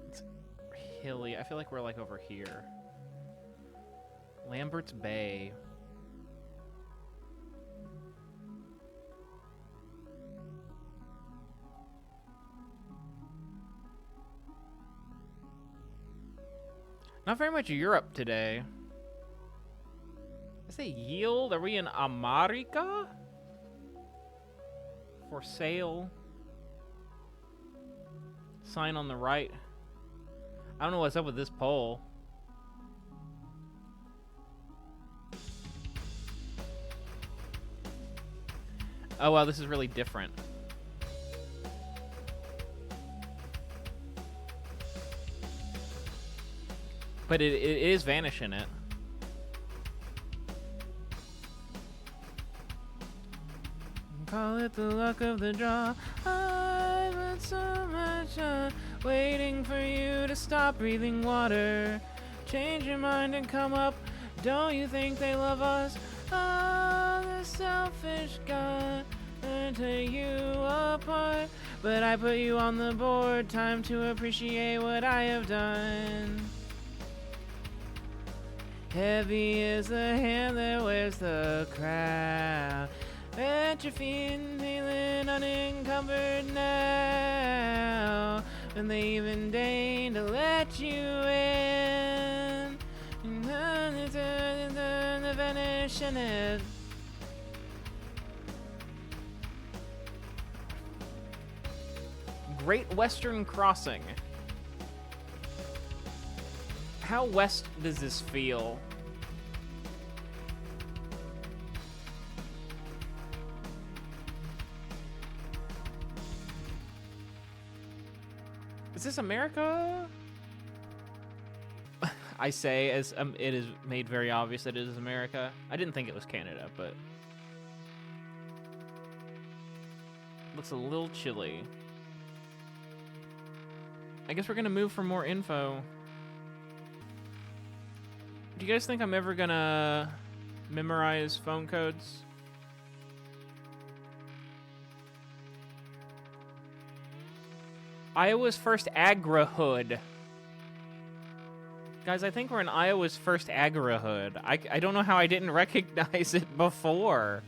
It's hilly. I feel like we're like over here. Lambert's Bay. Not very much Europe today. I say yield? Are we in America? For sale. Sign on the right. I don't know what's up with this pole. Oh wow, this is really different. But it is Vanish in It. Call it the luck of the draw. I put so much on waiting for you to stop breathing water. Change your mind and come up. Don't you think they love us? Oh, the selfish God, they tear you apart. But I put you on the board. Time to appreciate what I have done. Heavy is the hand that wears the crown. Bet you're feeling unencumbered now. And they even deign to let you in. The vanish in it. Great Western Crossing. How west does this feel? Is this America? I say as it is made very obvious that it is America. I didn't think it was Canada, but looks a little chilly. I guess we're gonna move for more info. Do you guys think I'm ever gonna memorize phone codes? Iowa's first agri-hood. Guys, I think we're in Iowa's first agri-hood. I don't know how I didn't recognize it before.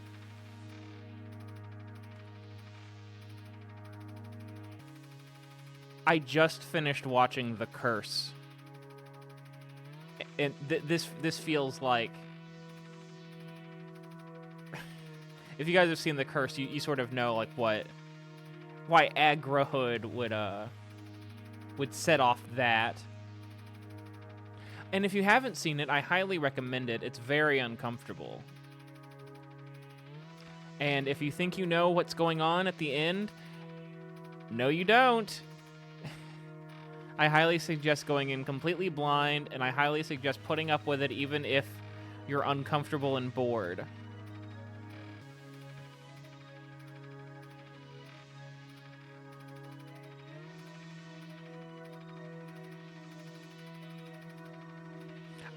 I just finished watching The Curse. And this feels like... If you guys have seen The Curse, you sort of know like why agri-hood would set off that. And if you haven't seen it, I highly recommend it. It's very uncomfortable. And if you think you know what's going on at the end, no you don't. I highly suggest going in completely blind, and I highly suggest putting up with it even if you're uncomfortable and bored.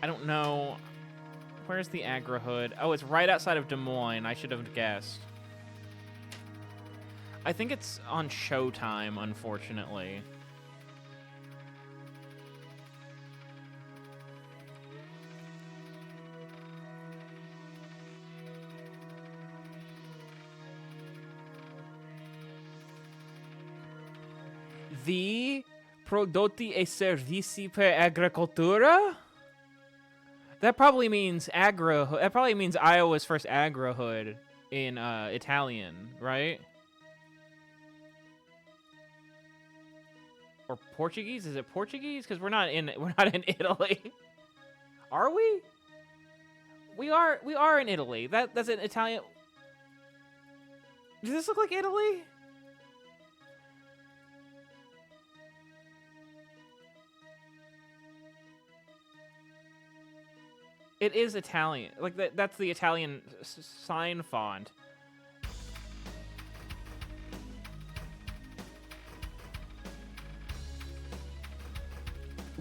I don't know. Where's the agri-hood? Oh, it's right outside of Des Moines. I should have guessed. I think it's on Showtime, unfortunately. The prodotti e servizi per agricoltura? That probably means That probably means Iowa's first agri-hood in Italian, right? Or Portuguese? Is it Portuguese? Because we're not in Italy. Are we? We are in Italy. That's an Italian. Does this look like Italy? It is Italian. Like that's the Italian sign font.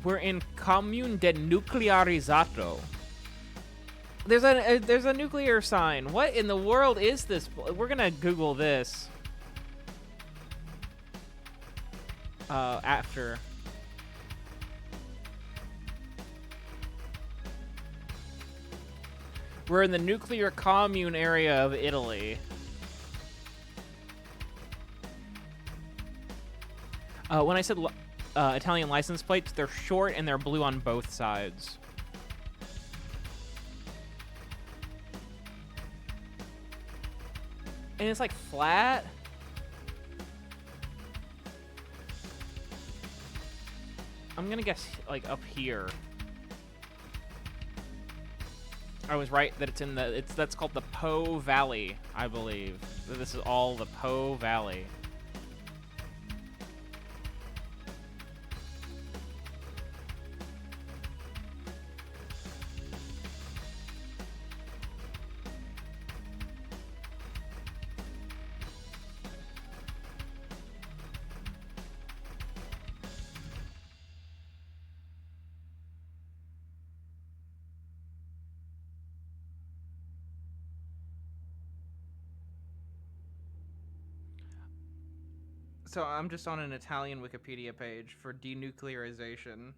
We're in Comune de Nuclearizzato. There's a nuclear sign. What in the world is this? We're gonna Google this. After. We're in the nuclear commune area of Italy. When I said Italian license plates, they're short and they're blue on both sides. And it's like flat. I'm gonna guess like up here. I was right that it's in that's called the Po Valley, I believe. This is all the Po Valley. So I'm just on an Italian Wikipedia page for denuclearization.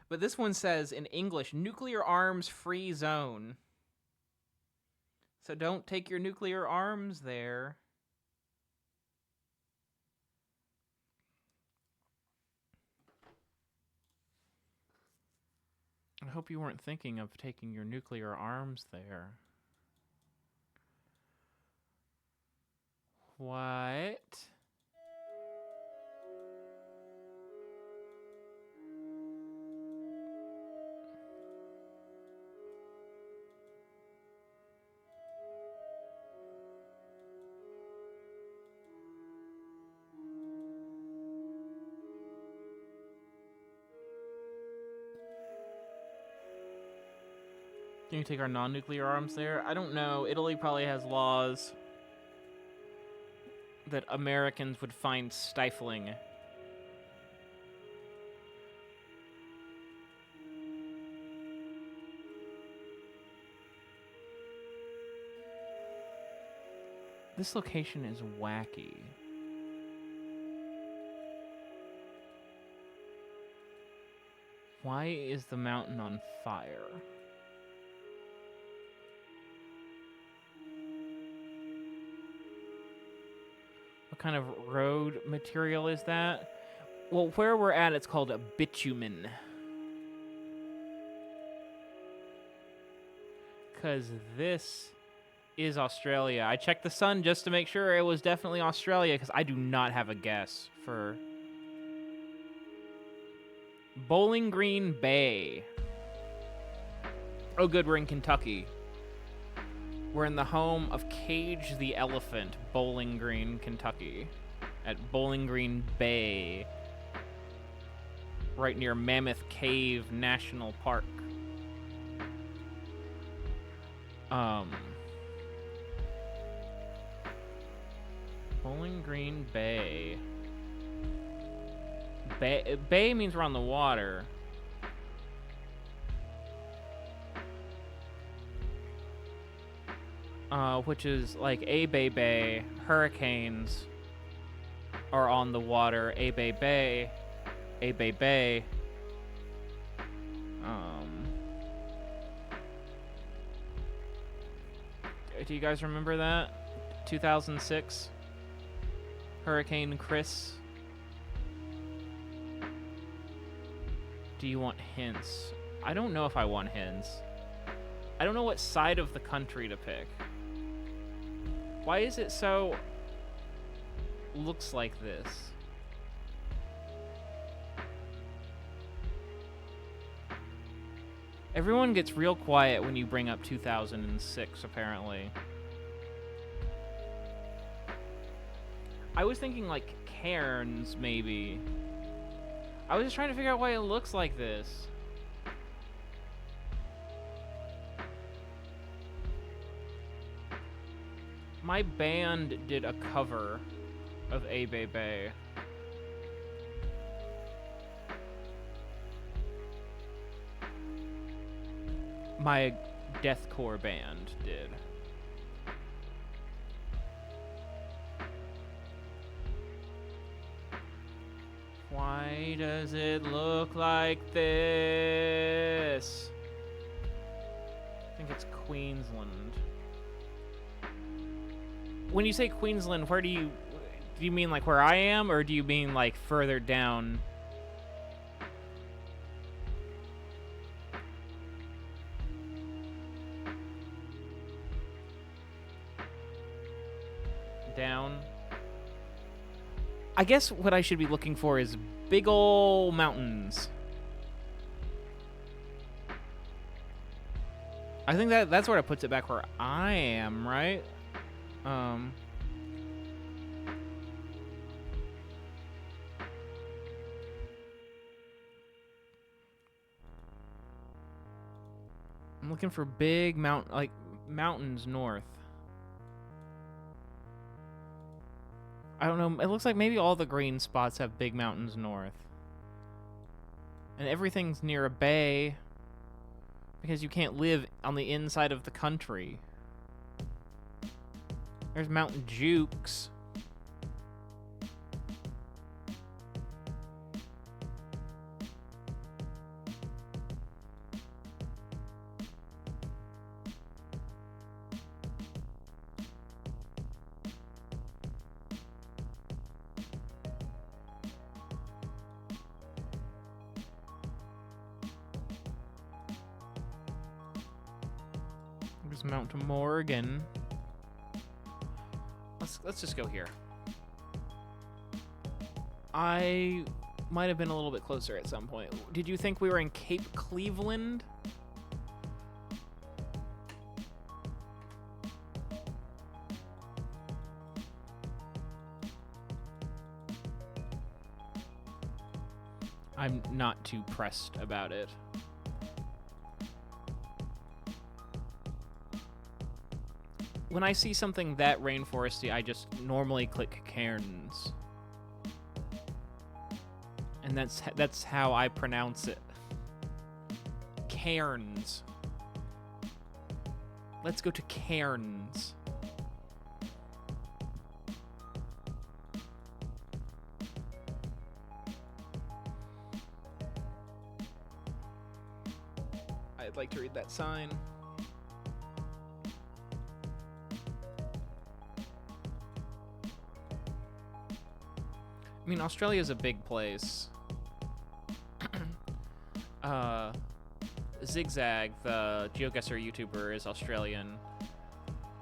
But this one says in English, nuclear arms free zone. So don't take your nuclear arms there. I hope you weren't thinking of taking your nuclear arms there. What? Can you take our non-nuclear arms there? I don't know. Italy probably has laws that Americans would find stifling. This location is wacky. Why is the mountain on fire? What kind of road material is that? Well, where we're at, it's called a bitumen. Because this is Australia. I checked the sun just to make sure it was definitely Australia, because I do not have a guess for... Bowling Green Bay. Oh, good, we're in Kentucky. We're in the home of Cage the Elephant, Bowling Green, Kentucky. At Bowling Green Bay. Right near Mammoth Cave National Park. Bowling Green Bay. Bay means we're on the water. Which is like Bay. Hurricanes are on the water. Bay. Do you guys remember that? 2006? Hurricane Chris? Do you want hints? I don't know if I want hints. I don't know what side of the country to pick. Why is it so... looks like this? Everyone gets real quiet when you bring up 2006, apparently. I was thinking, like, cairns, maybe. I was just trying to figure out why it looks like this. My band did a cover of Bay. My deathcore band did. Why does it look like this? I think it's Queensland. When you say Queensland, where do you mean like where I am, or do you mean like further down? Down. I guess what I should be looking for is big ol' mountains. I think that sort of puts it back where I am, right? I'm looking for big mountains north. I don't know. It looks like maybe all the green spots have big mountains north. And everything's near a bay because you can't live on the inside of the country. There's Mount Jukes. Just Mount Morgan. Let's just go here. I might have been a little bit closer at some point. Did you think we were in Cape Cleveland? I'm not too pressed about it. When I see something that rainforesty, I just normally click cairns. And that's how I pronounce it. Cairns. Let's go to cairns. I'd like to read that sign. I mean, Australia's a big place. Zigzag, the GeoGuessr YouTuber, is Australian.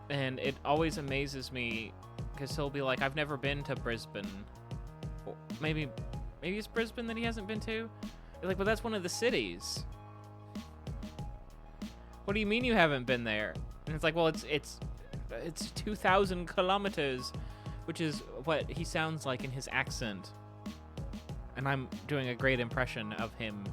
And it always amazes me because he'll be like, I've never been to Brisbane. Or maybe it's Brisbane that he hasn't been to? You're like, but that's one of the cities. What do you mean you haven't been there? And it's like, well, it's 2,000 kilometers, which is what he sounds like in his accent. And I'm doing a great impression of him.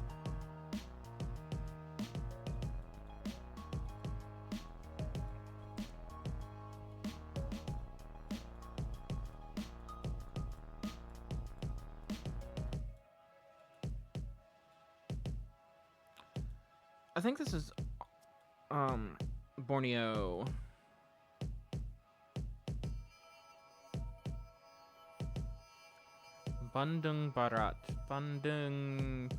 I think this is Borneo. Bandung Barat. Bandung.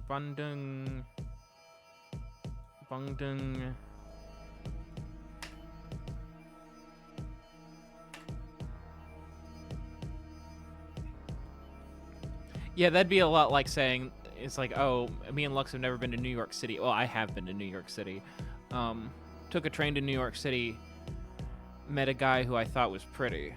Yeah, that'd be a lot like saying, it's like, oh, me and Lux have never been to New York City. Well, I have been to New York City. Took a train to New York City, met a guy who I thought was pretty.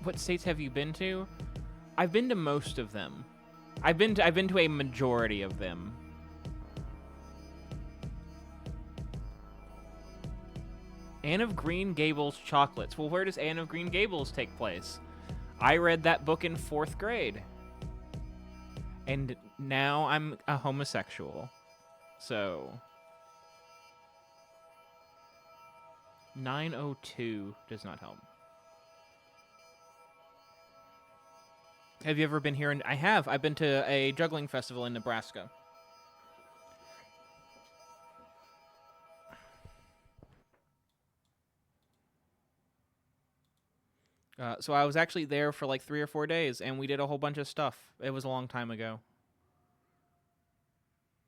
What states have you been to? I've been to most of them. I've been to a majority of them. Anne of Green Gables chocolates. Well, where does Anne of Green Gables take place? I read that book in 4th grade. And now I'm a homosexual. So 902 does not help. Have you ever been here? I have. I've been to a juggling festival in Nebraska. So I was actually there for like 3 or 4 days, and we did a whole bunch of stuff. It was a long time ago.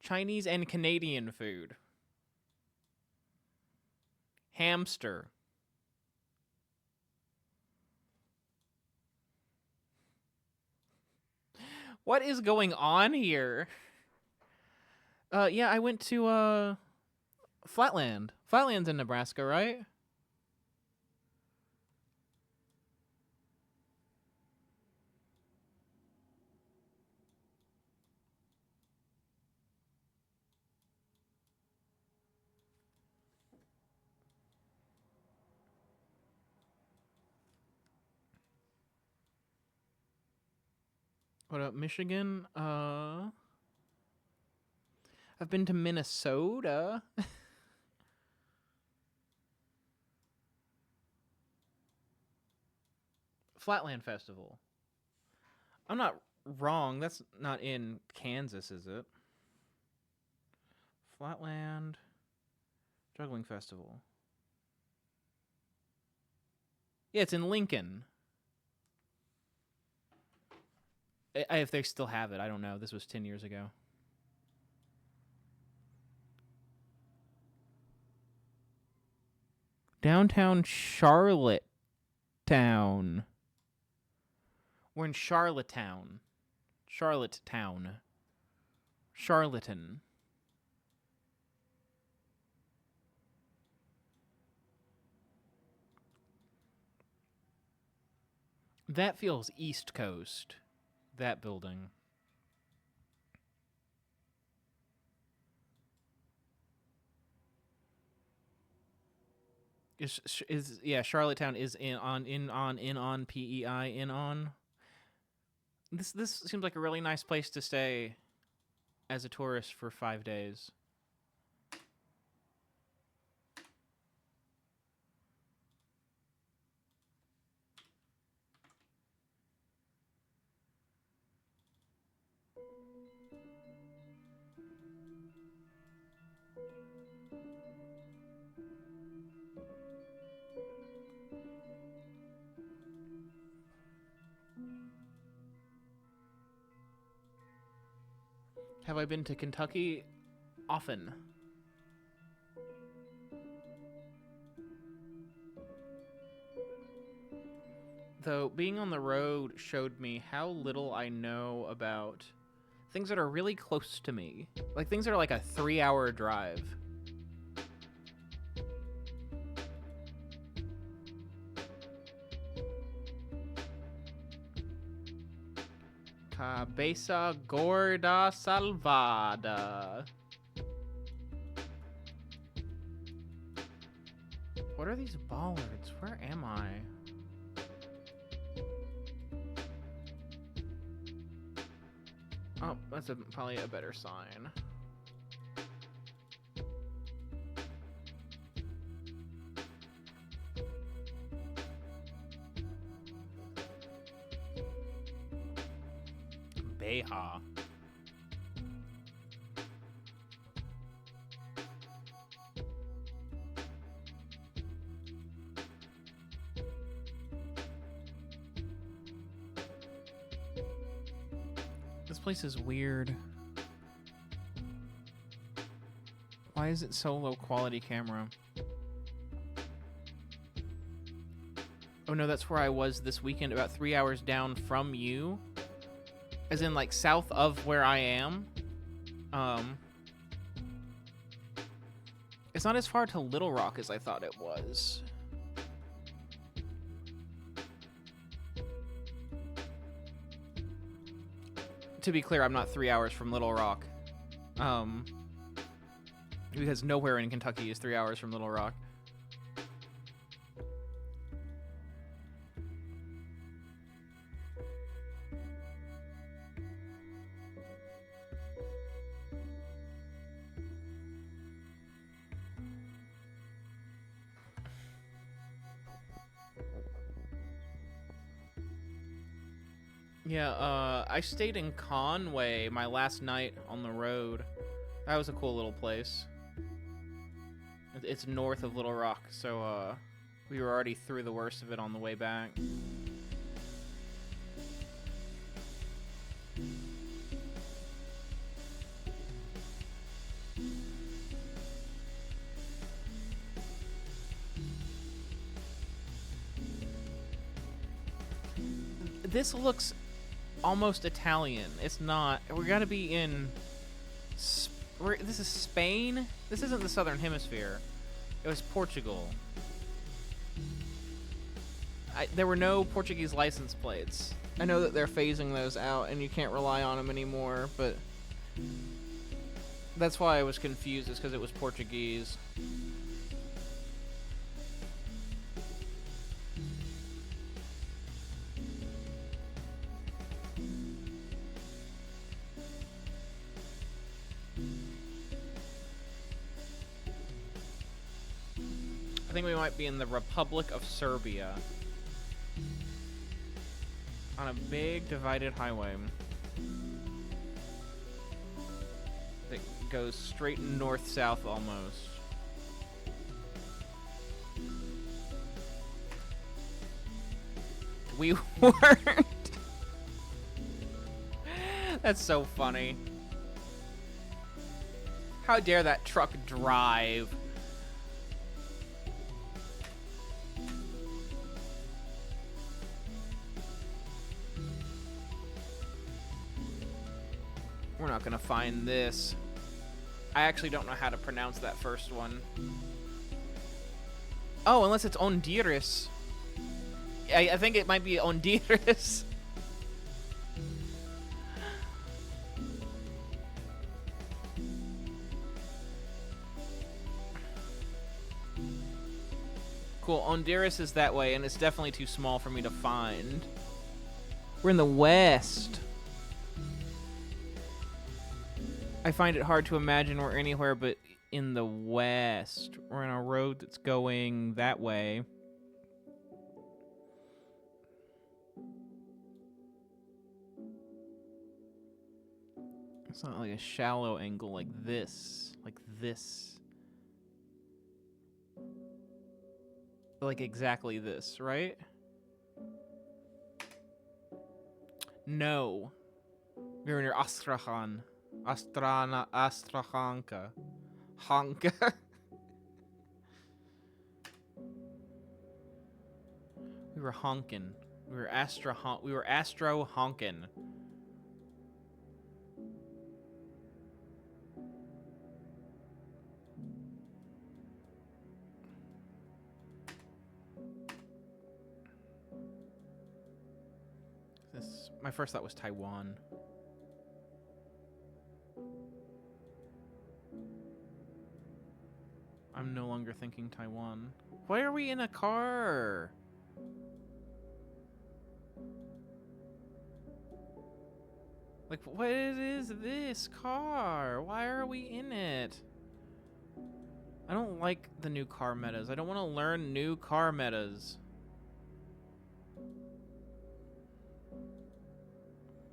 Chinese and Canadian food. Hamster. What is going on here? Yeah, I went to Flatland. Flatland's in Nebraska, right? What up, Michigan? I've been to Minnesota. Flatland Festival. I'm not wrong. That's not in Kansas, is it? Flatland Juggling Festival. Yeah, it's in Lincoln. If they still have it, I don't know. This was 10 years ago. Downtown Charlottetown. We're in Charlottetown. Charlottetown. Charlatan. That feels East Coast. That building. Yeah, Charlottetown is in on PEI in on. This seems like a really nice place to stay as a tourist for 5 days. Have I been to Kentucky? Often. Though being on the road showed me how little I know about things that are really close to me. Like things that are like a 3-hour drive. Cabeza Gorda Salvada. What are these bollards? Where am I? Oh, that's probably a better sign. Beha. This place is weird. Why is it so low quality camera? Oh no, that's where I was this weekend, about 3 hours down from you. As in, like, south of where I am. It's not as far to Little Rock as I thought it was. To be clear, I'm not 3 hours from Little Rock. Because nowhere in Kentucky is 3 hours from Little Rock. Yeah, I stayed in Conway my last night on the road. That was a cool little place. It's north of Little Rock, so we were already through the worst of it on the way back. This looks almost Italian. It's not. We gotta be in... This is Spain? This isn't the Southern Hemisphere. It was Portugal. There were no Portuguese license plates. I know that they're phasing those out and you can't rely on them anymore, but... That's why I was confused, is because it was Portuguese. I think we might be in the Republic of Serbia. On a big divided highway. That goes straight north-south almost. We weren't. That's so funny. How dare that truck drive? We're not gonna find this. I actually don't know how to pronounce that first one. Oh, unless it's Honduras. I think it might be Honduras. Cool, Honduras is that way, and it's definitely too small for me to find. We're in the west. I find it hard to imagine we're anywhere but in the west. We're on a road that's going that way. It's not like a shallow angle like this. Like this. Like exactly this, right? No. We're near Astrakhan. Astrakhanka. Honka. We were honkin'. We were astro honkin'. My first thought was Taiwan. I'm no longer thinking Taiwan. Why are we in a car? Like, what is this car? Why are we in it? I don't like the new car metas. I don't want to learn new car metas.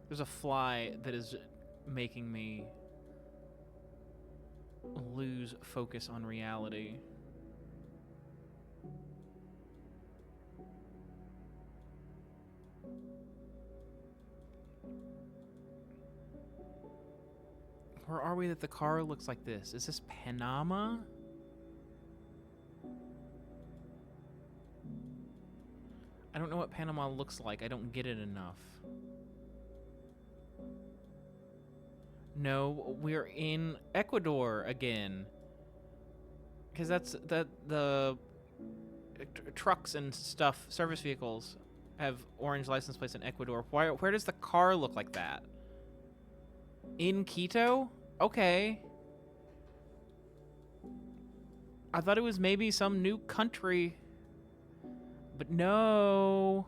There's a fly that is making me lose focus on reality. Where are we that the car looks like this? Is this Panama? I don't know what Panama looks like. I don't get it enough. No, we're in Ecuador again. Because that's the trucks and stuff, service vehicles, have orange license plates in Ecuador. Where does the car look like that? In Quito? Okay. I thought it was maybe some new country. But no.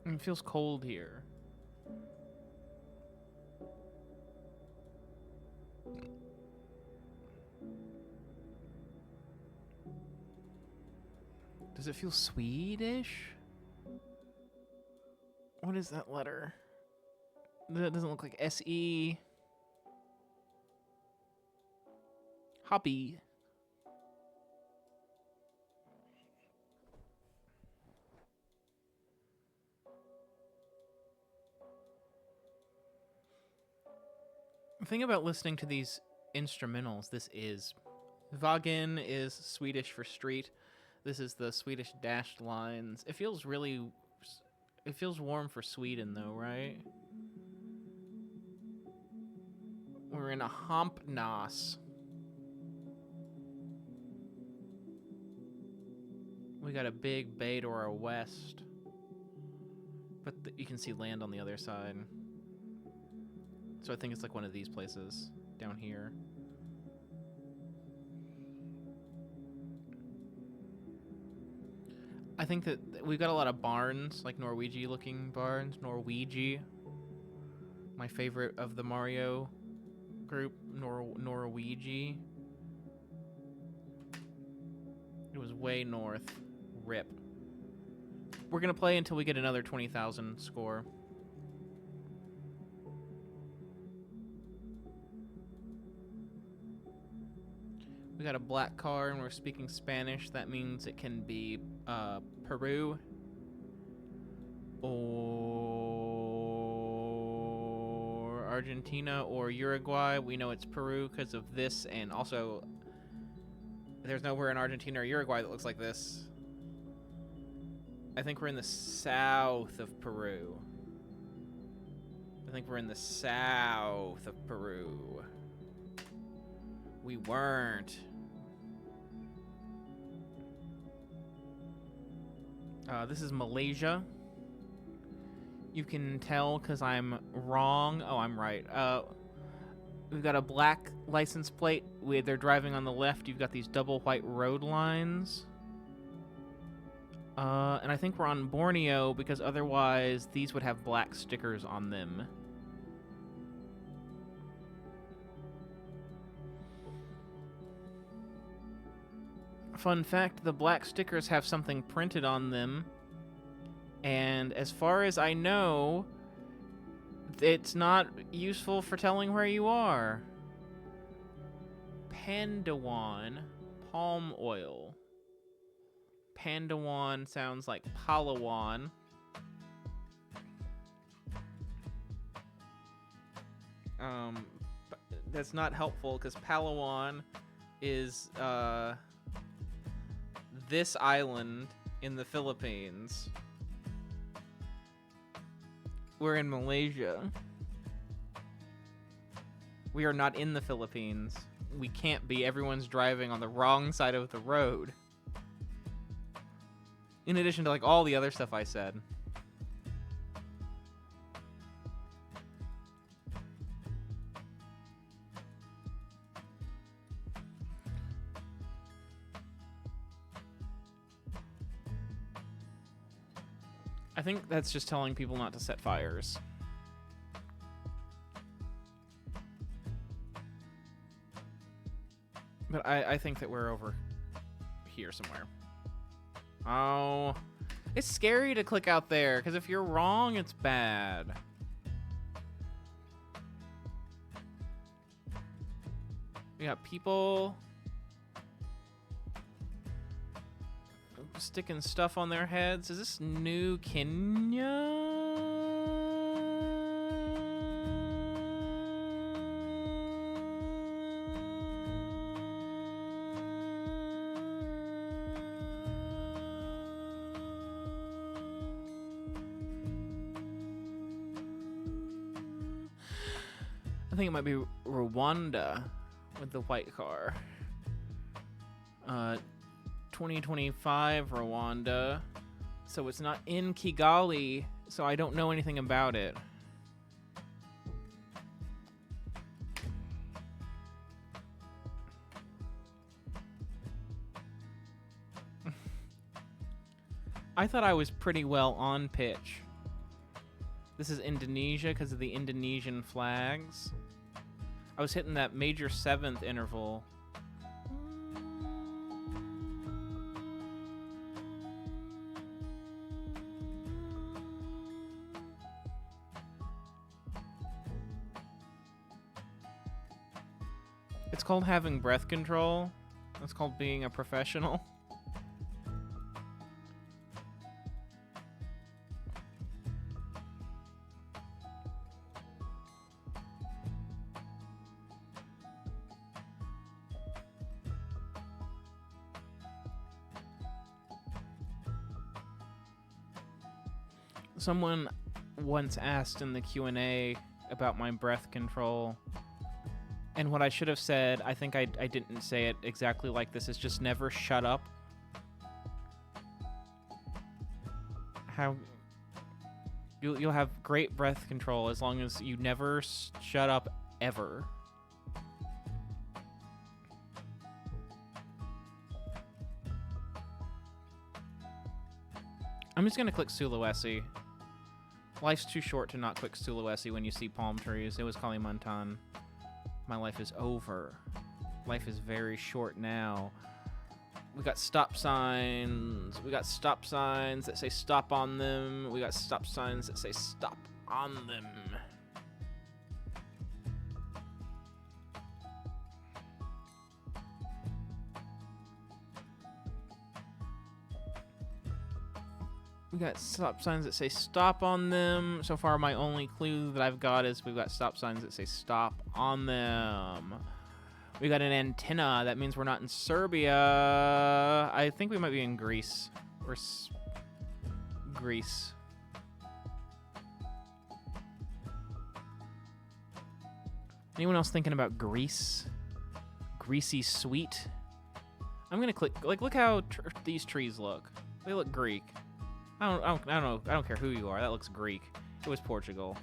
It feels cold here. Does it feel Swedish? What is that letter? That doesn't look like S-E. Hobby. The thing about listening to these instrumentals, this is Wagen is Swedish for street. This is the Swedish dashed lines. It feels warm for Sweden though, right? We're in a Hampnas. We got a big bay to our west. But you can see land on the other side. So I think it's like one of these places down here. I think that we've got a lot of barns, like Norwegian looking barns. Norwegian. My favorite of the Mario group, Norwegian. It was way north. RIP. We're gonna play until we get another 20,000 score. We got a black car and we're speaking Spanish. That means it can be Peru or Argentina or Uruguay. We know it's Peru because of this, and also there's nowhere in Argentina or Uruguay that looks like this. I think we're in the south of Peru. I think we're in the south of Peru. We weren't. This is Malaysia. You can tell because I'm wrong. Oh, I'm right. We've got a black license plate. They're driving on the left. You've got these double white road lines. And I think we're on Borneo because otherwise these would have black stickers on them. Fun fact, the black stickers have something printed on them. And as far as I know, it's not useful for telling where you are. Pandawan, palm oil. Pandawan sounds like Palawan. That's not helpful because Palawan is this island in the Philippines. We're in Malaysia. We are not in the Philippines. We can't be. Everyone's driving on the wrong side of the road. In addition to like all the other stuff I said. I think that's just telling people not to set fires. But I think that we're over here somewhere. Oh, it's scary to click out there, because if you're wrong, it's bad. We got people sticking stuff on their heads. Is this New Kenya? I think it might be Rwanda with the white car. 2025 Rwanda. So it's not in Kigali, so I don't know anything about it. I thought I was pretty well on pitch. This is Indonesia because of the Indonesian flags. I was hitting that major 7th interval. It's called having breath control. It's called being a professional. Someone once asked in the Q&A about my breath control, and what I should have said, I think I didn't say it exactly like this, is just never shut up. How you'll have great breath control as long as you never shut up ever. I'm just gonna click Sulawesi. Life's too short to not click Sulawesi when you see palm trees. It was Kalimantan. My life is over. Life is very short now. We got stop signs. We got stop signs that say stop on them. We got stop signs that say stop on them. We got stop signs that say stop on them. So far, my only clue that I've got is we've got stop signs that say stop on them. We got an antenna. That means we're not in Serbia. I think we might be in Greece. Greece. Anyone else thinking about Greece? Greasy sweet? I'm gonna click. Like, look how these trees look. They look Greek. I don't know. I don't care who you are. That looks Greek. It was Portugal.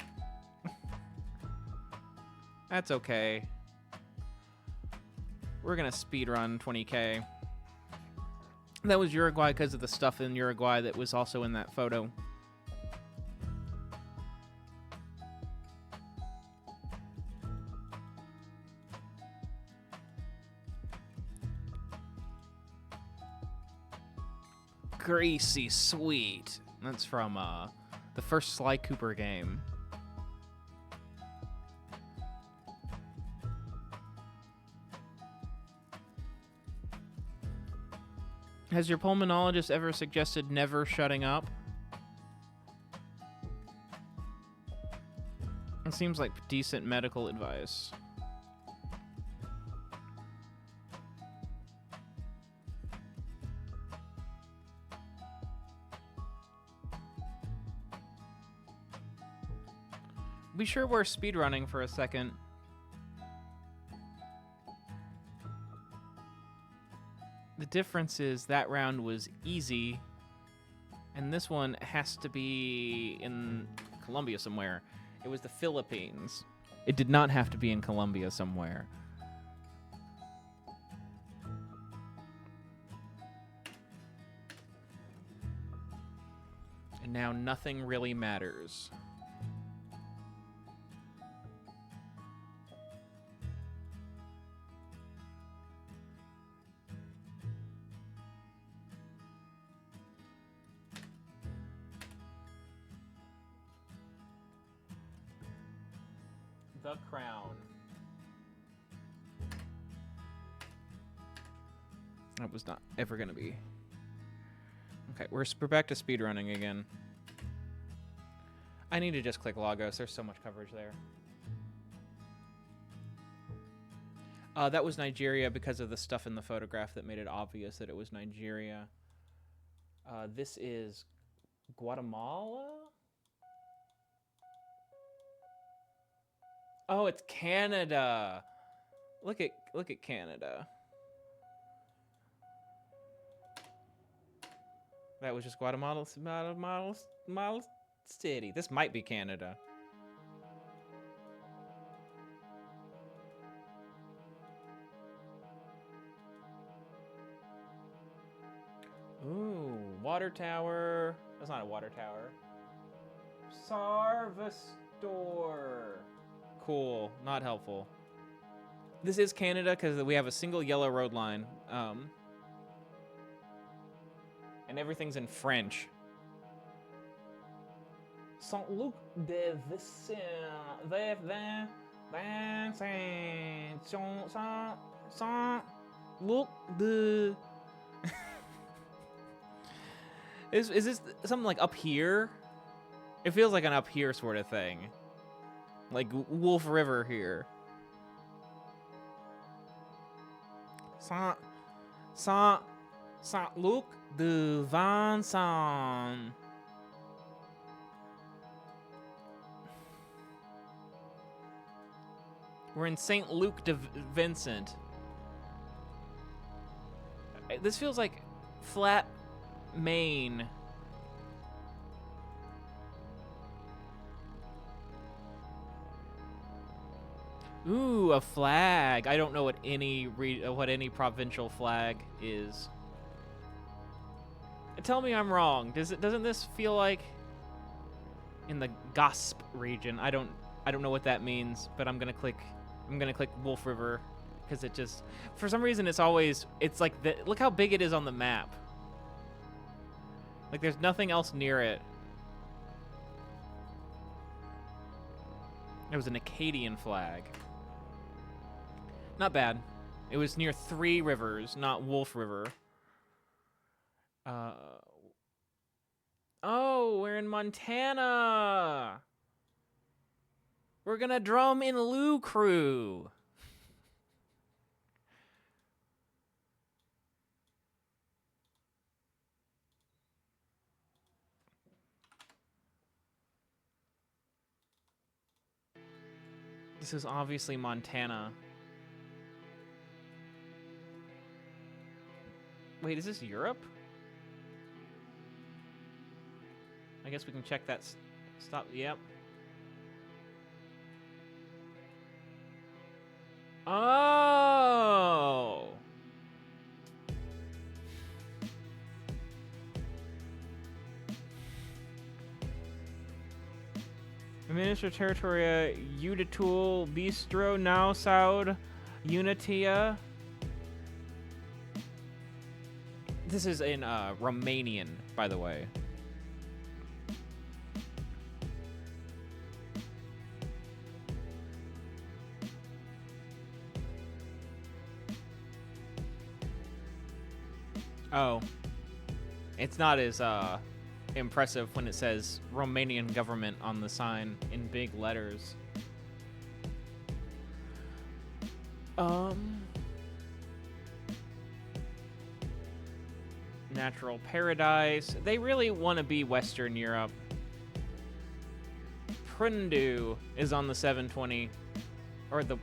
That's okay. We're gonna speedrun 20K. That was Uruguay because of the stuff in Uruguay that was also in that photo. Greasy sweet. That's from the first Sly Cooper game. Has your pulmonologist ever suggested never shutting up? It seems like decent medical advice. Be sure we're speedrunning for a second. The difference is that round was easy, and this one has to be in Colombia somewhere. It was the Philippines. It did not have to be in Colombia somewhere. And now nothing really matters. The Crown. That was not ever going to be. Okay, we're back to speedrunning again. I need to just click Lagos. There's so much coverage there. That was Nigeria because of the stuff in the photograph that made it obvious that it was Nigeria. This is Guatemala? Oh, it's Canada. Look at Canada. That was just Guatemala City. This might be Canada. Ooh, water tower. That's not a water tower. Sarvastor. Cool, not helpful. This is Canada because we have a single yellow road line. And everything's in French. Saint-Luc de Saint-Luc de... Is this something like up here? It feels like an up here sort of thing. Like Wolf River here. Saint-Luc de Vincent. We're in Saint Luc de Vincent. This feels like flat Maine. Ooh, a flag. I don't know what any provincial flag is. Tell me I'm wrong. Doesn't this feel like in the Gasp region? I don't know what that means, but I'm gonna click Wolf River because it just, for some reason, it's like look how big it is on the map. Like there's nothing else near it. It was an Acadian flag. Not bad. It was near 3 rivers, not Wolf River. Oh, we're in Montana. We're gonna drum in Lou Crew. This is obviously Montana. Wait, is this Europe? I guess we can check that. Stop. Yep. Oh. Minister Territoria Uditul Bistro Now Saud Unitia. This is in Romanian, by the way. Oh. It's not as impressive when it says Romanian government on the sign in big letters. Natural paradise. They really want to be Western Europe. Prundu is on the 720 or the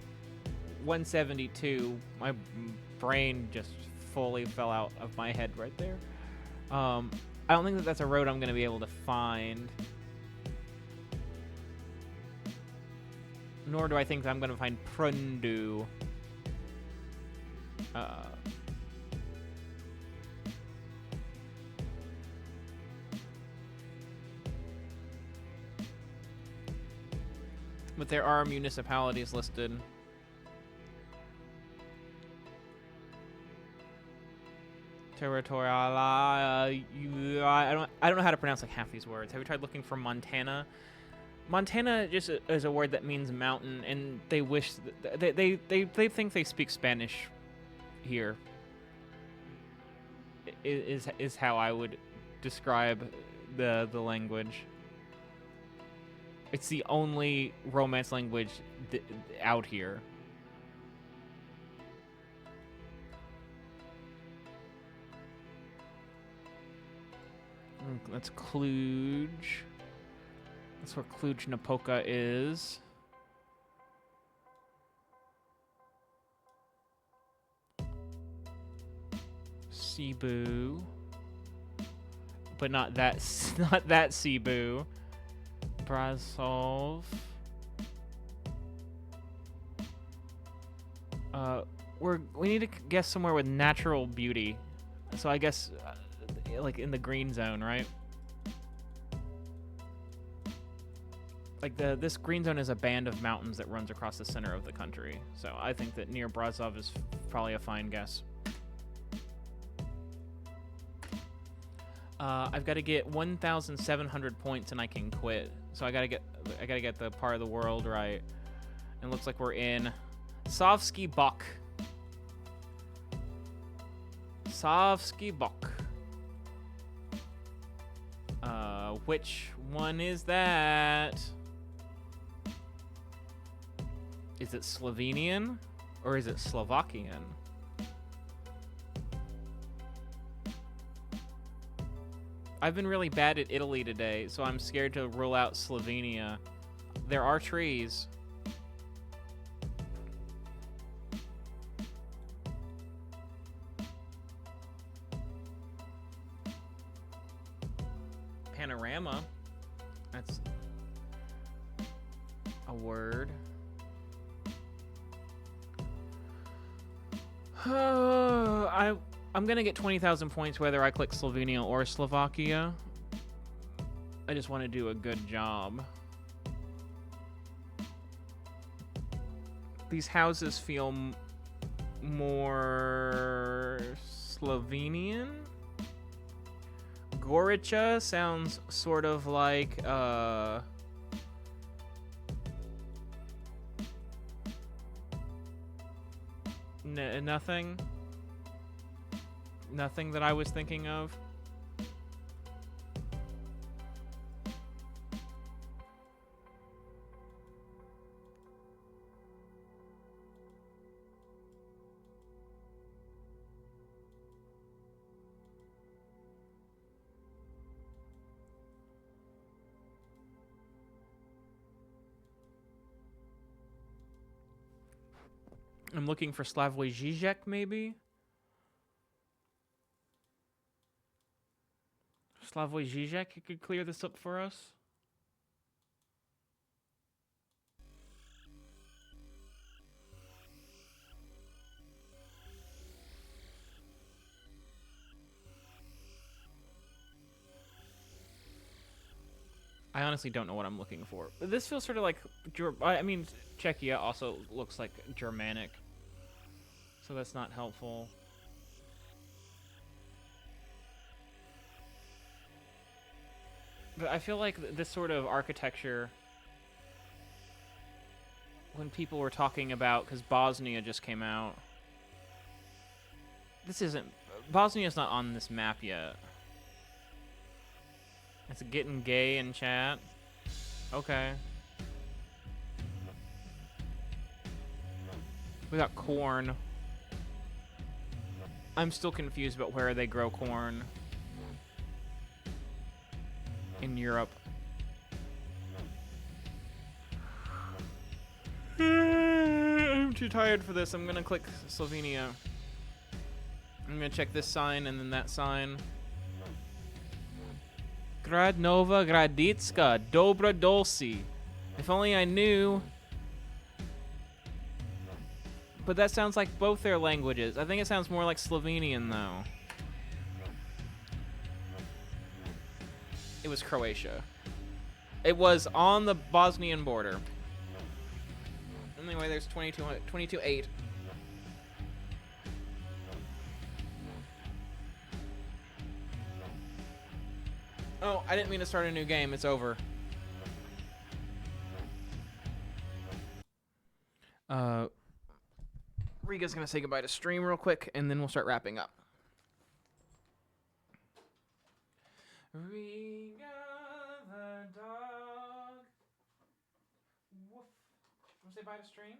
172. My brain just fully fell out of my head right there. I don't think that that's a road I'm going to be able to find. Nor do I think that I'm going to find Prundu. But there are municipalities listed. Territorial. I don't know how to pronounce like half these words. Have you tried looking for Montana? Montana just is a word that means mountain, and they wish they think they speak Spanish here. Is how I would describe the language. It's the only Romance language out here. That's Cluj. That's where Cluj-Napoca is. Cebu. But not that Cebu. Brasov. We need to guess somewhere with natural beauty. So I guess like in the green zone, right? Like this green zone is a band of mountains that runs across the center of the country. So I think that near Brasov is probably a fine guess. I've got to get 1,700 points and I can quit. So I gotta get the part of the world right. And it looks like we're in Savski Bok. Savski Bok. Which one is that? Is it Slovenian or is it Slovakian? I've been really bad at Italy today, so I'm scared to rule out Slovenia. There are trees. Panorama. That's a word. I'm gonna get 20,000 points whether I click Slovenia or Slovakia. I just want to do a good job. These houses feel more Slovenian. Gorica sounds sort of like nothing that I was thinking of. I'm looking for Slavoj Žižek, maybe? Slavoj Žižek, you could clear this up for us? I honestly don't know what I'm looking for. This feels sort of like... I mean, Czechia also looks like Germanic. So that's not helpful. But I feel like this sort of architecture... When people were talking about... Because Bosnia just came out. This isn't... Bosnia's not on this map yet. It's getting gay in chat. Okay. We got corn. I'm still confused about where they grow corn. In Europe. I'm too tired for this. I'm gonna click Slovenia. I'm gonna check this sign and then that sign. Grad Nova Graditska, Dobra Dolci. If only I knew. But that sounds like both their languages. I think it sounds more like Slovenian, though. It was Croatia. It was on the Bosnian border. Anyway, there's 22-8. Oh, I didn't mean to start a new game. It's over. Riga's gonna say goodbye to stream real quick, and then we'll start wrapping up. Riga the dog. Woof. You wanna say bye to stream?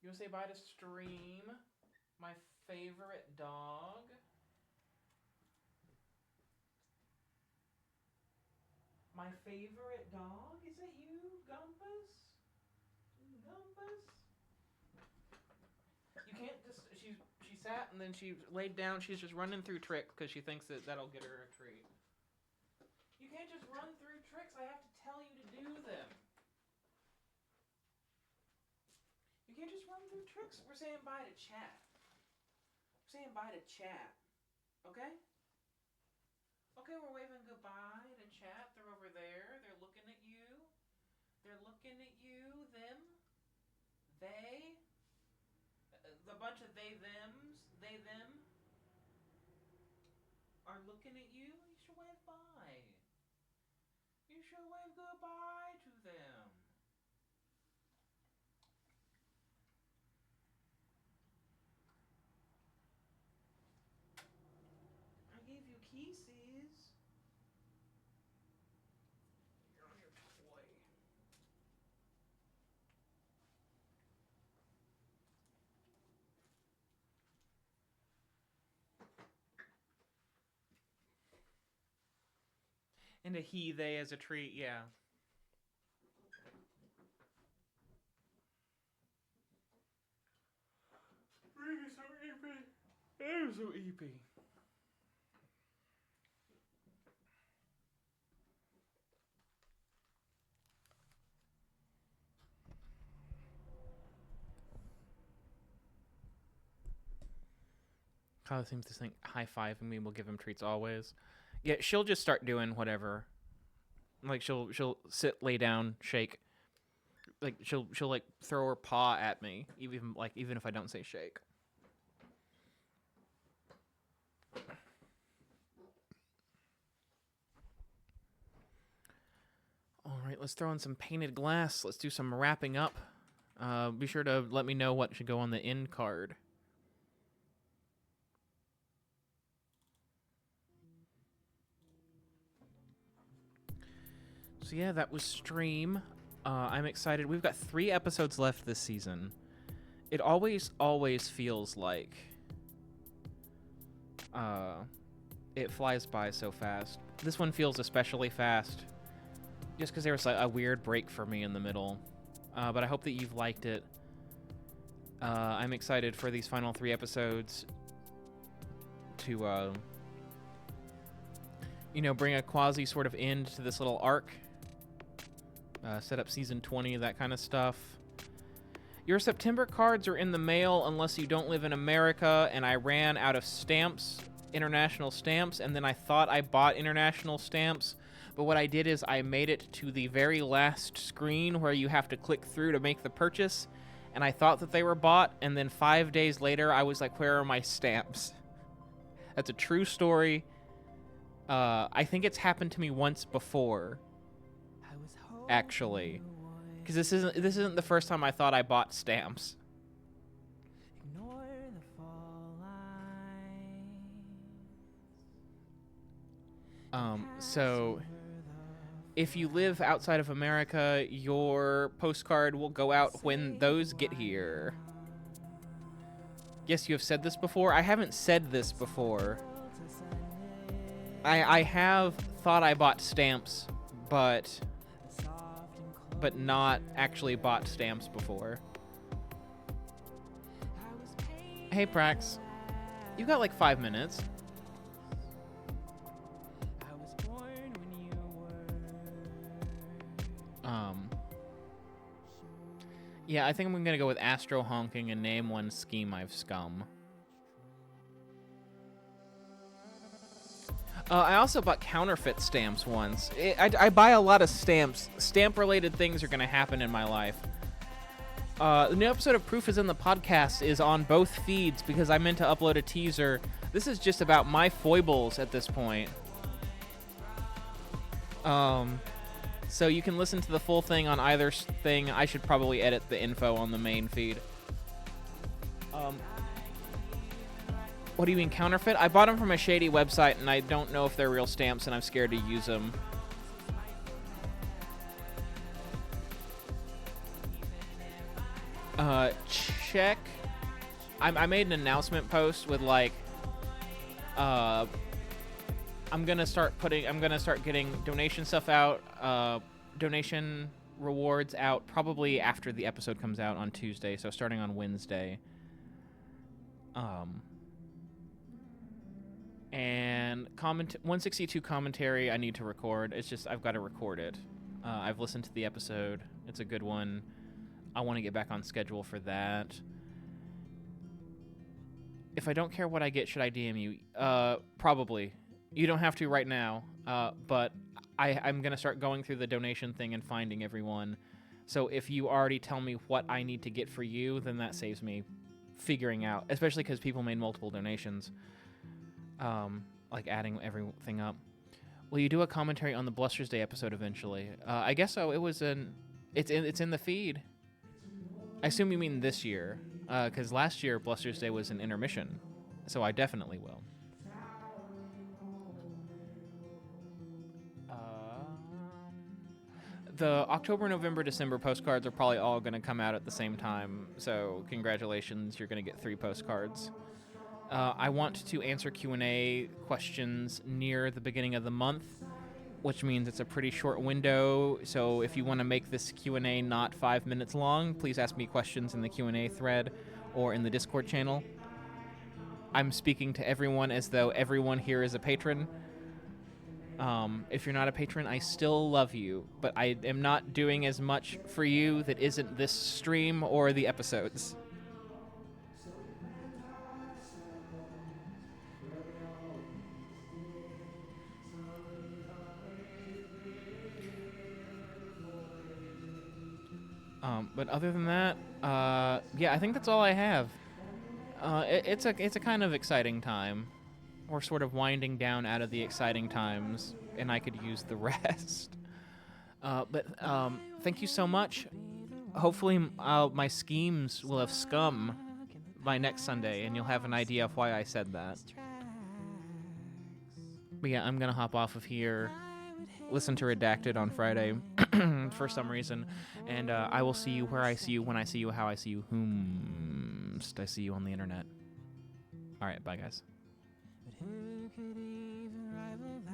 You wanna say bye to stream? My favorite dog. My favorite dog? Is that you, Gumpus? Gumpus? You can't just... She sat and then she laid down. She's just running through tricks because she thinks that that'll get her a treat. You can't just run through tricks. I have to tell you to do them. You can't just run through tricks. We're saying bye to chat. We're saying bye to chat. Okay? Okay, we're waving goodbye to chat. They're over there. They're looking at you. They're looking at you. Them. They. The bunch of they, thems. They, them. Are looking at you. You should wave bye. You should wave goodbye to them. I gave you kisses. You're on your toy. And a he, they as a treat, yeah. I'm so eepy. I'm so eepy. Kyle seems to think high-fiving me will give him treats always. Yeah, she'll just start doing whatever. Like she'll sit, lay down, shake. Like she'll like throw her paw at me, even if I don't say shake. All right, let's throw in some painted glass. Let's do some wrapping up. Be sure to let me know what should go on the end card. So yeah, that was stream. I'm excited. We've got 3 episodes left this season. It always feels like it flies by so fast. This one feels especially fast, just because there was a weird break for me in the middle. but I hope that you've liked it. I'm excited for these final 3 episodes to, you know, bring a quasi sort of end to this little arc. Set up season 20, that kind of stuff. Your September cards are in the mail unless you don't live in America, and I ran out of stamps, international stamps, and then I thought I bought international stamps, but what I did is I made it to the very last screen where you have to click through to make the purchase, and I thought that they were bought, and then 5 days later I was like, where are my stamps? That's a true story. I think it's happened to me once before, actually, because this isn't the first time I thought I bought stamps. So if you live outside of America, your postcard will go out when those get here. Yes, you have said this before. I haven't said this before. I have thought I bought stamps, but not actually bought stamps before. Hey, Prax. You got like 5 minutes. Yeah, I think I'm gonna go with Astro Honking and name one scheme I've scum. I also bought counterfeit stamps once. I buy a lot of stamps. Stamp-related things are gonna happen in my life. The new episode of Proof is in the Podcast is on both feeds because I meant to upload a teaser. This is just about my foibles at this point. So you can listen to the full thing on either thing. I should probably edit the info on the main feed. What do you mean counterfeit? I bought them from a shady website, and I don't know if they're real stamps, and I'm scared to use them. Check. I made an announcement post with like, I'm gonna start getting donation stuff out, donation rewards out probably after the episode comes out on Tuesday, so starting on Wednesday. And 162 commentary I need to record. It's just I've got to record it. I've listened to the episode. It's a good one. I want to get back on schedule for that. If I don't care what I get, should I DM you? Probably. You don't have to right now, but I'm going to start going through the donation thing and finding everyone. So if you already tell me what I need to get for you, then that saves me figuring out, especially because people made multiple donations, like adding everything up. Will you do a commentary on the Bluster's Day episode eventually? I guess so. It's in the feed. I assume you mean this year, because last year Bluster's Day was an intermission, so I definitely will. The October, November, December postcards are probably all going to come out at the same time, so congratulations, you're going to get 3 postcards. I want to answer Q&A questions near the beginning of the month, which means it's a pretty short window, so if you want to make this Q&A not 5 minutes long, please ask me questions in the Q&A thread or in the Discord channel. I'm speaking to everyone as though everyone here is a patron. If you're not a patron, I still love you, but I am not doing as much for you that isn't this stream or the episodes. But other than that, yeah, I think that's all I have. It's a kind of exciting time. We're sort of winding down out of the exciting times, and I could use the rest. But thank you so much. Hopefully my schemes will have scum by next Sunday, and you'll have an idea of why I said that. But yeah, I'm going to hop off of here, listen to Redacted on Friday for some reason, and I will see you where I see you, when I see you, how I see you, whomst I see you on the internet. All right, bye, guys. Who could even rival that?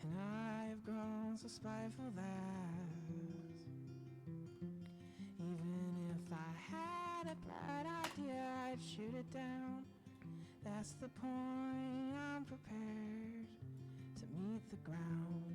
And I've grown so so spiteful that even if I had a bright idea, I'd shoot it down. That's the point, I'm prepared to meet the ground.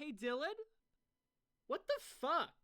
Hey, Dylan? What the fuck?